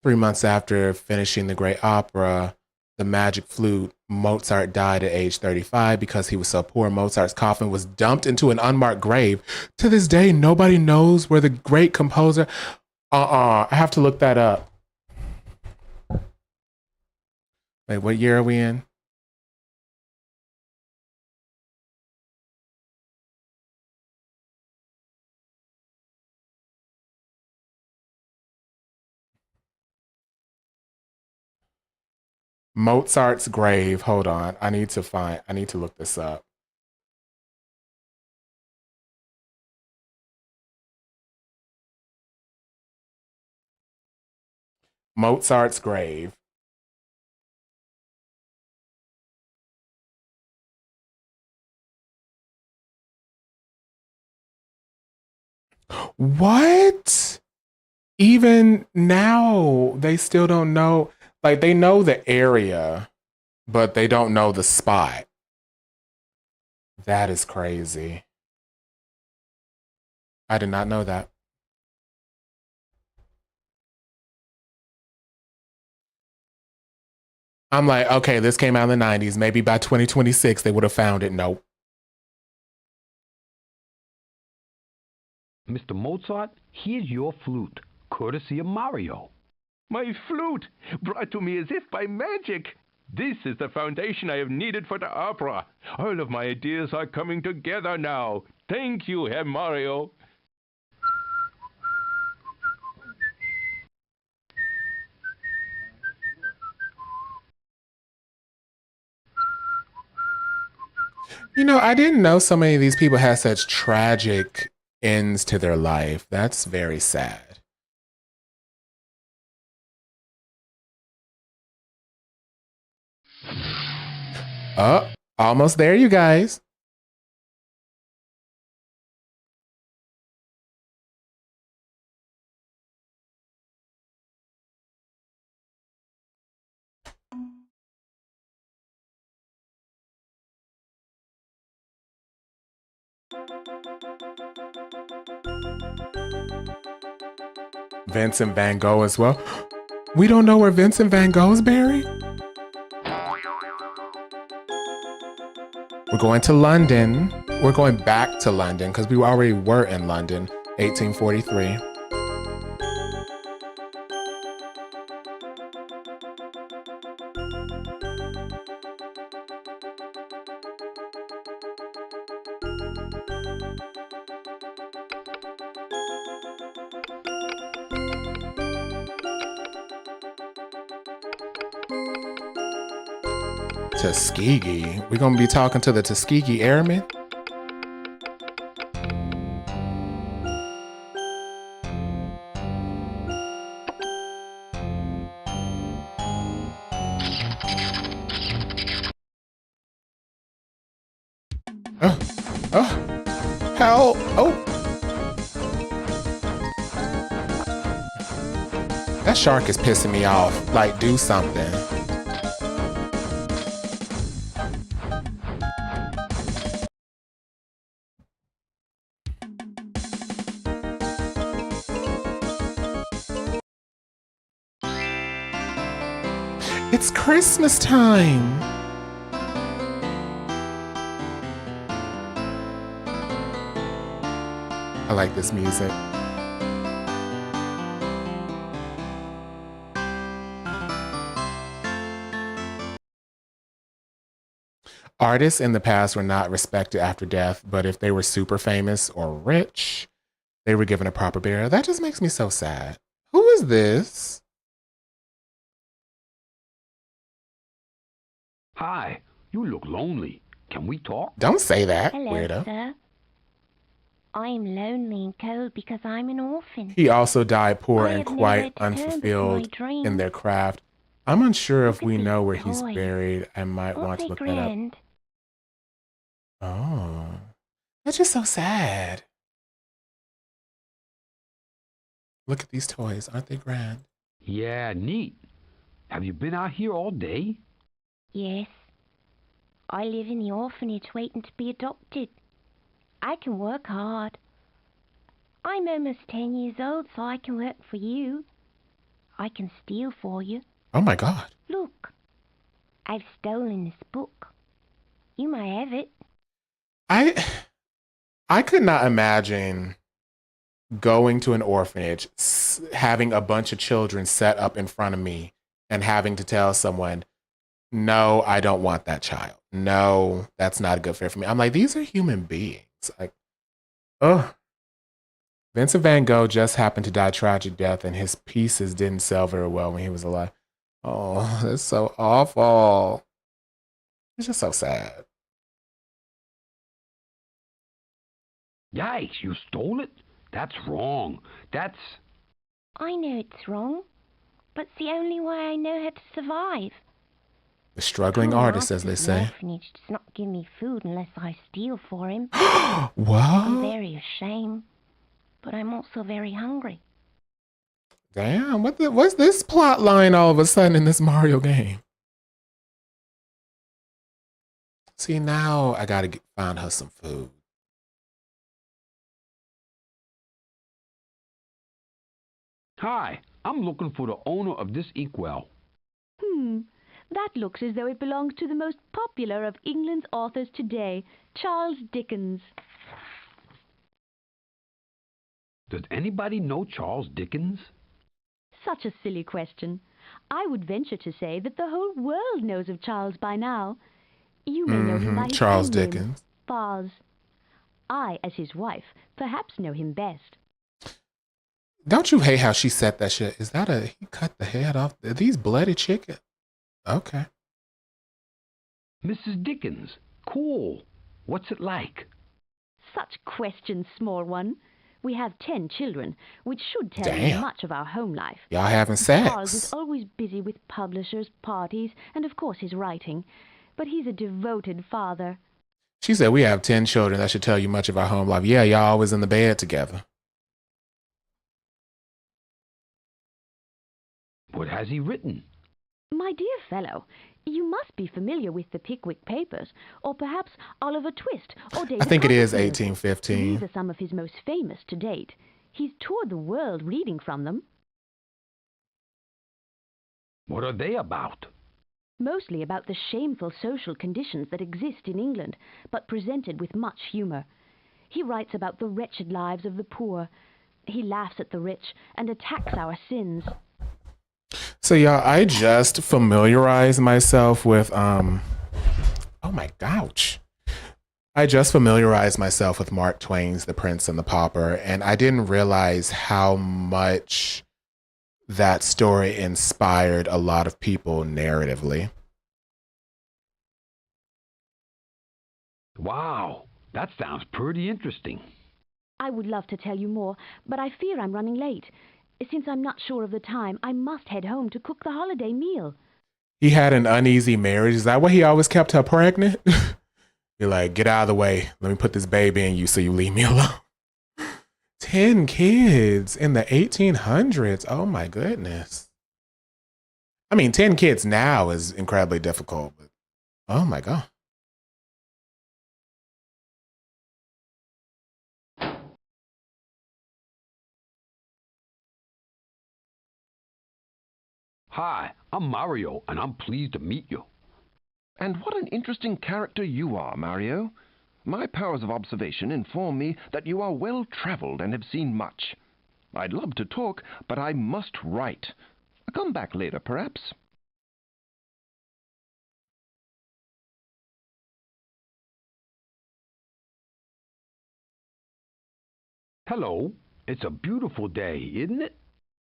Speaker 3: 3 months after finishing the Great Opera, The Magic Flute, Mozart died at age 35 because he was so poor. Mozart's coffin was dumped into an unmarked grave. To this day, nobody knows where the great composer... I have to look that up. Wait, what year are we in? Mozart's grave. Hold on. I need to look this up. Mozart's grave. What? Even now, they still don't know. Like, they know the area, but they don't know the spot. That is crazy. I did not know that. I'm like, okay, this came out in the 90s. Maybe by 2026, they would have found it. Nope.
Speaker 12: Mr. Mozart, here's your flute, courtesy of Mario.
Speaker 4: My flute, brought to me as if by magic. This is the foundation I have needed for the opera. All of my ideas are coming together now. Thank you, Herr Mario.
Speaker 3: You know, I didn't know so many of these people had such tragic ends to their life. That's very sad. Oh, almost there, you guys. Vincent Van Gogh as well. We don't know where Vincent Van Gogh's buried? We're going to London. We're going back to London because we already were in London, 1843. Tuskegee. We're gonna be talking to the Tuskegee Airmen. Hell, that shark is pissing me off. Like, do something. It's Christmas time. I like this music. Artists in the past were not respected after death, but if they were super famous or rich, they were given a proper burial. That just makes me so sad. Who is this?
Speaker 12: Hi, you look lonely. Can we talk?
Speaker 3: Don't say that,
Speaker 2: Hello,
Speaker 3: weirdo.
Speaker 2: sir. I'm lonely and cold because I'm an orphan.
Speaker 3: He also died poor
Speaker 2: I
Speaker 3: and
Speaker 2: have
Speaker 3: quite
Speaker 2: nowhere to turn but to my
Speaker 3: unfulfilled
Speaker 2: dreams.
Speaker 3: in their craft. I'm unsure if
Speaker 2: Look at
Speaker 3: we
Speaker 2: these
Speaker 3: know where he's
Speaker 2: toys.
Speaker 3: buried. I might
Speaker 2: Aren't
Speaker 3: want to
Speaker 2: they
Speaker 3: look that up.
Speaker 2: grand?
Speaker 3: Oh, that's just so sad. Look at these toys. Aren't they grand?
Speaker 12: Yeah, neat. Have you been out here all day?
Speaker 2: Yes. I live in the orphanage waiting to be adopted. I can work hard. I'm almost 10 years old, so I can work for you. I can steal for you.
Speaker 3: Oh my God.
Speaker 2: Look, I've stolen this book. You might have it.
Speaker 3: I could not imagine going to an orphanage, having a bunch of children set up in front of me and having to tell someone, no, I don't want that child. No, that's not a good fit for me. I'm like, these are human beings. Like, oh. Vincent van Gogh just happened to die a tragic death and his pieces didn't sell very well when he was alive. Oh, that's so awful. It's just so sad.
Speaker 12: Yikes, you stole it? That's wrong. That's...
Speaker 2: I know it's wrong, but it's the only way I know how to survive.
Speaker 3: The struggling
Speaker 2: Poor
Speaker 3: artist, as they
Speaker 2: master of the
Speaker 3: say.
Speaker 2: orphanage does not give me food unless I steal for him.
Speaker 3: What?
Speaker 2: I'm very ashamed, but I'm also very hungry.
Speaker 3: Damn, what's this plot line all of a sudden in this Mario game? See, now I gotta find her some food.
Speaker 12: Hi, I'm looking for the owner of this inkwell.
Speaker 5: That looks as though it belongs to the most popular of England's authors today, Charles Dickens.
Speaker 12: Does anybody know Charles Dickens?
Speaker 5: Such a silly question. I would venture to say that the whole world knows of Charles by now. You may know him by his
Speaker 3: Charles
Speaker 5: own name,
Speaker 3: Dickens.
Speaker 5: Bars. I, as his wife, perhaps know him best.
Speaker 3: Don't you hate how she said that shit? Is that he cut the head off? Are these bloody chicken? Okay.
Speaker 12: Mrs. Dickens. Cool. What's it like?
Speaker 5: Such questions, small one. We have 10 children, which should tell you
Speaker 3: Damn.
Speaker 5: much of our home life.
Speaker 3: Y'all having
Speaker 5: Charles is
Speaker 3: sex?
Speaker 5: always busy with publishers, parties, and of course his writing. But he's a devoted father.
Speaker 3: She said we have 10 children. That should tell you much of our home life. Yeah, y'all always in the bed together.
Speaker 12: What has he written?
Speaker 5: My dear fellow, you must be familiar with the Pickwick Papers, or perhaps Oliver Twist, or David
Speaker 3: I think it is
Speaker 5: Copperfield.
Speaker 3: 1815.
Speaker 5: These are some of his most famous to date. He's toured the world reading from them.
Speaker 12: What are they about?
Speaker 5: Mostly about the shameful social conditions that exist in England, but presented with much humour. He writes about the wretched lives of the poor. He laughs at the rich and attacks our sins.
Speaker 3: So y'all, I just familiarized myself with oh my gosh. I just familiarized myself with Mark Twain's The Prince and the Pauper, and I didn't realize how much that story inspired a lot of people narratively.
Speaker 12: Wow, that sounds pretty interesting.
Speaker 5: I would love to tell you more, but I fear I'm running late. Since I'm not sure of the time, I must head home to cook the holiday meal.
Speaker 3: He had an uneasy marriage. Is that why he always kept her pregnant? Be like, get out of the way. Let me put this baby in you so you leave me alone. 10 kids in the 1800s. Oh my goodness. I mean, 10 kids now is incredibly difficult, but oh my God.
Speaker 12: Hi, I'm Mario, and I'm pleased to meet you.
Speaker 16: And what an interesting character you are, Mario. My powers of observation inform me that you are well-traveled and have seen much. I'd love to talk, but I must write. Come back later, perhaps.
Speaker 12: Hello. It's a beautiful day, isn't it?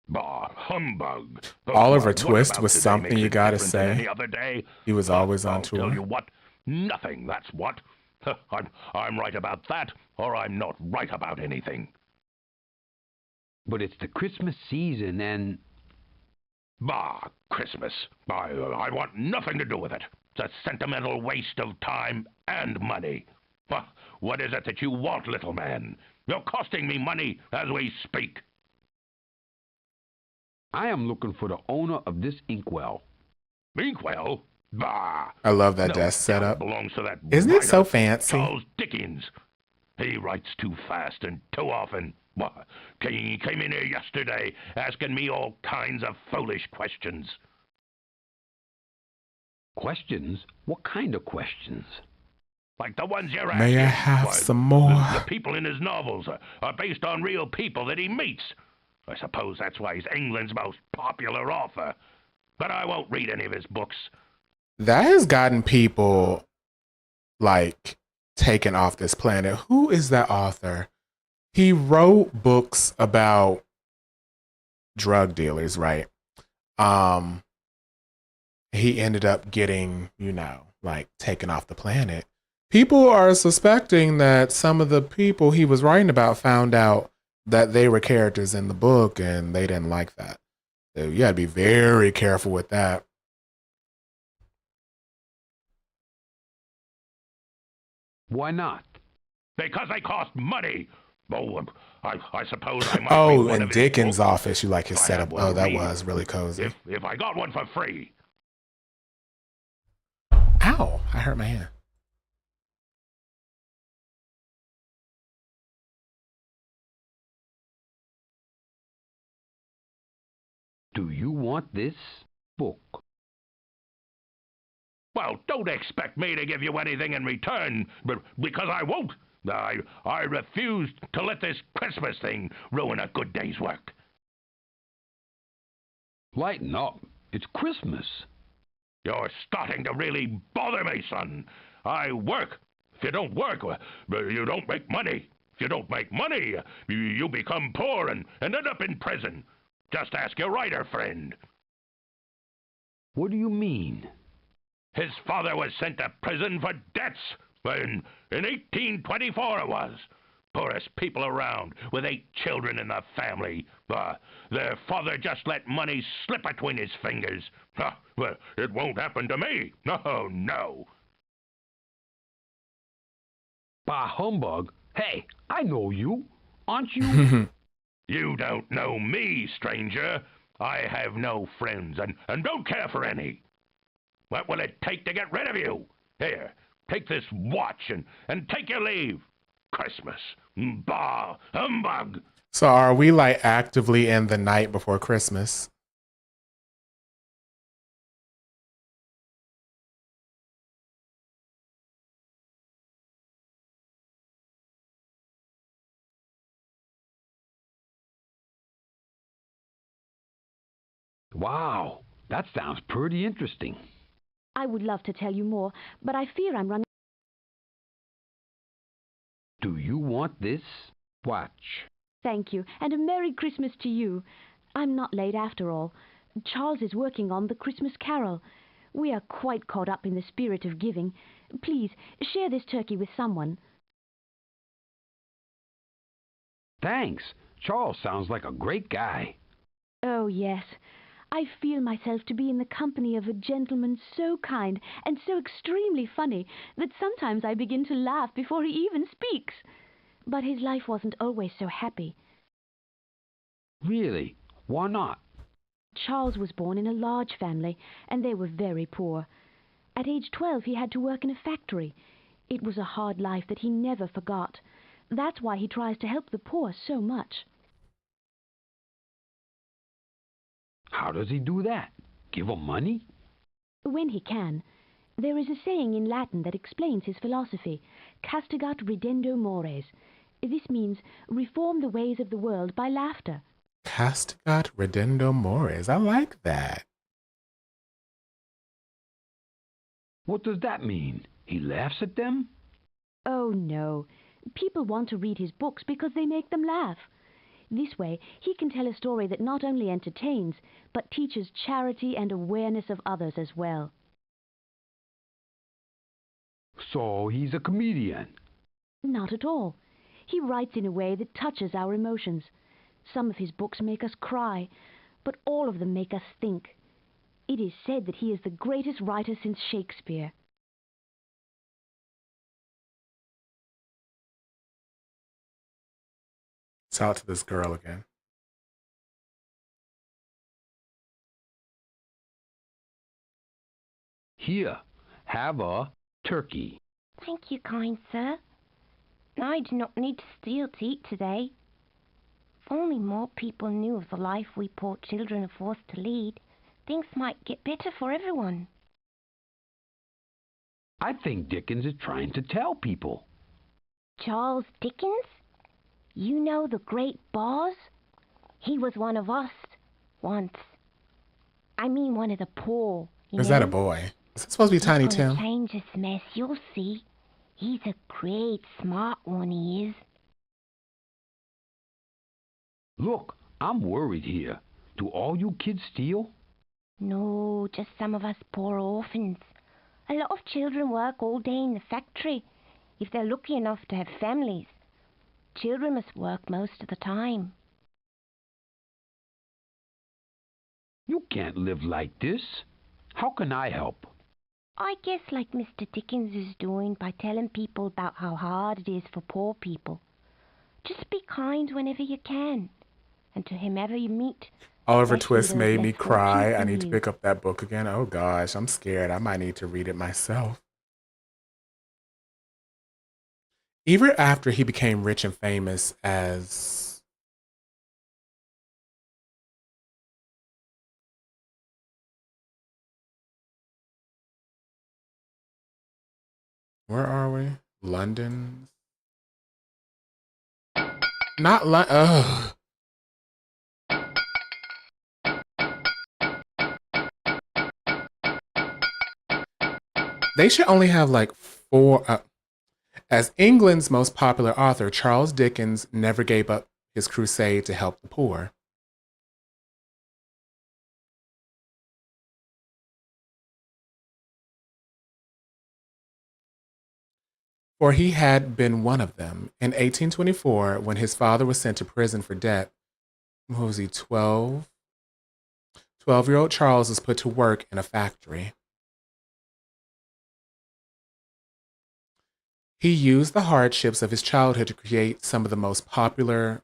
Speaker 4: Bah, humbug.
Speaker 3: Oliver
Speaker 4: What
Speaker 3: Twist
Speaker 4: about
Speaker 3: was
Speaker 4: today
Speaker 3: something
Speaker 4: makes
Speaker 3: you
Speaker 4: it
Speaker 3: gotta
Speaker 4: different than
Speaker 3: say.
Speaker 4: any other day?
Speaker 3: He was always on
Speaker 4: I'll
Speaker 3: tour.
Speaker 4: tell you what, nothing, that's what. I'm right about that, or I'm not right about anything.
Speaker 12: But it's the Christmas season and...
Speaker 4: Bah, Christmas. I want nothing to do with it. It's a sentimental waste of time and money. What is it that you want, little man? You're costing me money as we speak.
Speaker 12: I am looking for the owner of this inkwell.
Speaker 4: Inkwell? Bah!
Speaker 3: I love that
Speaker 4: No
Speaker 3: desk setup.
Speaker 4: belongs to that
Speaker 3: Isn't it so
Speaker 4: writer,
Speaker 3: fancy?
Speaker 4: Charles Dickens. He writes too fast and too often. He came in here yesterday asking me all kinds of foolish questions.
Speaker 12: Questions? What kind of questions?
Speaker 4: Like the ones you're asking.
Speaker 3: May I have some more?
Speaker 4: The people in his novels are based on real people that he meets. I suppose that's why he's England's most popular author. But I won't read any of his books.
Speaker 3: That has gotten people, like, taken off this planet. Who is that author? He wrote books about drug dealers, right? He ended up getting, like, taken off the planet. People are suspecting that some of the people he was writing about found out that they were characters in the book and they didn't like that. So you gotta be very careful with that.
Speaker 12: Why not?
Speaker 4: Because they cost money. Oh, I suppose I might read
Speaker 3: Oh,
Speaker 4: one
Speaker 3: in
Speaker 4: of his
Speaker 3: Dickens'
Speaker 4: books
Speaker 3: office, you like his
Speaker 4: if I
Speaker 3: setup.
Speaker 4: had one
Speaker 3: Oh,
Speaker 4: to
Speaker 3: that
Speaker 4: read.
Speaker 3: was really cozy.
Speaker 4: If I got one for free.
Speaker 3: Ow, I hurt my hand.
Speaker 12: Do you want this book?
Speaker 4: Well, don't expect me to give you anything in return, but because I won't. I refuse to let this Christmas thing ruin a good day's work.
Speaker 12: Lighten up. It's Christmas.
Speaker 4: You're starting to really bother me, son. I work. If you don't work, you don't make money. If you don't make money, you become poor and end up in prison. Just ask your writer friend.
Speaker 12: What do you mean?
Speaker 4: His father was sent to prison for debts. In 1824 it was. Poorest people around, with 8 children in the family. Their father just let money slip between his fingers. Well, it won't happen to me. No, no.
Speaker 12: Bah humbug. Hey, I know you. Aren't you?
Speaker 4: You don't know me, stranger. I have no friends and don't care for any. What will it take to get rid of you? Here, take this watch and take your leave. Christmas. Bah, humbug.
Speaker 3: So are we like actively in the night before Christmas?
Speaker 12: Wow, that sounds pretty interesting.
Speaker 17: I would love to tell you more, but I fear I'm running.
Speaker 12: Do you want this watch?
Speaker 17: Thank you, and a Merry Christmas to you. I'm not late after all. Charles is working on the Christmas Carol. We are quite caught up in the spirit of giving. Please, share this turkey with someone.
Speaker 12: Thanks. Charles sounds like a great guy.
Speaker 17: Oh, yes. I feel myself to be in the company of a gentleman so kind and so extremely funny that sometimes I begin to laugh before he even speaks. But his life wasn't always so happy.
Speaker 12: Really? Why not?
Speaker 17: Charles was born in a large family, and they were very poor. At age 12, he had to work in a factory. It was a hard life that he never forgot. That's why he tries to help the poor so much.
Speaker 12: How does he do that? Give him money?
Speaker 17: When he can. There is a saying in Latin that explains his philosophy, castigat ridendo mores. This means reform the ways of the world by laughter.
Speaker 3: Castigat ridendo mores. I like that.
Speaker 12: What does that mean? He laughs at them?
Speaker 17: Oh, no. People want to read his books because they make them laugh. This way, he can tell a story that not only entertains, but teaches charity and awareness of others as well.
Speaker 12: So he's a comedian?
Speaker 17: Not at all. He writes in a way that touches our emotions. Some of his books make us cry, but all of them make us think. It is said that he is the greatest writer since Shakespeare.
Speaker 3: Shout out to this girl again.
Speaker 12: Here, have a turkey.
Speaker 18: Thank you, kind sir. I do not need to steal to eat today. If only more people knew of the life we poor children are forced to lead, things might get better for everyone.
Speaker 12: I think Dickens is trying to tell people.
Speaker 18: Charles Dickens? You know the great boss? He was one of us, once. I mean one of the poor.
Speaker 3: Is that a boy? Is it supposed to be Tiny Tim?
Speaker 18: Change this mess, you'll see. He's a great smart one, he is.
Speaker 12: Look, I'm worried here. Do all you kids steal?
Speaker 18: No, just some of us poor orphans. A lot of children work all day in the factory, if they're lucky enough to have families. Children must work most of the time.
Speaker 12: You can't live like this. How can I help?
Speaker 18: I guess like Mr. Dickens is doing by telling people about how hard it is for poor people. Just be kind whenever you can, and to whomever you meet.
Speaker 3: Oliver Twist made me cry. I need to pick up that book again. Oh gosh, I'm scared. I might need to read it myself. Even after he became rich and famous as where are we? London? Not London. Ugh. They should only have like 4. As England's most popular author, Charles Dickens never gave up his crusade to help the poor. For he had been one of them. In 1824, when his father was sent to prison for debt, what was he, 12? 12-year-old Charles was put to work in a factory. He used the hardships of his childhood to create some of the most popular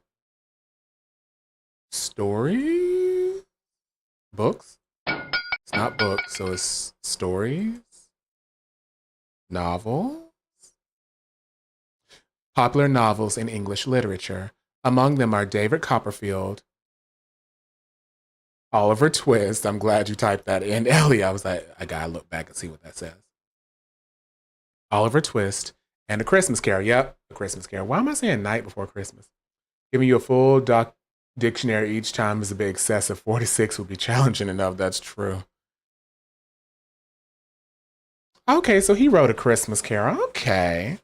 Speaker 3: books. It's not books, so it's stories, novels, popular novels in English literature. Among them are David Copperfield, Oliver Twist. I'm glad you typed that in, Ellie. I was like, I gotta look back and see what that says. Oliver Twist. And A Christmas Carol. Yep, A Christmas Carol. Why am I saying Night Before Christmas? Giving you a full dictionary each time is a bit excessive. 46 would be challenging enough. That's true. Okay, so he wrote A Christmas Carol. Okay.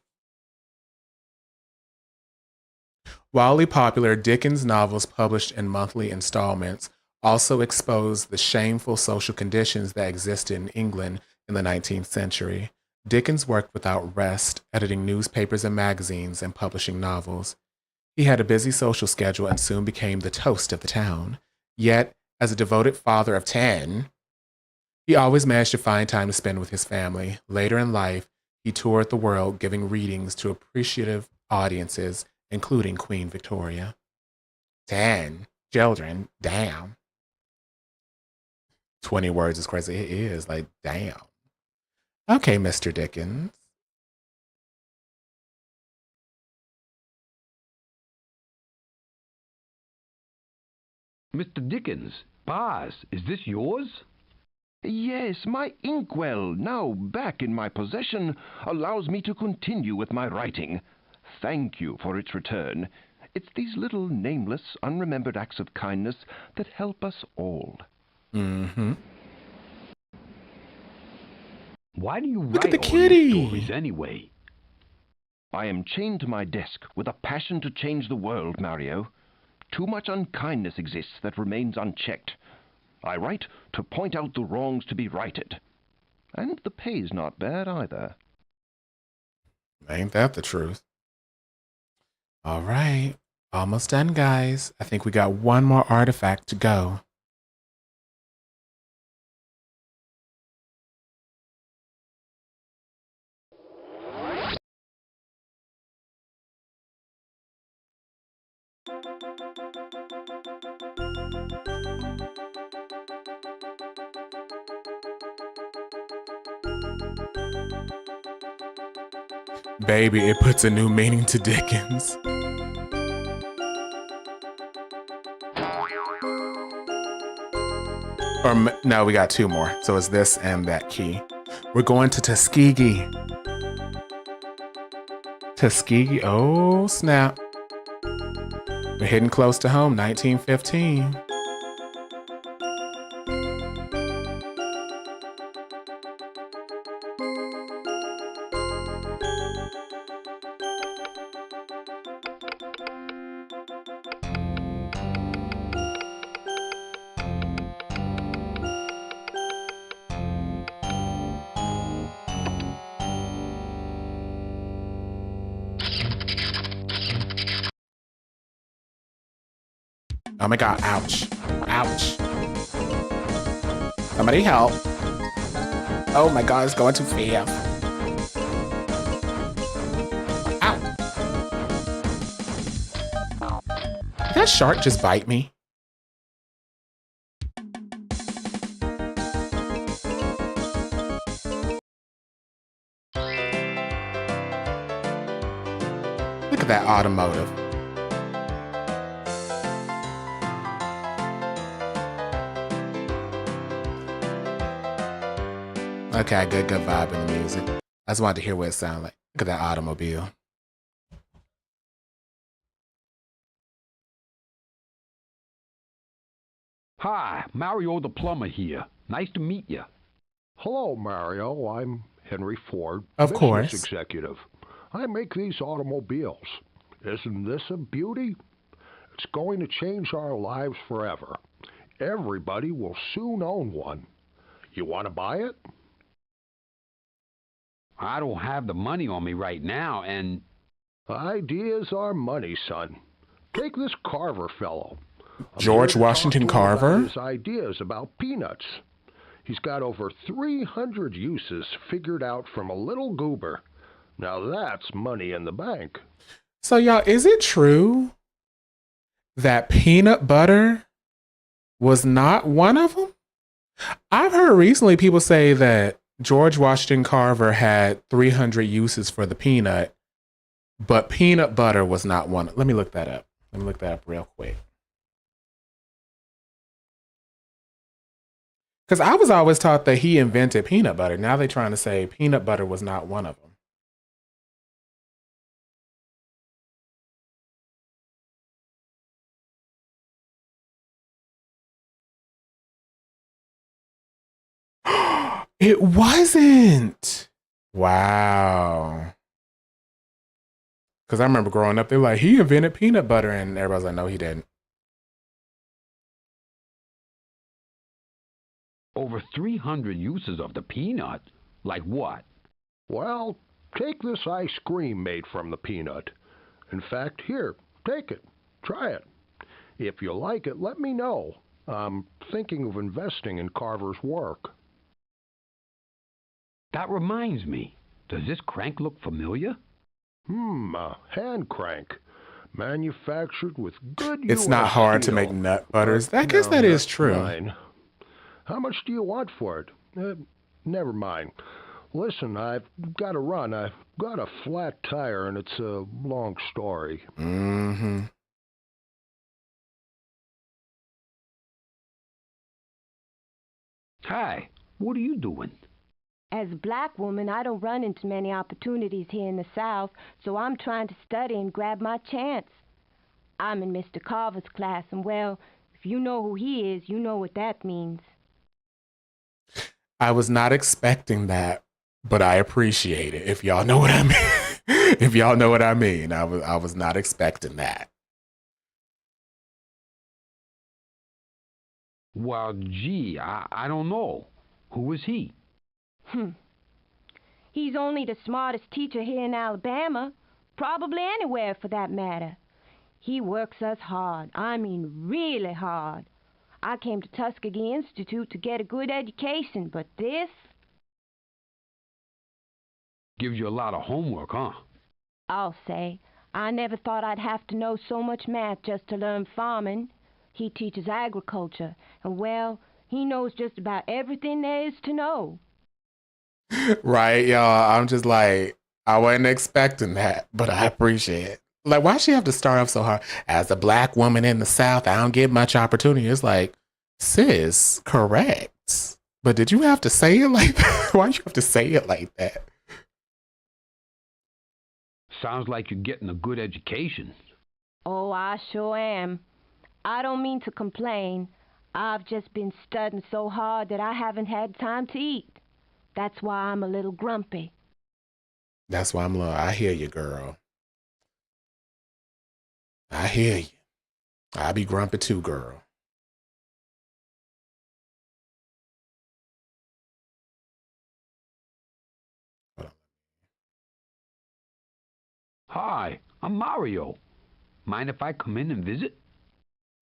Speaker 3: Wildly popular, Dickens' novels published in monthly installments also exposed the shameful social conditions that existed in England in the 19th century. Dickens worked without rest, editing newspapers and magazines and publishing novels. He had a busy social schedule and soon became the toast of the town. Yet, as a devoted father of 10, he always managed to find time to spend with his family. Later in life, he toured the world giving readings to appreciative audiences, including Queen Victoria. 10 children, damn. 20 words is crazy. It is, like, damn. Okay, Mr. Dickens.
Speaker 12: Mr. Dickens, Boz, is this yours?
Speaker 16: Yes, my inkwell, now back in my possession, allows me to continue with my writing. Thank you for its return. It's these little nameless, unremembered acts of kindness that help us all.
Speaker 3: Mm-hmm.
Speaker 12: Why do you
Speaker 3: Look at
Speaker 12: write
Speaker 3: the
Speaker 12: all these
Speaker 3: kitty.
Speaker 12: stories anyway?
Speaker 16: I am chained to my desk with a passion to change the world, Mario. Too much unkindness exists that remains unchecked. I write to point out the wrongs to be righted. And the pay's not bad either.
Speaker 3: Ain't that the truth? All right. Almost done, guys. I think we got one more artifact to go. Baby, it puts a new meaning to Dickens. No, we got two more. So it's this and that key. We're going to Tuskegee. Tuskegee, oh snap. We're hitting close to home, 1915. Oh my god, ouch. Ouch. Somebody help. Oh my god, it's going too fast. Ow. Did that shark just bite me? Look at that automotive. Okay, good vibe in the music. I just wanted to hear what it sounded like. Look at that automobile.
Speaker 12: Hi, Mario the plumber here. Nice to meet you.
Speaker 6: Hello, Mario. I'm Henry Ford,
Speaker 3: Of
Speaker 6: business
Speaker 3: course.
Speaker 6: executive. I make these automobiles. Isn't this a beauty? It's going to change our lives forever. Everybody will soon own one. You want to buy it?
Speaker 12: I don't have the money on me right now, and...
Speaker 6: Ideas are money, son. Take this Carver fellow.
Speaker 3: George Washington Carver?
Speaker 6: His ideas about peanuts. He's got over 300 uses figured out from a little goober. Now that's money in the bank.
Speaker 3: So y'all, is it true that peanut butter was not one of them? I've heard recently people say that George Washington Carver had 300 uses for the peanut, but peanut butter was not one. Let me look that up. Let me look that up real quick. Because I was always taught that he invented peanut butter. Now they're trying to say peanut butter was not one of them. It wasn't. Wow. Because I remember growing up, they were like, he invented peanut butter. And everybody's like, no, he didn't.
Speaker 12: Over 300 uses of the peanut? Like what?
Speaker 6: Well, take this ice cream made from the peanut. In fact, here, take it. Try it. If you like it, let me know. I'm thinking of investing in Carver's work.
Speaker 12: That reminds me. Does this crank look familiar?
Speaker 6: A hand crank. Manufactured with good
Speaker 3: It's not
Speaker 6: US
Speaker 3: hard to
Speaker 6: steel.
Speaker 3: make nut butters. I guess that is true.
Speaker 6: Mine. How much do you want for it? Never mind. Listen, I've got to run. I've got a flat tire, and it's a long story.
Speaker 3: Mm-hmm.
Speaker 12: Hi, What are you doing?
Speaker 18: As a black woman, I don't run into many opportunities here in the South, so I'm trying to study and grab my chance. I'm in Mr. Carver's class, and well, if you know who he is, you know what that means.
Speaker 3: I was not expecting that, but I appreciate it. If y'all know what I mean. If y'all know what I mean. I was not expecting that.
Speaker 12: Well, gee, I don't know. Who is he?
Speaker 18: He's only the smartest teacher here in Alabama, probably anywhere for that matter. He works us hard, I mean really hard. I came to Tuskegee Institute to get a good education, but this...
Speaker 12: Gives you a lot of homework, huh?
Speaker 18: I'll say. I never thought I'd have to know so much math just to learn farming. He teaches agriculture, and well, he knows just about everything there is to know.
Speaker 3: Right, y'all. I'm just like, I wasn't expecting that, but I appreciate it. Like, why she have to start off so hard? As a black woman in the South, I don't get much opportunity. It's like, sis, correct. But did you have to say it like that? Why you have to say it like that?
Speaker 12: Sounds like you're getting a good education.
Speaker 18: Oh, I sure am. I don't mean to complain. I've just been studying so hard that I haven't had time to eat. That's why I'm a little grumpy.
Speaker 3: That's why I'm low. I hear you, girl. I hear you. I be grumpy too, girl.
Speaker 12: Hi, I'm Mario. Mind if I come in and visit?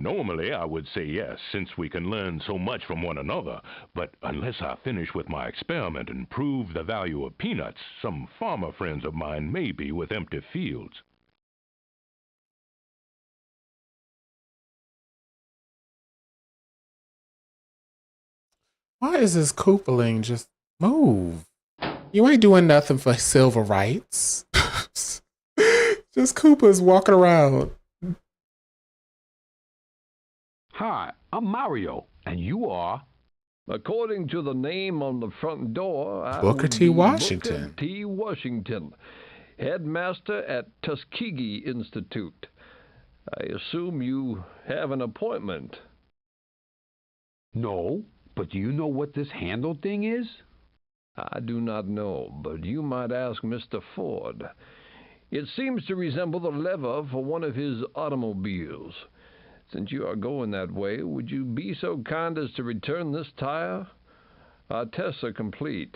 Speaker 4: Normally, I would say yes, since we can learn so much from one another. But unless I finish with my experiment and prove the value of peanuts, some farmer friends of mine may be with empty fields.
Speaker 3: Why is this Koopaling just move? You ain't doing nothing for civil rights. Just Koopas walking around.
Speaker 12: Hi, I'm Mario, and you are?
Speaker 19: According to the name on the front door, I
Speaker 3: Booker
Speaker 19: would
Speaker 3: T.
Speaker 19: be
Speaker 3: Washington.
Speaker 19: Booker T. Washington, headmaster at Tuskegee Institute. I assume you have an appointment.
Speaker 12: No, but do you know what this handle thing is?
Speaker 19: I do not know, but you might ask Mr. Ford. It seems to resemble the lever for one of his automobiles. Since you are going that way, would you be so kind as to return this tire? Our tests are complete.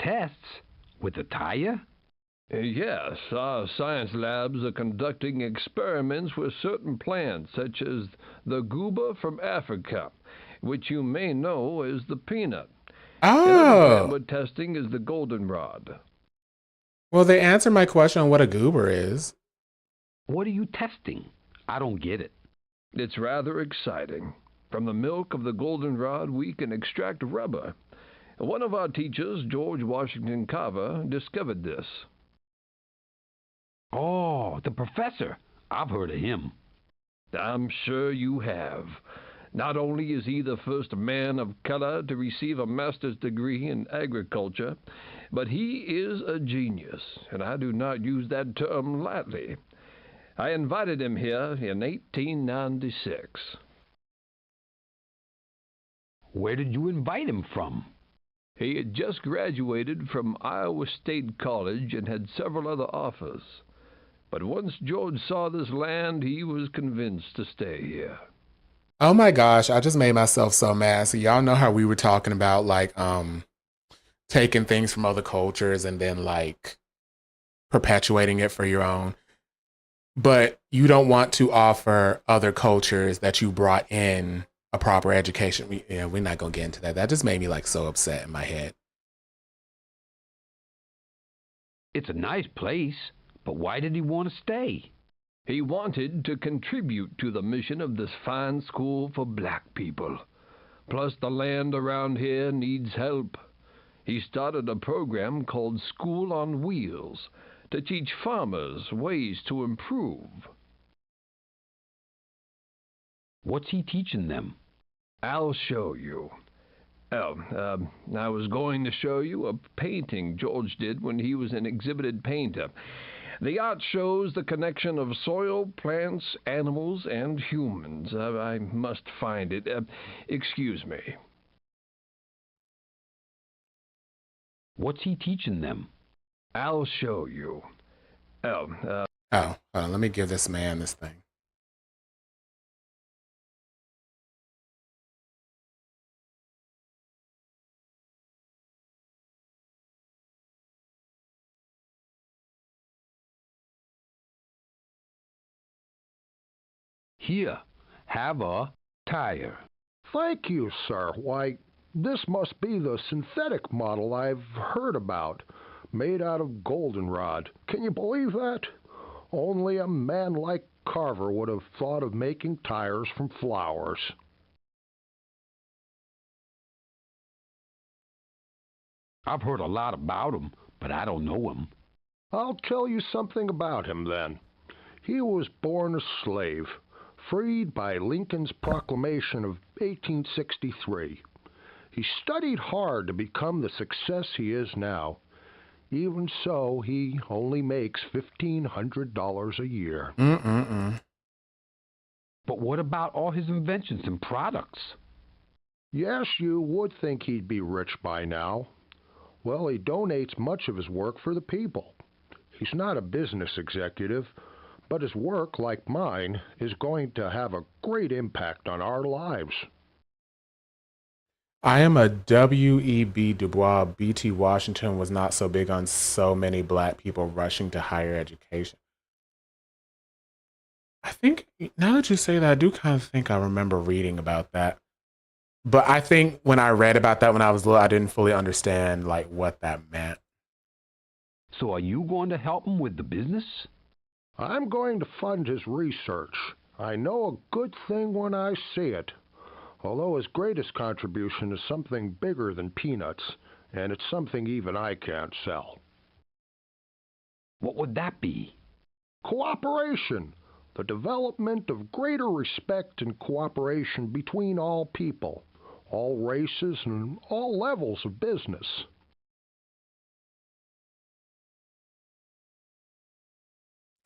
Speaker 12: Tests? With a tire?
Speaker 19: Yes, our science labs are conducting experiments with certain plants, such as the goober from Africa, which you may know as the peanut. Another plant we're testing is the goldenrod.
Speaker 3: Well, they answered my question on what a goober is.
Speaker 12: What are you testing? I don't get it.
Speaker 19: It's rather exciting. From the milk of the goldenrod, we can extract rubber. One of our teachers, George Washington Carver, discovered this.
Speaker 12: Oh, the professor. I've heard of him.
Speaker 19: I'm sure you have. Not only is he the first man of color to receive a master's degree in agriculture, but he is a genius, and I do not use that term lightly. I invited him here in 1896.
Speaker 12: Where did you invite him from?
Speaker 19: He had just graduated from Iowa State College and had several other offers. But once George saw this land, he was convinced to stay here.
Speaker 3: Oh my gosh, I just made myself so mad. So y'all know how we were talking about like taking things from other cultures and then like perpetuating it for your own. But you don't want to offer other cultures that you brought in a proper education. We're not going to get into that. That just made me like so upset in my head.
Speaker 12: It's a nice place, but why did he want to stay?
Speaker 19: He wanted to contribute to the mission of this fine school for black people. Plus, the land around here needs help. He started a program called School on Wheels to teach farmers ways to improve.
Speaker 12: What's he teaching them?
Speaker 19: I'll show you. I was going to show you a painting George did when he was an exhibited painter. The art shows the connection of soil, plants, animals, and humans. I must find it. Excuse me.
Speaker 12: What's he teaching them?
Speaker 19: I'll show you.
Speaker 3: Oh, hold on, let me give this man this thing.
Speaker 12: Here, have a tire.
Speaker 20: Thank you, sir. Why, this must be the synthetic model I've heard about, made out of goldenrod. Can you believe that? Only a man like Carver would have thought of making tires from flowers.
Speaker 12: I've heard a lot about him, but I don't know him.
Speaker 20: I'll tell you something about him then. He was born a slave, freed by Lincoln's proclamation of 1863. He studied hard to become the success he is now. Even so, he only makes $1,500 a year.
Speaker 12: But what about all his inventions and products?
Speaker 20: Yes, you would think he'd be rich by now. Well, he donates much of his work for the people. He's not a business executive, but his work, like mine, is going to have a great impact on our lives.
Speaker 3: I am a W.E.B. Du Bois. B.T. Washington was not so big on so many black people rushing to higher education. I think, now that you say that, I do kind of think I remember reading about that. But I think when I read about that when I was little, I didn't fully understand like what that meant.
Speaker 12: So are you going to help him with the business?
Speaker 20: I'm going to fund his research. I know a good thing when I see it. Although his greatest contribution is something bigger than peanuts, and it's something even I can't sell.
Speaker 12: What would that be?
Speaker 20: Cooperation. The development of greater respect and cooperation between all people, all races, and all levels of business.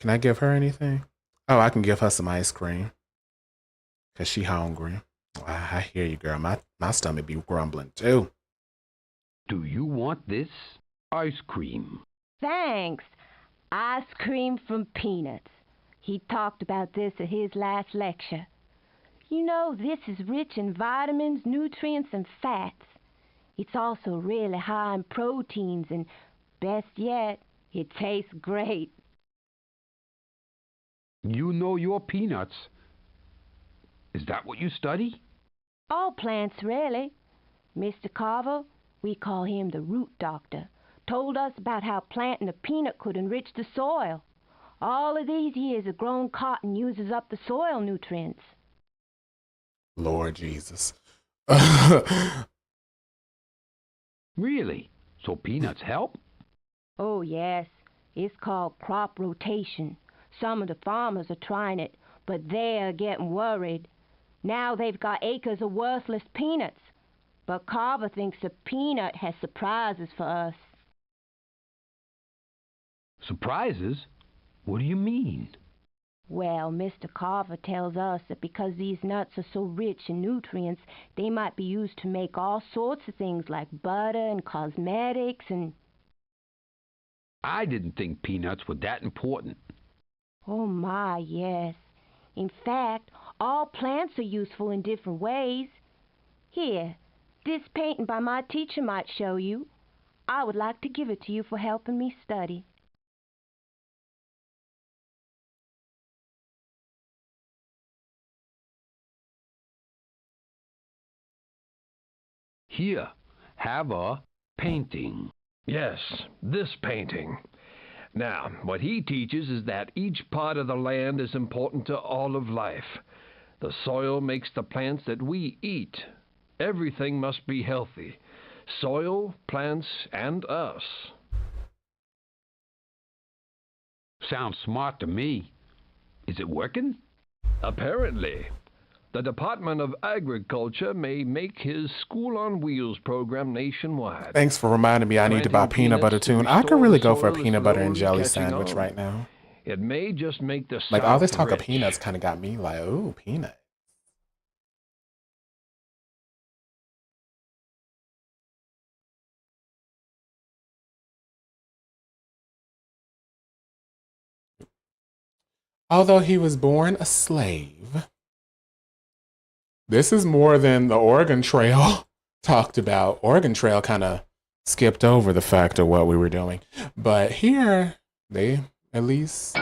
Speaker 3: Can I give her anything? Oh, I can give her some ice cream. Because she hungry. I hear you, girl. My stomach be grumbling, too.
Speaker 12: Do you want this ice cream?
Speaker 18: Thanks. Ice cream from peanuts. He talked about this at his last lecture. You know, this is rich in vitamins, nutrients, and fats. It's also really high in proteins, and best yet, it tastes great.
Speaker 12: You know your peanuts. Is that what you study?
Speaker 18: All plants, really. Mr. Carver, we call him the root doctor, told us about how planting a peanut could enrich the soil. All of these years of grown cotton uses up the soil nutrients.
Speaker 3: Lord Jesus.
Speaker 12: Really? So peanuts help?
Speaker 18: Oh, yes. It's called crop rotation. Some of the farmers are trying it, but they're getting worried. Now they've got acres of worthless peanuts. But Carver thinks a peanut has surprises for us.
Speaker 12: Surprises? What do you mean?
Speaker 18: Well, Mr. Carver tells us that because these nuts are so rich in nutrients, they might be used to make all sorts of things like butter and cosmetics and...
Speaker 12: I didn't think peanuts were that important.
Speaker 18: Oh my, yes. In fact, all plants are useful in different ways. Here, this painting by my teacher might show you. I would like to give it to you for helping me study.
Speaker 12: Here, have a painting.
Speaker 19: Yes, this painting. Now, what he teaches is that each part of the land is important to all of life. The soil makes the plants that we eat. Everything must be healthy. Soil, plants, and us.
Speaker 12: Sounds smart to me. Is it working?
Speaker 19: Apparently. The Department of Agriculture may make his School on Wheels program nationwide.
Speaker 3: Thanks for reminding me I need to buy peanut butter too. I could really go for a peanut butter and jelly sandwich right now.
Speaker 19: It may just make the
Speaker 3: Like all this
Speaker 19: South
Speaker 3: talk of
Speaker 19: rich.
Speaker 3: peanuts kind of got me like, ooh, peanuts. Although he was born a slave, this is more than the Oregon Trail talked about. Oregon Trail kind of skipped over the fact of what we were doing. But here, they at least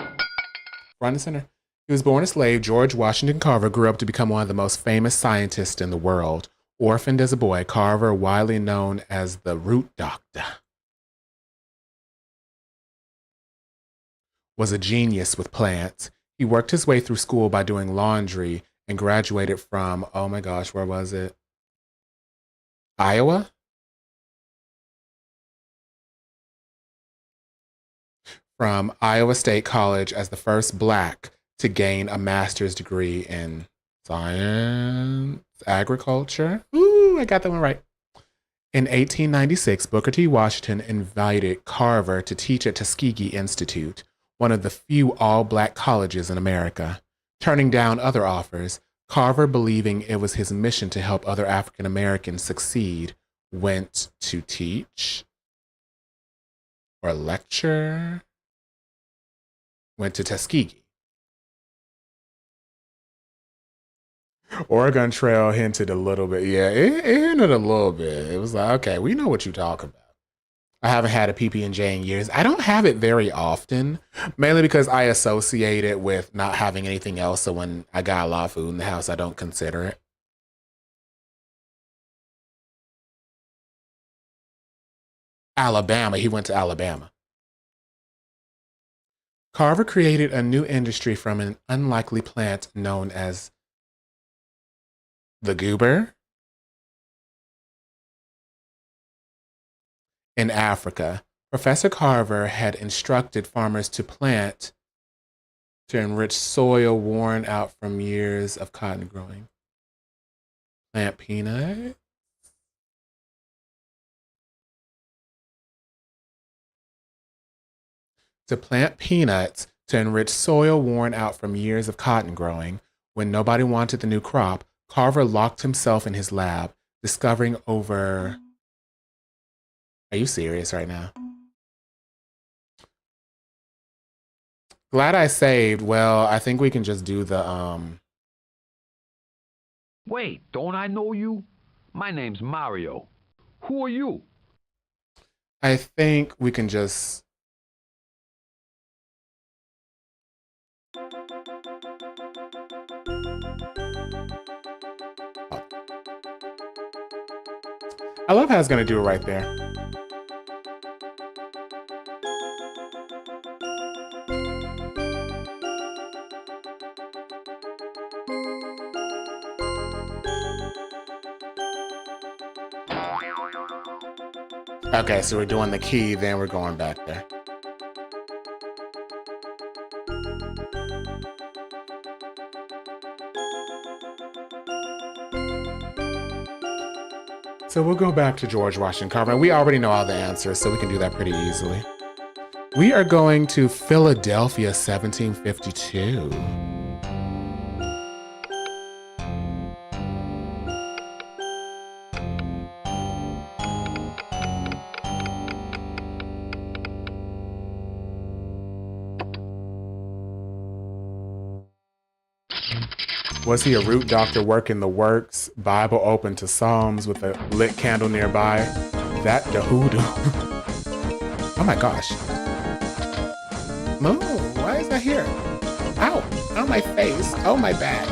Speaker 3: front and center. He was born a slave. George Washington Carver grew up to become one of the most famous scientists in the world. Orphaned as a boy, Carver, widely known as the Root Doctor, was a genius with plants. He worked his way through school by doing laundry and graduated from, oh my gosh, where was it? Iowa? From Iowa State College as the first Black to gain a master's degree in science, agriculture. Ooh, I got that one right. In 1896, Booker T. Washington invited Carver to teach at Tuskegee Institute, one of the few all-Black colleges in America. Turning down other offers, Carver, believing it was his mission to help other African Americans succeed, went to teach or lecture, went to Tuskegee. Oregon Trail hinted a little bit. Yeah, it hinted a little bit. It was like, okay, we know what you talk about. I haven't had a PB&J in years. I don't have it very often, mainly because I associate it with not having anything else. So when I got a lot of food in the house, I don't consider it. Alabama. He went to Alabama. Carver created a new industry from an unlikely plant known as the goober in Africa. Professor Carver had instructed farmers to plant to enrich soil worn out from years of cotton growing. Plant peanut. To plant peanuts to enrich soil worn out from years of cotton growing. When nobody wanted the new crop, Carver locked himself in his lab, discovering over... Are you serious right now? Glad I saved. Well, I think we can just do the,
Speaker 12: Wait, don't I know you? My name's Mario. Who are you?
Speaker 3: I think we can just... I love how it's going to do it right there. Okay, so we're doing the key, then we're going back there. So we'll go back to George Washington Carver. We already know all the answers, so we can do that pretty easily. We are going to Philadelphia, 1752. Was he a root doctor working the works? Bible open to Psalms with a lit candle nearby? That the hoodoo. Oh my gosh. No, why is that here? Ow, on my face, oh my back.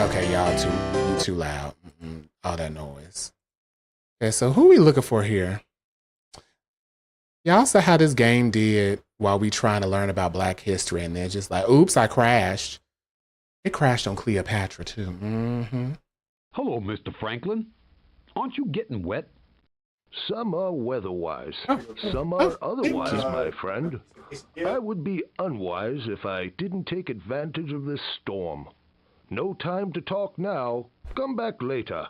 Speaker 3: Okay, y'all too loud. All that noise. Okay, so who are we looking for here? Y'all saw how this game did while we trying to learn about Black history, and then just like, oops, I crashed. It crashed on Cleopatra too. Mm-hmm.
Speaker 12: Hello, Mr. Franklin. Aren't you getting wet?
Speaker 20: Some are weather-wise. Some are otherwise, my friend. I would be unwise if I didn't take advantage of this storm. No time to talk now. Come back later.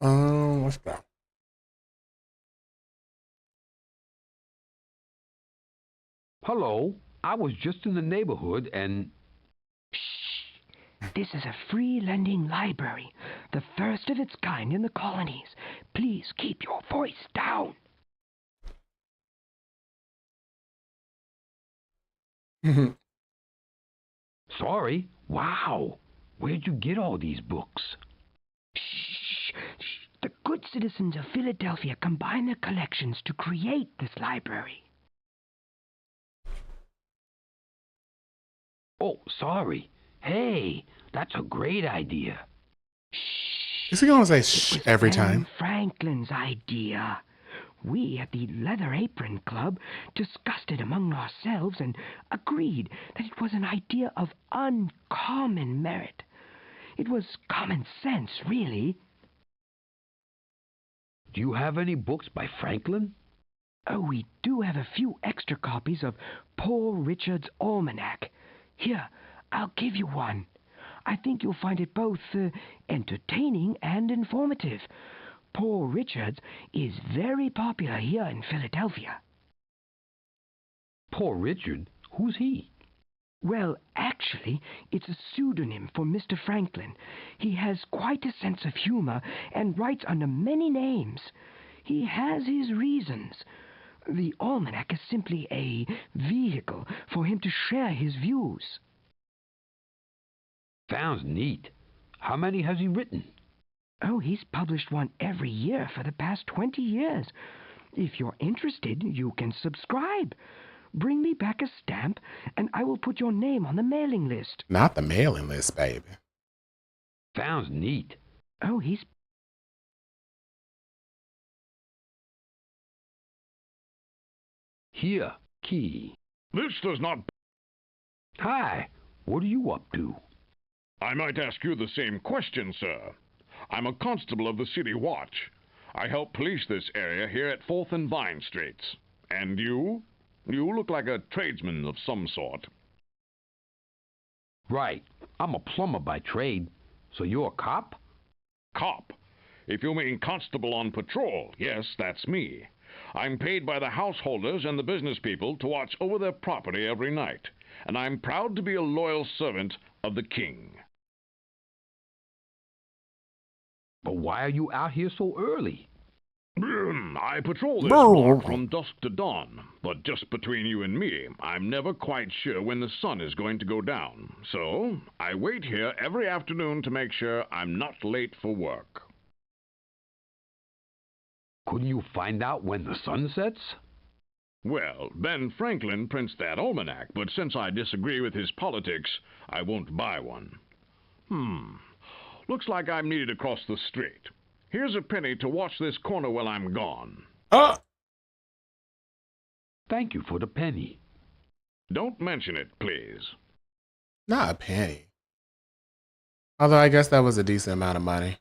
Speaker 3: What's that?
Speaker 12: Hello. I was just in the neighborhood and...
Speaker 10: This is a free lending library, the first of its kind in the colonies. Please keep your voice down.
Speaker 12: Sorry. Wow. Where'd you get all these books?
Speaker 10: The good citizens of Philadelphia combine their collections to create this library.
Speaker 12: Oh, sorry. Hey, that's a great idea.
Speaker 3: Is he gonna say shh every time?
Speaker 10: Franklin's idea. We at the Leather Apron Club discussed it among ourselves and agreed that it was an idea of uncommon merit. It was common sense, really.
Speaker 12: Do you have any books by Franklin?
Speaker 10: Oh, we do have a few extra copies of Poor Richard's Almanac. Here, I'll give you one. I think you'll find it both entertaining and informative. Poor Richard's is very popular here in Philadelphia.
Speaker 12: Poor Richard? Who's he?
Speaker 10: Well, actually, it's a pseudonym for Mr. Franklin. He has quite a sense of humor and writes under many names. He has his reasons. The almanac is simply a vehicle for him to share his views.
Speaker 12: Sounds neat. How many has he written?
Speaker 10: Oh, he's published one every year for the past 20 years. If you're interested, you can subscribe. Bring me back a stamp, and I will put your name on the mailing list.
Speaker 3: Not the mailing list, baby.
Speaker 12: Sounds neat.
Speaker 10: Oh, he's...
Speaker 12: Here, key.
Speaker 21: This does not...
Speaker 12: Hi, what are you up to?
Speaker 21: I might ask you the same question, sir. I'm a constable of the City Watch. I help police this area here at 4th and Vine Streets. And you? You look like a tradesman of some sort.
Speaker 12: Right. I'm a plumber by trade. So you're a cop?
Speaker 21: Cop? If you mean constable on patrol, yes, that's me. I'm paid by the householders and the business people to watch over their property every night. And I'm proud to be a loyal servant of the king.
Speaker 12: But why are you out here so early?
Speaker 21: I patrol this block from dusk to dawn, but just between you and me, I'm never quite sure when the sun is going to go down. So, I wait here every afternoon to make sure I'm not late for work.
Speaker 12: Couldn't you find out when the sun sets?
Speaker 21: Well, Ben Franklin prints that almanac, but since I disagree with his politics, I won't buy one. Looks like I'm needed across the street. Here's a penny to watch this corner while I'm gone.
Speaker 12: Thank you for the penny.
Speaker 21: Don't mention it, please.
Speaker 3: Not a penny. Although I guess that was a decent amount of money.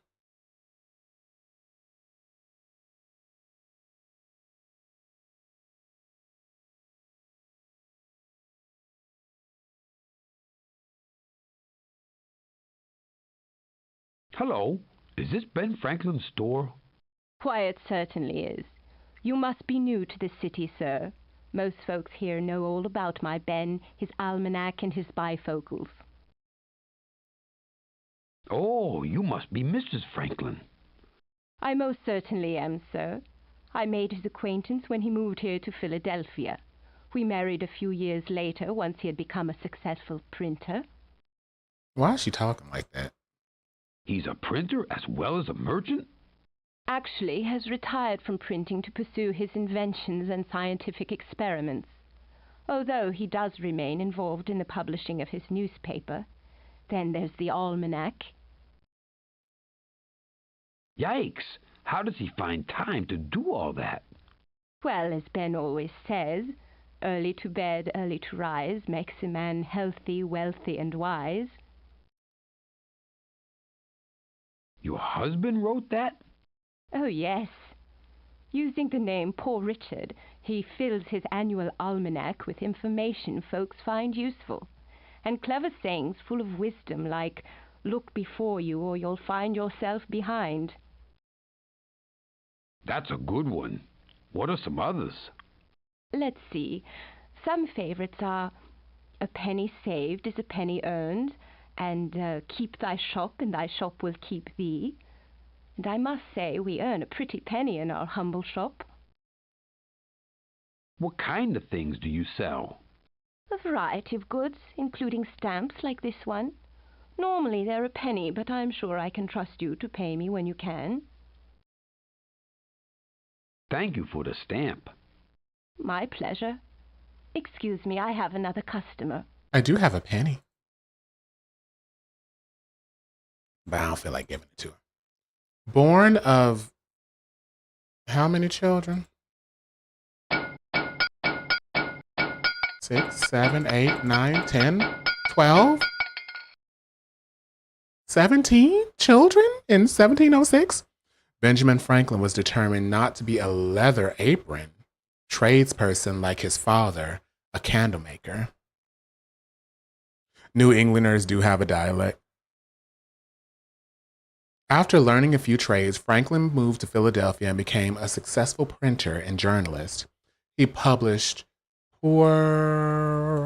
Speaker 12: Hello. Is this Ben Franklin's store?
Speaker 5: Why, it certainly is. You must be new to this city, sir. Most folks here know all about my Ben, his almanac, and his bifocals.
Speaker 12: Oh, you must be Mrs. Franklin.
Speaker 1: I most certainly am, sir. I made his acquaintance when he moved here to Philadelphia. We married a few years later once he had become a successful printer.
Speaker 3: Why is she talking like that?
Speaker 12: He's a printer as well as a merchant?
Speaker 1: Actually has retired from printing to pursue his inventions and scientific experiments, although he does remain involved in the publishing of his newspaper. Then there's the almanac.
Speaker 12: Yikes! How does he find time to do all that?
Speaker 1: Well, as Ben always says, early to bed, early to rise makes a man healthy, wealthy, and wise.
Speaker 12: Your husband wrote that?
Speaker 1: Oh, yes. Using the name Poor Richard, he fills his annual almanac with information folks find useful, and clever sayings full of wisdom like, "Look before you or you'll find yourself behind."
Speaker 12: That's a good one. What are some others?
Speaker 1: Let's see. Some favorites are, "A penny saved is a penny earned," and "Keep thy shop and thy shop will keep thee." And I must say we earn a pretty penny in our humble shop.
Speaker 12: What kind of things do you sell?
Speaker 1: A variety of goods, including stamps like this one. Normally they're a penny, but I'm sure I can trust you to pay me when you can.
Speaker 12: Thank you for the stamp.
Speaker 1: My pleasure. Excuse me, I have another customer.
Speaker 3: I do have a penny. But I don't feel like giving it to her. Born of how many children? 6, 7, 8, 9, 10, 12, 17 children in 1706? Benjamin Franklin was determined not to be a leather apron tradesperson like his father, a candle maker. New Englanders do have a dialect. After learning a few trades, Franklin moved to Philadelphia and became a successful printer and journalist. He published Poor...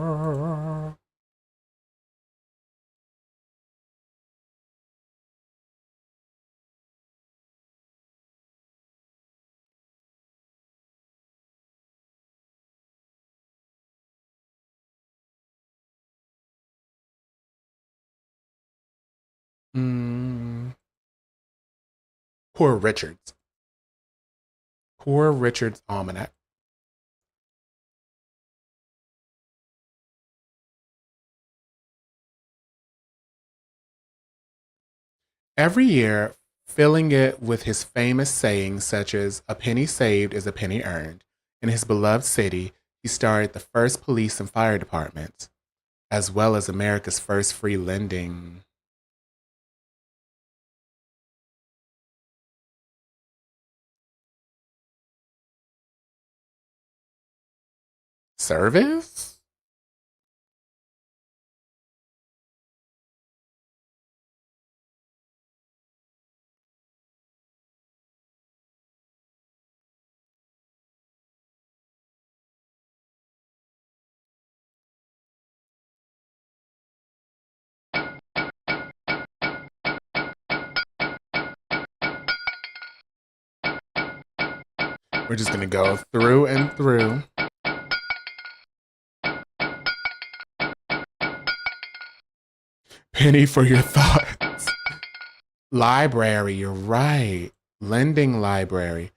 Speaker 3: Poor Richard's. Poor Richard's Almanac. Every year, filling it with his famous sayings such as "A penny saved is a penny earned." In his beloved city, he started the first police and fire departments, as well as America's first free lending service? We're just gonna go through and through. Penny for your thoughts. Library, you're right. Lending library.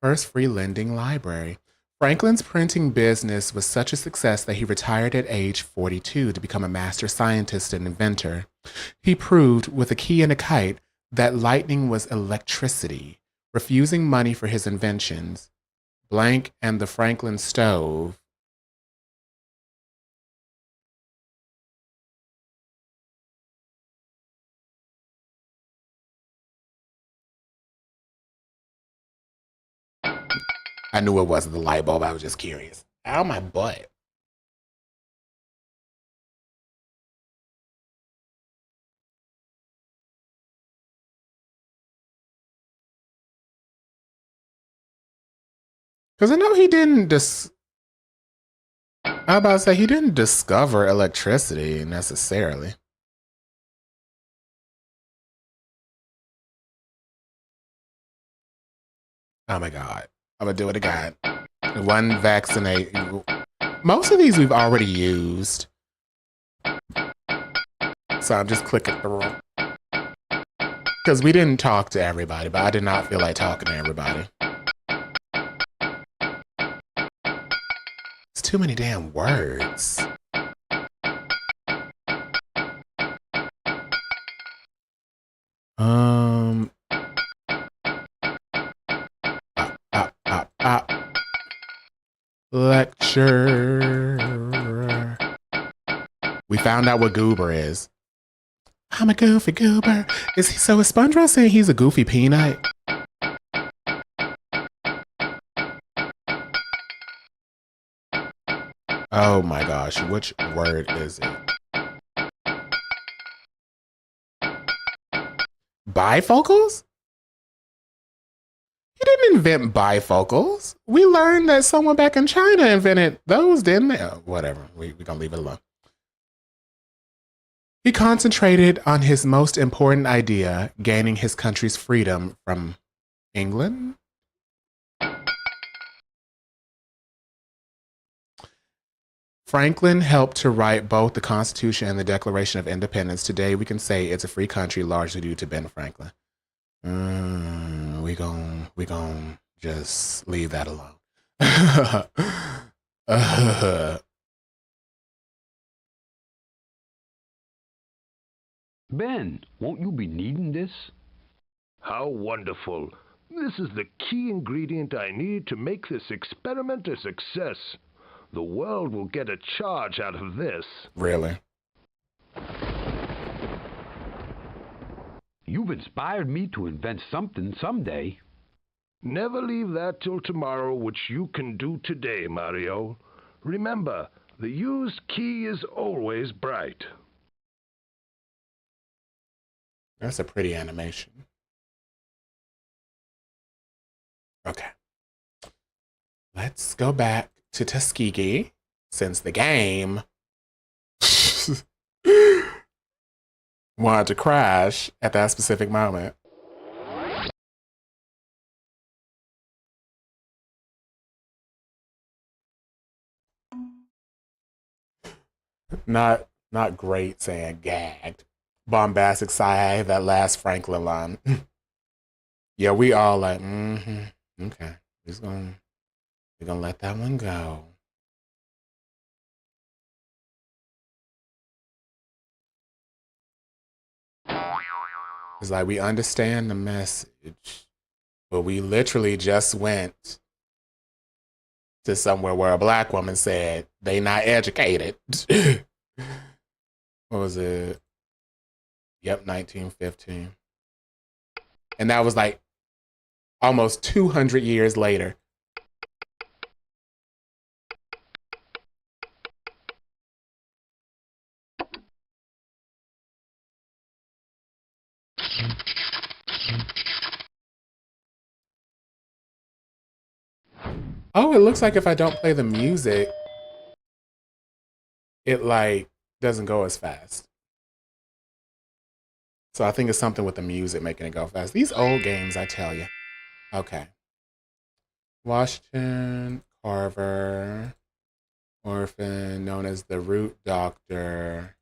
Speaker 3: First free lending library. Franklin's printing business was such a success that he retired at age 42 to become a master scientist and inventor. He proved, with a key and a kite, that lightning was electricity, refusing money for his inventions. Blank and the Franklin stove. I knew it wasn't the light bulb. I was just curious. Ow, my butt. Because I know he didn't I'm about to say he didn't discover electricity necessarily. Oh my God. I'm gonna do it again. One vaccinate. Most of these we've already used. So I'm just clicking through. Because we didn't talk to everybody, but I did not feel like talking to everybody. It's too many damn words. Lecture. We found out what goober is. I'm a goofy goober. Is SpongeBob saying he's a goofy peanut? Oh my gosh, which word is it? Bifocals? He didn't invent bifocals. We learned that someone back in China invented those, didn't they? Oh, whatever, we're gonna leave it alone. He concentrated on his most important idea, gaining his country's freedom from England. Franklin helped to write both the Constitution and the Declaration of Independence. Today, we can say it's a free country largely due to Ben Franklin. We gon' just leave that alone.
Speaker 12: Ben, won't you be needing this?
Speaker 6: How wonderful. This is the key ingredient I need to make this experiment a success. The world will get a charge out of this.
Speaker 3: Really?
Speaker 12: You've inspired me to invent something someday.
Speaker 6: Never leave that till tomorrow, which you can do today, Mario. Remember, the used key is always bright.
Speaker 3: That's a pretty animation. Okay. Let's go back to Tuskegee, since the game wanted to crash at that specific moment. Not great saying gagged. Bombastic sigh, that last Franklin line. Yeah, we all like, okay. We're gonna let that one go. It's like we understand the message, but we literally just went to somewhere where a black woman said they not educated. What was it? Yep, 1915. And that was like almost 200 years later. Oh, it looks like if I don't play the music, it like doesn't go as fast. So I think it's something with the music making it go fast. These old games, I tell you. Okay. Washington, Carver, orphan, known as the Root Doctor.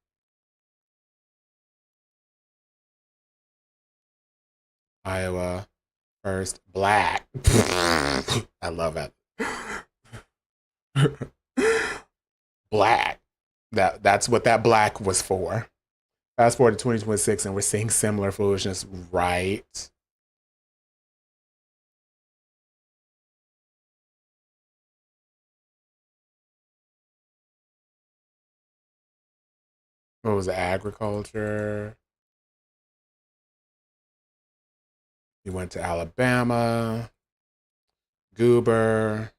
Speaker 3: Iowa, first black. I love it. Black. That's what that black was for. Fast forward to 2026 and we're seeing similar foolishness, right? What was it? Agriculture. He went to Alabama. Goober.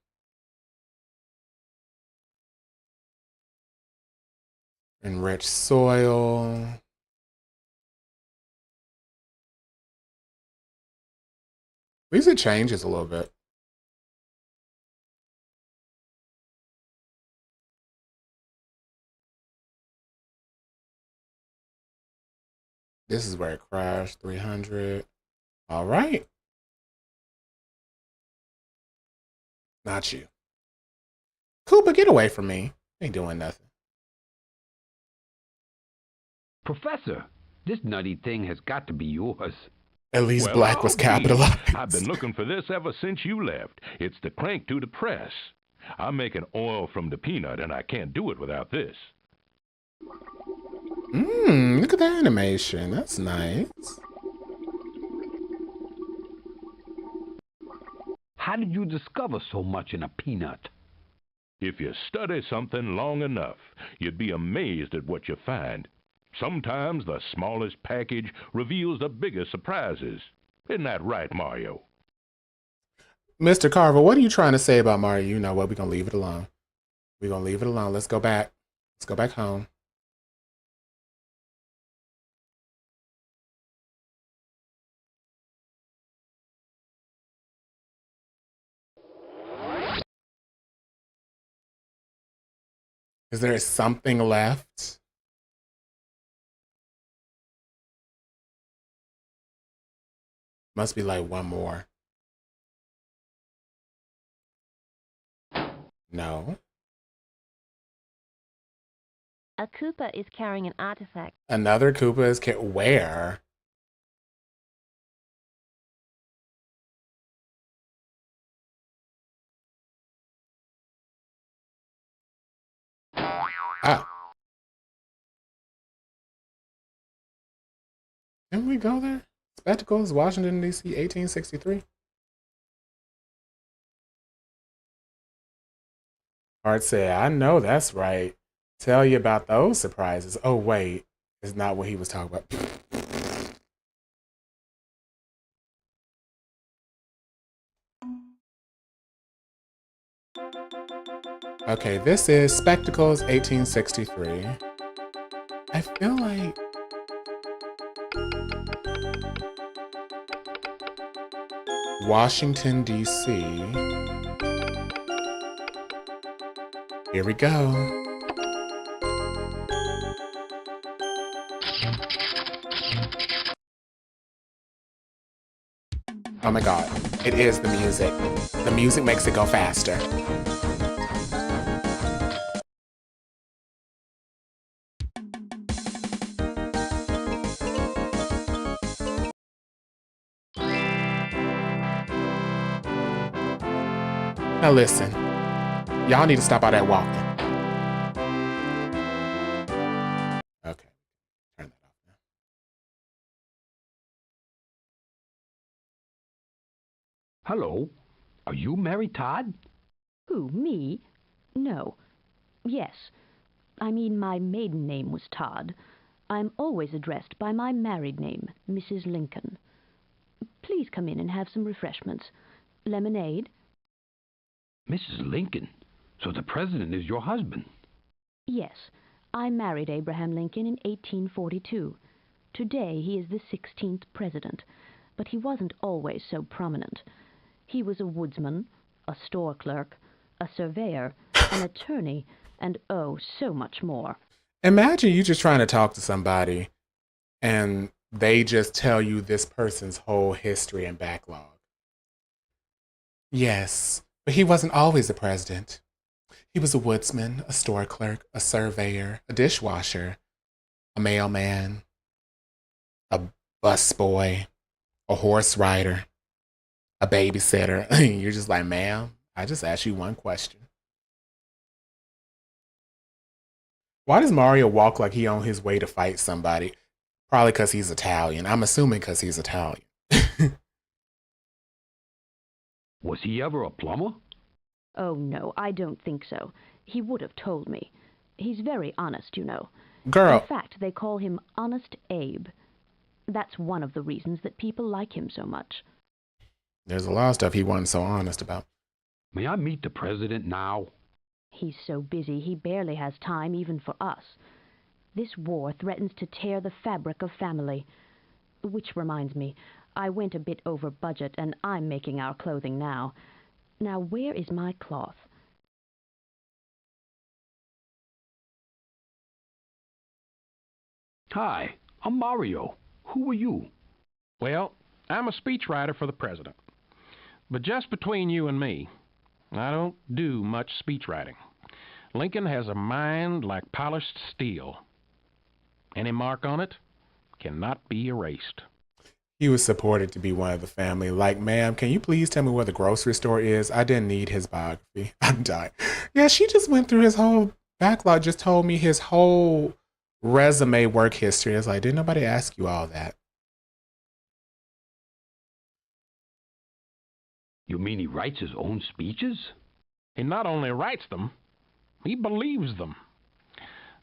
Speaker 3: Enriched soil. At least it changes a little bit. This is where it crashed, 300. All right. Not you. Koopa, get away from me. Ain't doing nothing.
Speaker 12: Professor, this nutty thing has got to be yours.
Speaker 3: At least
Speaker 4: Well,
Speaker 3: black was
Speaker 4: I'll be.
Speaker 3: capitalized.
Speaker 4: I've been looking for this ever since you left. It's the crank to the press. I'm making oil from the peanut, and I can't do it without this.
Speaker 3: Look at that animation. That's nice.
Speaker 12: How did you discover so much in a peanut?
Speaker 4: If you study something long enough, you'd be amazed at what you find. Sometimes the smallest package reveals the biggest surprises. Isn't that right, Mario?
Speaker 3: Mr. Carver, what are you trying to say about Mario? You know what? We're going to leave it alone. We're going to leave it alone. Let's go back. Let's go back home. Is there something left? Must be like one more. No.
Speaker 18: A Koopa is carrying an artifact.
Speaker 3: Another Koopa is where? Oh. Didn't we go there? Spectacles, Washington, D.C., 1863. Hart said, I know that's right. Tell you about those surprises. Oh, wait. It's not what he was talking about. Okay, this is Spectacles, 1863. I feel like... Washington, D.C. Here we go. Oh my god, it is the music. The music makes it go faster. Now listen, y'all need to stop all that walking. Okay, turn that off now.
Speaker 12: Hello, are you Mary Todd?
Speaker 5: Who, me? No. Yes. I mean, my maiden name was Todd. I'm always addressed by my married name, Mrs. Lincoln. Please come in and have some refreshments. Lemonade?
Speaker 12: Mrs. Lincoln? So the president is your husband?
Speaker 5: Yes. I married Abraham Lincoln in 1842. Today he is the 16th president, but he wasn't always so prominent. He was a woodsman, a store clerk, a surveyor, an attorney, and oh, so much more.
Speaker 3: Imagine you just trying to talk to somebody and they just tell you this person's whole history and backlog. Yes, but he wasn't always the president. He was a woodsman, a store clerk, a surveyor, a dishwasher, a mailman, a busboy, a horse rider, a babysitter. You're just like, ma'am, I just asked you one question. Why does Mario walk like he on his way to fight somebody? Probably because he's Italian. I'm assuming because he's Italian.
Speaker 12: Was he ever a plumber?
Speaker 5: Oh, no, I don't think so. He would have told me. He's very honest, you know.
Speaker 3: Girl.
Speaker 5: In fact, they call him Honest Abe. That's one of the reasons that people like him so much.
Speaker 3: There's a lot of stuff he wasn't so honest about.
Speaker 12: May I meet the president now?
Speaker 5: He's so busy, he barely has time even for us. This war threatens to tear the fabric of family. Which reminds me, I went a bit over budget, and I'm making our clothing now. Now, where is my cloth?
Speaker 12: Hi, I'm Mario. Who are you?
Speaker 10: Well, I'm a speechwriter for the president. But just between you and me, I don't do much speech writing. Lincoln has a mind like polished steel. Any mark on it cannot be erased.
Speaker 3: He was supported to be one of the family. Like, ma'am, can you please tell me where the grocery store is? I didn't need his biography. I'm dying. Yeah, she just went through his whole backlog, just told me his whole resume work history. It's like, didn't nobody ask you all that?
Speaker 12: You mean he writes his own speeches?
Speaker 10: He not only writes them, he believes them.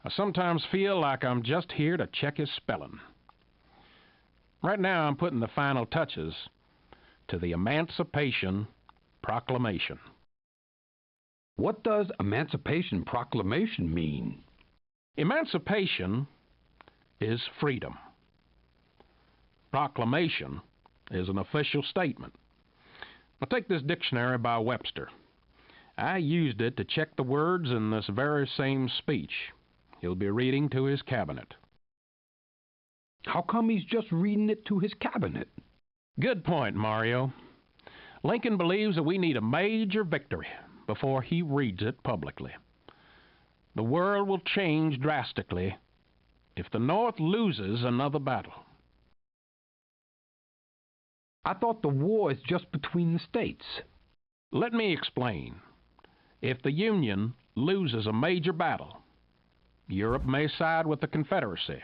Speaker 10: I sometimes feel like I'm just here to check his spelling. Right now, I'm putting the final touches to the Emancipation Proclamation.
Speaker 12: What does Emancipation Proclamation mean?
Speaker 10: Emancipation is freedom. Proclamation is an official statement. Now take this dictionary by Webster. I used it to check the words in this very same speech he'll be reading to his cabinet.
Speaker 12: How come he's just reading it to his cabinet?
Speaker 10: Good point, Mario. Lincoln believes that we need a major victory before he reads it publicly. The world will change drastically if the North loses another battle.
Speaker 12: I thought the war is just between the states.
Speaker 10: Let me explain. If the Union loses a major battle, Europe may side with the Confederacy.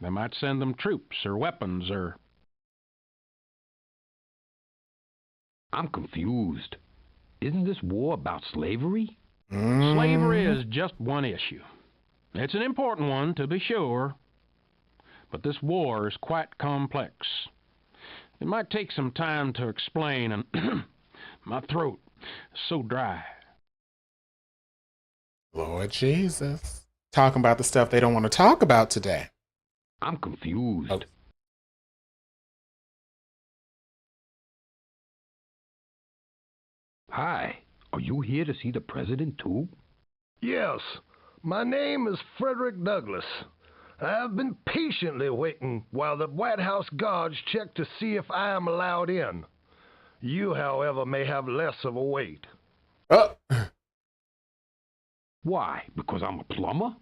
Speaker 10: They might send them troops or weapons or...
Speaker 12: I'm confused. Isn't this war about slavery?
Speaker 10: Slavery is just one issue. It's an important one, to be sure, but this war is quite complex. It might take some time to explain, and my throat is so dry.
Speaker 3: Lord Jesus. Talking about the stuff they don't want to talk about today.
Speaker 12: I'm confused.
Speaker 3: Oh.
Speaker 12: Hi, are you here to see the president too?
Speaker 20: Yes, my name is Frederick Douglass. I have been patiently waiting while the White House guards check to see if I am allowed in. You, however, may have less of a wait.
Speaker 12: Why? Because I'm a plumber?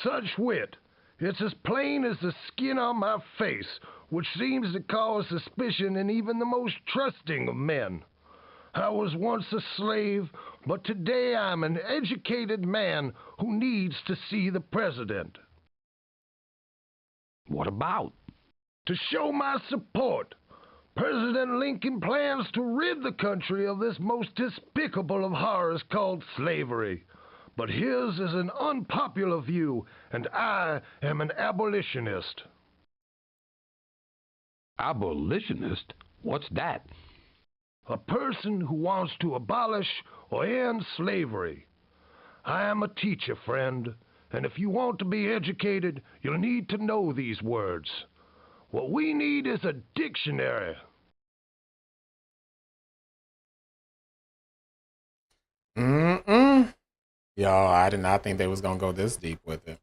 Speaker 20: Such wit. It's as plain as the skin on my face, which seems to cause suspicion in even the most trusting of men. I was once a slave, but today I'm an educated man who needs to see the president.
Speaker 12: What about?
Speaker 20: To show my support. President Lincoln plans to rid the country of this most despicable of horrors called slavery. But his is an unpopular view, and I am an abolitionist.
Speaker 12: Abolitionist? What's that?
Speaker 20: A person who wants to abolish or end slavery. I am a teacher, friend, and if you want to be educated, you'll need to know these words. What we need is a dictionary.
Speaker 3: Y'all, I did not think they was gonna go this deep with it.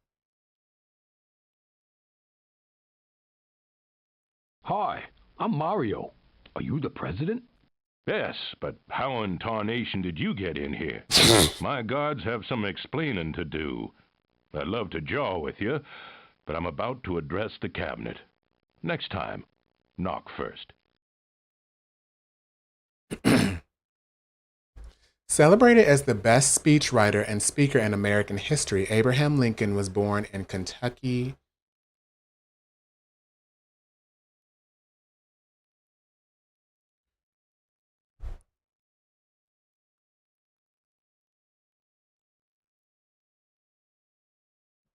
Speaker 12: Hi, I'm Mario. Are you the president?
Speaker 4: Yes, but how in tarnation did you get in here? My guards have some explaining to do. I'd love to jaw with you, but I'm about to address the cabinet. Next time, knock first.
Speaker 3: Celebrated as the best speechwriter and speaker in American history, Abraham Lincoln was born in Kentucky.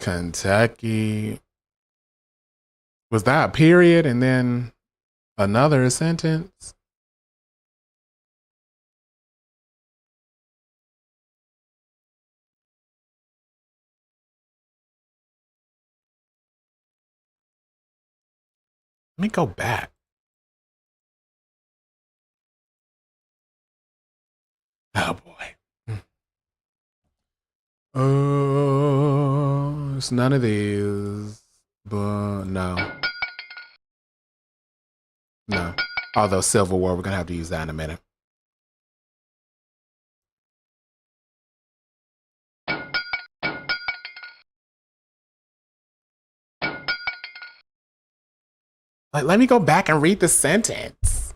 Speaker 3: Kentucky. Was that a period and then another sentence? Let me go back. Oh boy. It's none of these, but no. No. Although Civil War, we're gonna have to use that in a minute. Like, let me go back and read the sentence.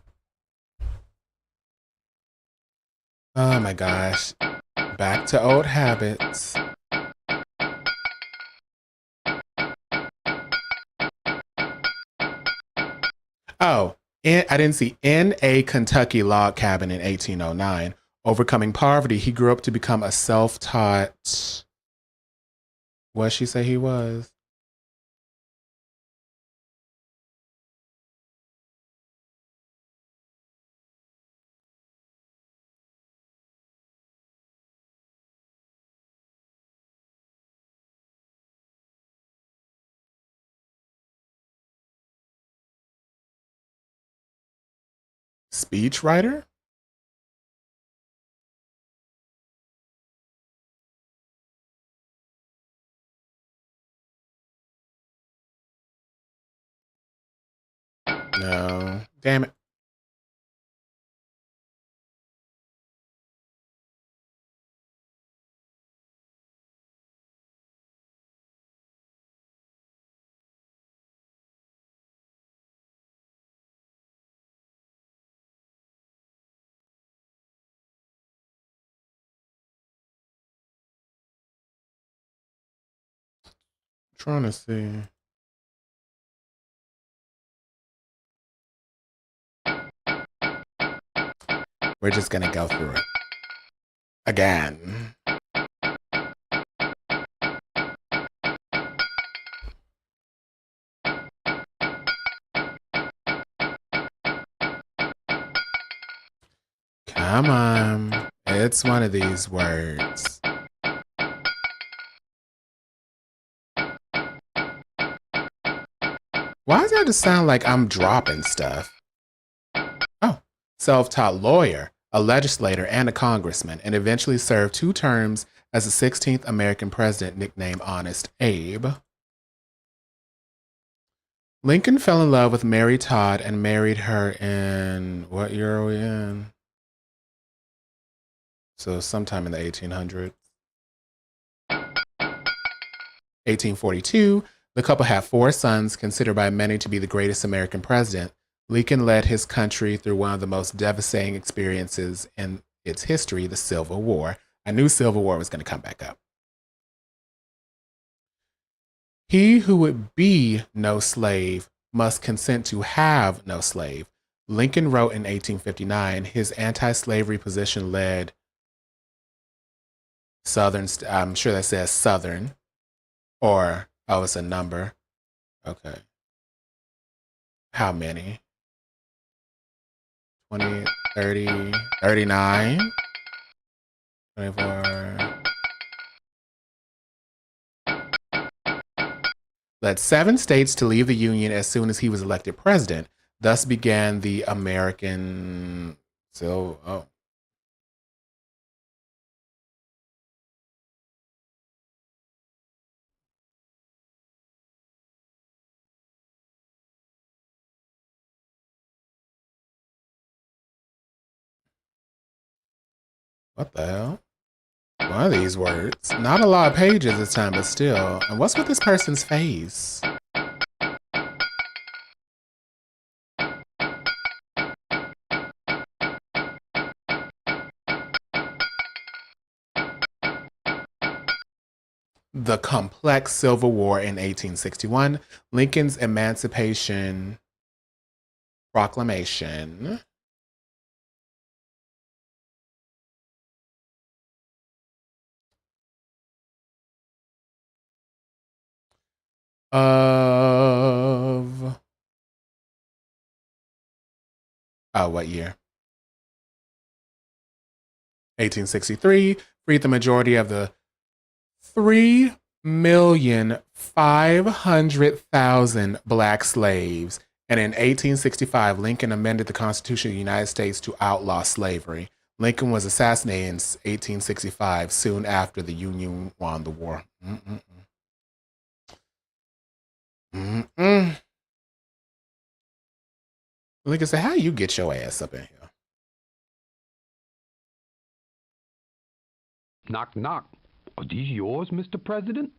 Speaker 3: Oh my gosh. Back to old habits. Oh, I didn't see. In a Kentucky log cabin in 1809, overcoming poverty, he grew up to become a self-taught. What'd she say he was? Speechwriter? No. Damn it. Trying to see. We're just gonna go through it again. Come on. It's one of these words. Why does that just sound like I'm dropping stuff? Oh, self-taught lawyer, a legislator, and a congressman, and eventually served 2 terms as the 16th American president, nicknamed Honest Abe. Lincoln fell in love with Mary Todd and married her in, what year are we in? So sometime in the 1800s. 1842, the couple had 4 sons, considered by many to be the greatest American president. Lincoln led his country through one of the most devastating experiences in its history, the Civil War. I knew Civil War was going to come back up. He who would be no slave must consent to have no slave. Lincoln wrote in 1859, his anti-slavery position led Southern, I'm sure that says Southern, or, oh, it's a number. Okay. How many? 20, 30, 39, 24. Led 7 states to leave the Union as soon as he was elected president. Thus began the American Civil. Oh. What the hell? One of these words. Not a lot of pages this time, but still. And what's with this person's face? The complex Civil War in 1861, Lincoln's Emancipation Proclamation. Of what year? 1863, freed the majority of the 3,500,000 black slaves. And in 1865, Lincoln amended the Constitution of the United States to outlaw slavery. Lincoln was assassinated in 1865, soon after the Union won the war. Lincoln said, how you get your ass up in here?
Speaker 12: Knock, knock. Are these yours, Mr. President?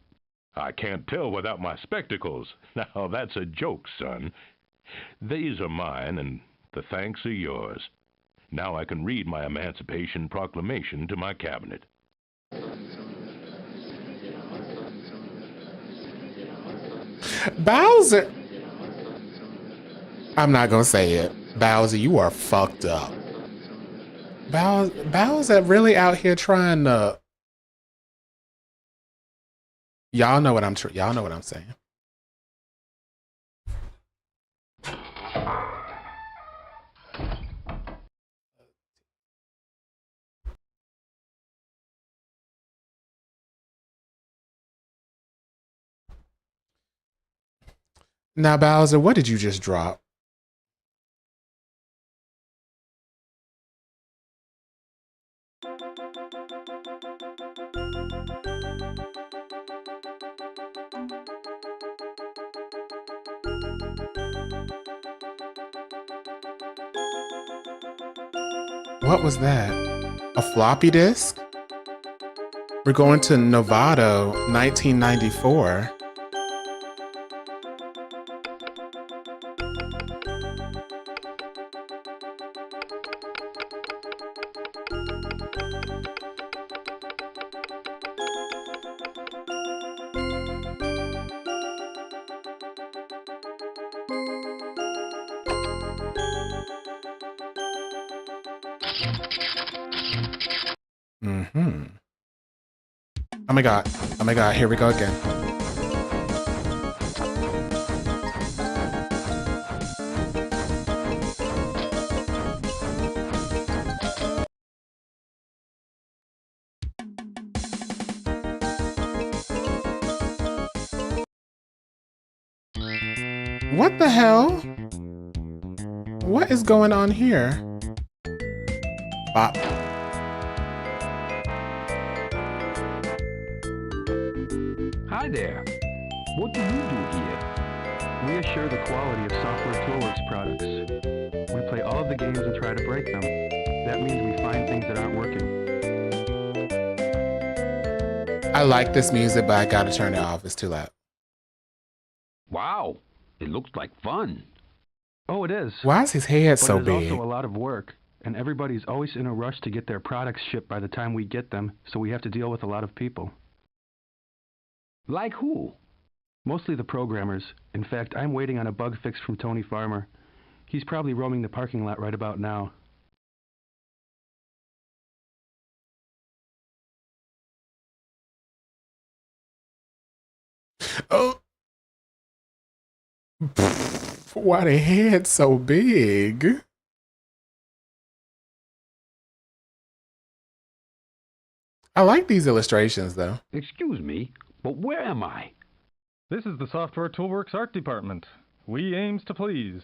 Speaker 4: I can't tell without my spectacles. Now, that's a joke, son. These are mine, and the thanks are yours. Now I can read my Emancipation Proclamation to my cabinet.
Speaker 3: Bowser. I'm not gonna say it. Bowser, you are fucked up. Bowser really out here trying to. Y'all know what I'm saying. Now, Bowser, what did you just drop? What was that? A floppy disk? We're going to Novato, 1994. Oh my god, here we go again. What the hell? What is going on here? Bop.
Speaker 12: Hi there. What do you do here?
Speaker 8: We assure the quality of Software Toolworks products. We play all of the games and try to break them. That means we find things that aren't working.
Speaker 3: I like this music, but I gotta turn it off. It's too loud.
Speaker 12: Wow, it looks like fun.
Speaker 8: Oh, it is.
Speaker 3: Why is his head so
Speaker 8: But
Speaker 3: big?
Speaker 8: it's also a lot of work, and everybody's always in a rush to get their products shipped by the time we get them, so we have to deal with a lot of people.
Speaker 12: Like who?
Speaker 8: Mostly the programmers. In fact, I'm waiting on a bug fix from Tony Farmer. He's probably roaming the parking lot right about now.
Speaker 3: Oh. Why the head so big? I like these illustrations though.
Speaker 12: Excuse me, but where am I?
Speaker 8: This is the Software Toolworks Art Department. We aims to please.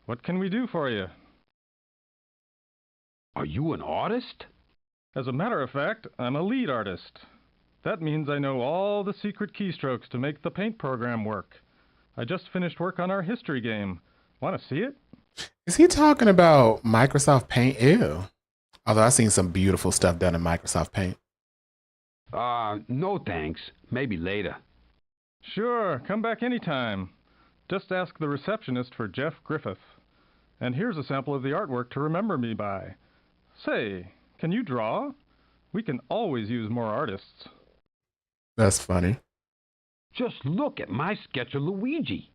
Speaker 8: What can we do for you?
Speaker 12: Are you an artist?
Speaker 8: As a matter of fact, I'm a lead artist. That means I know all the secret keystrokes to make the paint program work. I just finished work on our history game. Want to see it?
Speaker 3: Is he talking about Microsoft Paint? Ew. Although I've seen some beautiful stuff done in Microsoft Paint.
Speaker 12: No thanks. Maybe later.
Speaker 8: Sure, come back anytime. Just ask the receptionist for Jeff Griffith. And here's a sample of the artwork to remember me by. Say, can you draw? We can always use more artists.
Speaker 3: That's funny.
Speaker 12: Just look at my sketch of Luigi.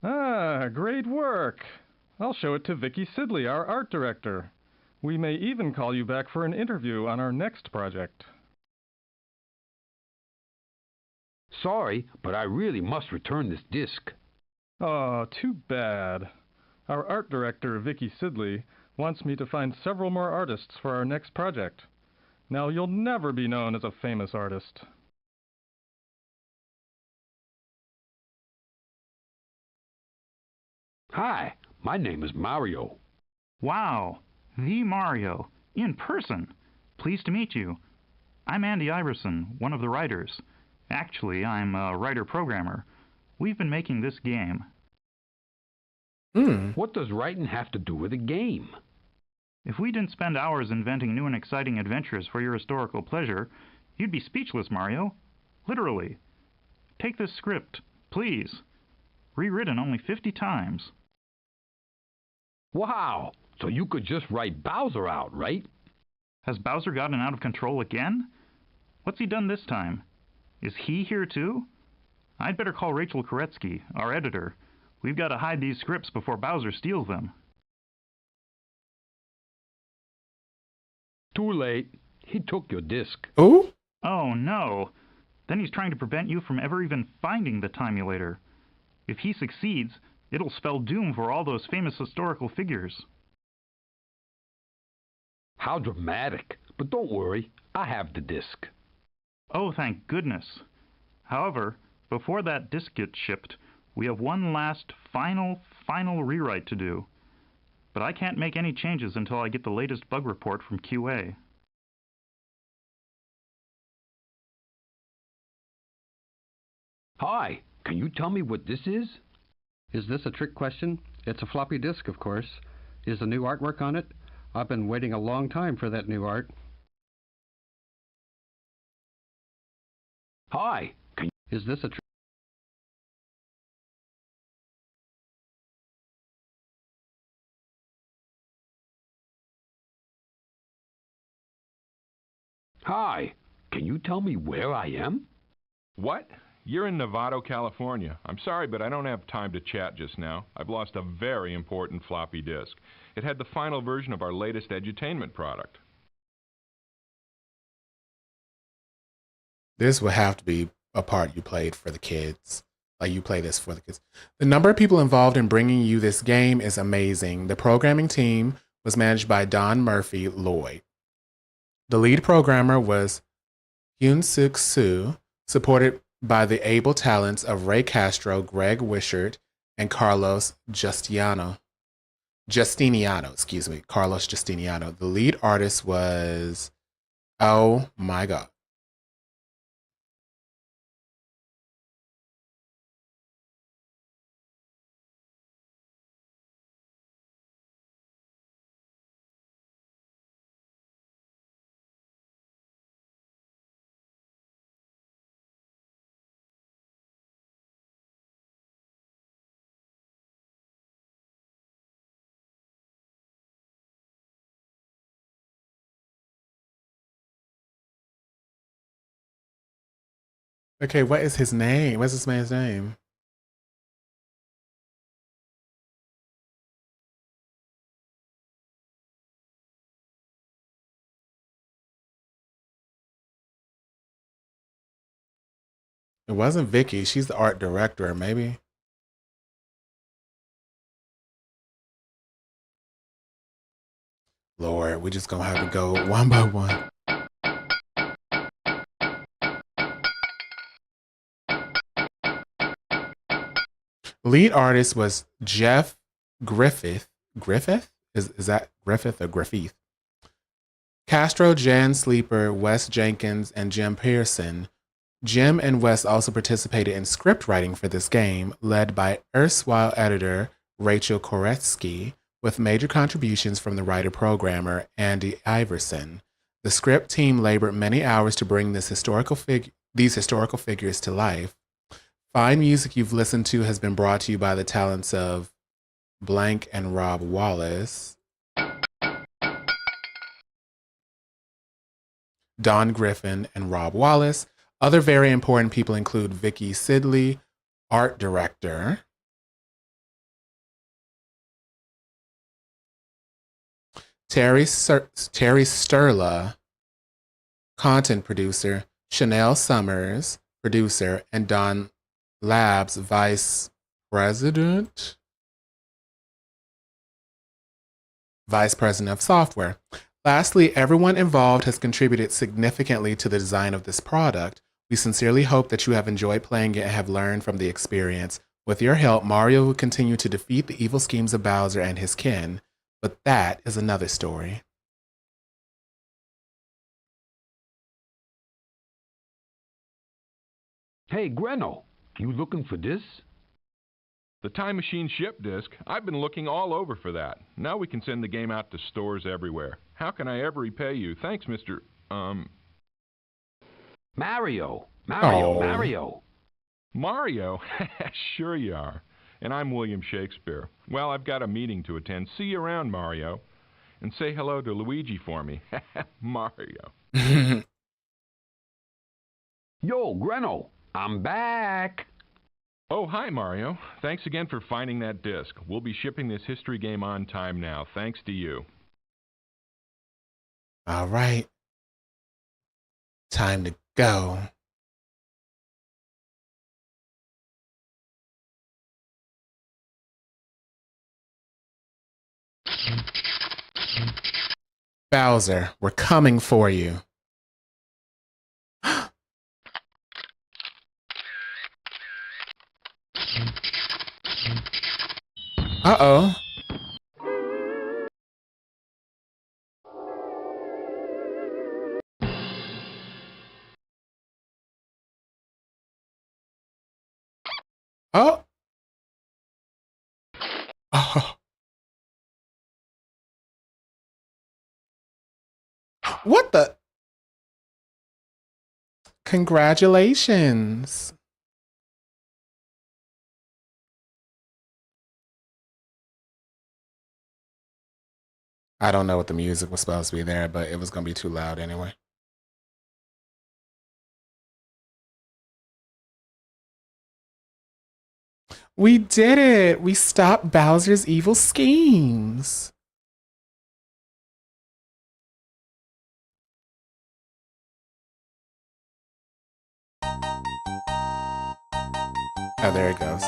Speaker 8: Ah, great work. I'll show it to Vicky Sidley, our art director. We may even call you back for an interview on our next project.
Speaker 12: Sorry, but I really must return this disc.
Speaker 8: Oh, too bad. Our art director, Vicky Sidley, wants me to find several more artists for our next project. Now, you'll never be known as a famous artist.
Speaker 12: Hi, my name is Mario.
Speaker 22: Wow, the Mario, in person. Pleased to meet you. I'm Andy Iverson, one of the writers. Actually, I'm a writer-programmer. We've been making this game.
Speaker 12: What does writing have to do with a game?
Speaker 22: If we didn't spend hours inventing new and exciting adventures for your historical pleasure, you'd be speechless, Mario. Literally. Take this script, please. Rewritten only 50 times.
Speaker 12: Wow, so you could just write Bowser out, right?
Speaker 22: Has Bowser gotten out of control again? What's he done this time? Is he here too? I'd better call Rachel Koretsky, our editor. We've got to hide these scripts before Bowser steals them.
Speaker 12: Too late. He took your disc.
Speaker 3: Ooh?
Speaker 22: Oh no! Then he's trying to prevent you from ever even finding the Timulator. If he succeeds, it'll spell doom for all those famous historical figures.
Speaker 12: How dramatic. But don't worry, I have the disc.
Speaker 22: Oh, thank goodness. However, before that disc gets shipped, we have one last final rewrite to do. But I can't make any changes until I get the latest bug report from QA.
Speaker 12: Hi, can you tell me what this is?
Speaker 7: Is this a trick question? It's a floppy disk, of course. Is the new artwork on it? I've been waiting a long time for that new art.
Speaker 12: Hi, can you...
Speaker 7: Is this a trick?
Speaker 12: Hi, can you tell me where I am?
Speaker 9: What? You're in Novato, California. I'm sorry, but I don't have time to chat just now. I've lost a very important floppy disk. It had the final version of our latest edutainment product.
Speaker 3: This would have to be a part you played for the kids. Like, you play this for the kids. The number of people involved in bringing you this game is amazing. The programming team was managed by Don Murphy Lloyd. The lead programmer was Hyun-Suk Soo, supported by the able talents of Ray Castro, Greg Wishart, and Carlos Justiniano. Carlos Justiniano. The lead artist was, oh my God. Okay, what is his name? What's this man's name? It wasn't Vicky. She's the art director, maybe. Lord, we just gonna have to go one by one. Lead artist was Jeff Griffith. Griffith? Is that Griffith or Griffith? Castro, Jan Sleeper, Wes Jenkins, and Jim Pearson. Jim and Wes also participated in script writing for this game, led by erstwhile editor Rachel Koretsky, with major contributions from the writer-programmer Andy Iverson. The script team labored many hours to bring these historical figures to life. Fine music you've listened to has been brought to you by the talents of Blank and Rob Wallace, Don Griffin and Rob Wallace. Other very important people include Vicky Sidley, art director, Terry Sturla, content producer, Chanel Summers, producer, and Don Labs vice president of software. Lastly, everyone involved has contributed significantly to the design of this product. We sincerely hope that you have enjoyed playing it and have learned from the experience. With your help, Mario will continue to defeat the evil schemes of Bowser and his kin, but that is another story.
Speaker 12: Hey, Greno, you looking for this?
Speaker 9: The Time Machine ship disc. I've been looking all over for that. Now we can send the game out to stores everywhere. How can I ever repay you? Thanks, Mr.
Speaker 12: Mario.
Speaker 9: Mario. Mario? Sure you are. And I'm William Shakespeare. Well, I've got a meeting to attend. See you around, Mario. And say hello to Luigi for me. Mario.
Speaker 12: Yo, Greno, I'm back.
Speaker 9: Oh, hi, Mario. Thanks again for finding that disc. We'll be shipping this history game on time now, thanks to you.
Speaker 3: All right. Time to go. Bowser, we're coming for you. Uh-oh. Oh. Oh. What the? Congratulations. I don't know what the music was supposed to be there, but it was going to be too loud anyway. We did it! We stopped Bowser's evil schemes. Oh, there it goes.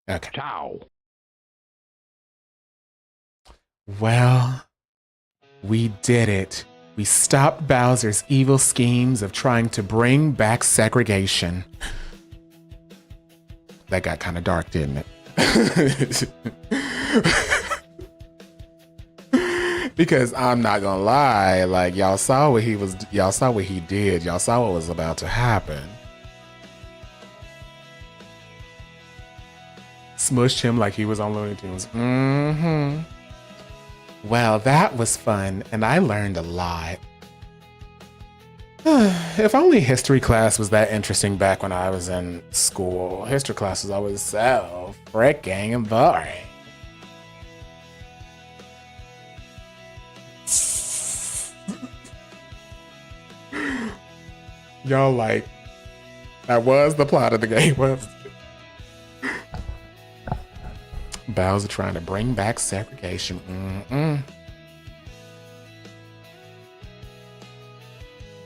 Speaker 3: Okay.
Speaker 12: Ciao.
Speaker 3: Well, we did it. We stopped Bowser's evil schemes of trying to bring back segregation. That got kind of dark, didn't it? Because I'm not gonna lie, like y'all saw what he did, y'all saw what was about to happen. Smushed him like he was on Looney Tunes. Mm-hmm. Well, that was fun, and I learned a lot. If only history class was that interesting back when I was in school. History class was always so freaking boring. Y'all like, that was the plot of the game, was Bowser trying to bring back segregation. Mm-mm.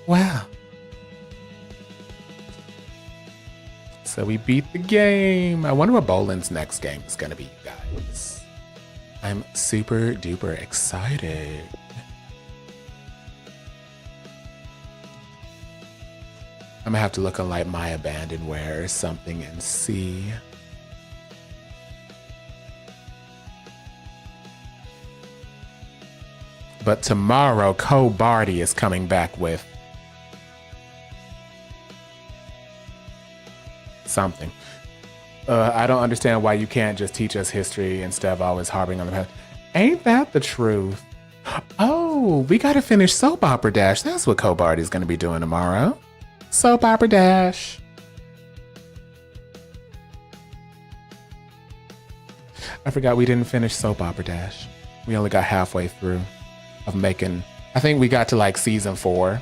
Speaker 3: Wow. So we beat the game. I wonder what Bolin's next game is gonna be, you guys. I'm super duper excited. I'm gonna have to look on like My Abandonware or something and see. But tomorrow, Cole Barty is coming back with something. I don't understand why you can't just teach us history instead of always harping on the past. Ain't that the truth? Oh, we gotta finish Soap Opera Dash. That's what Cole Barty's gonna be doing tomorrow. Soap Opera Dash. I forgot we didn't finish Soap Opera Dash. We only got halfway through of making, I think we got to like season 4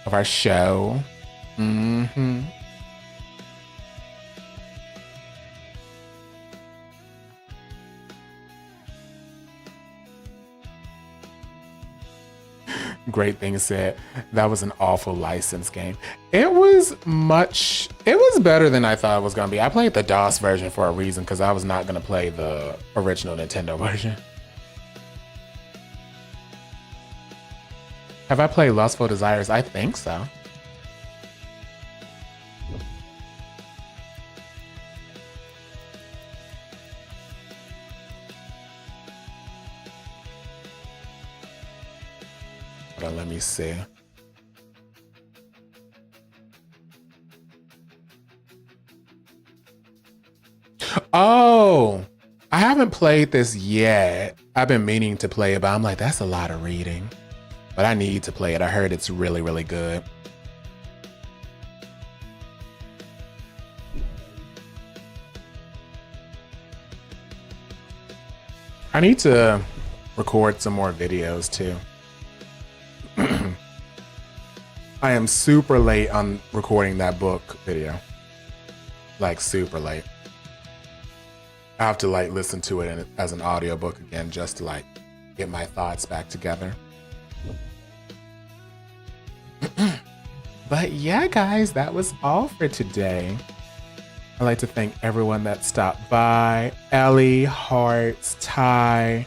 Speaker 3: of our show. Mm-hmm. Great Thing said that was an awful license game. It was better than I thought it was gonna be. I played the DOS version for a reason because I was not gonna play the original Nintendo version. Have I played Lustful Desires? I think so. But let me see. Oh, I haven't played this yet. I've been meaning to play it, but I'm like, that's a lot of reading. But I need to play it. I heard it's really, really good. I need to record some more videos too. I am super late on recording that book video. Like super late. I have to like listen to it as an audiobook again just to like get my thoughts back together. But yeah, guys, that was all for today. I'd like to thank everyone that stopped by. Ellie, Hearts, Ty,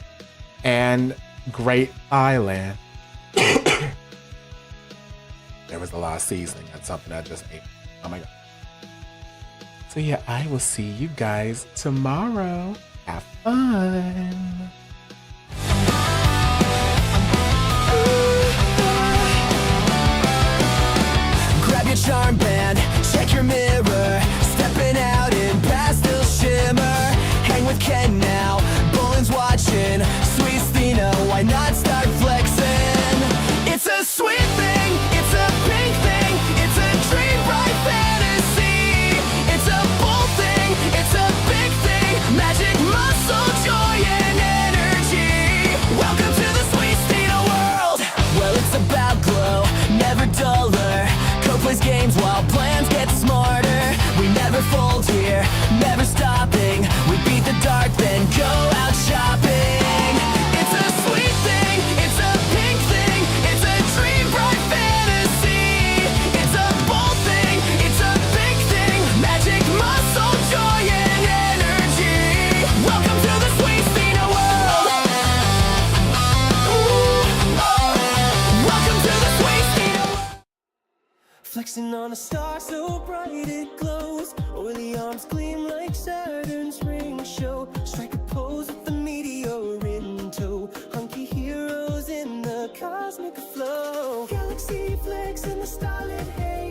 Speaker 3: and Great Island. There was a lot of seasoning. That's something I just ate. Oh my God. So yeah, I will see you guys tomorrow. Have fun.
Speaker 2: Grab your charm band, check your mirror. Stepping out in pastel shimmer. Hang with Ken now, Bolin's watching. Sweet Stina, why not start flexing? It's a sweet thing, it's a pink thing, it's a dream bright fantasy. It's a bold thing, it's a big thing. Magic, muscle, joy, and energy. Welcome to the Sweet Stina world. Well, it's about glow, never duller. Plays games while plans get smarter. We never fold here, never stopping. We beat the dark, then go out shopping. It's a sweet thing, it's a pink thing, it's a dream bright fantasy. It's a bold thing, it's a big thing. Magic, muscle, joy, and energy. Welcome to the Sweet Stina world. Ooh, oh. Welcome to the Sweet Stina world. Flexing on a star so bright it glows. Oily arms gleam like Saturn's ring show. Strike a pose with the meteor in tow. Hunky heroes in the cosmic flow. Galaxy flex in the starlit haze.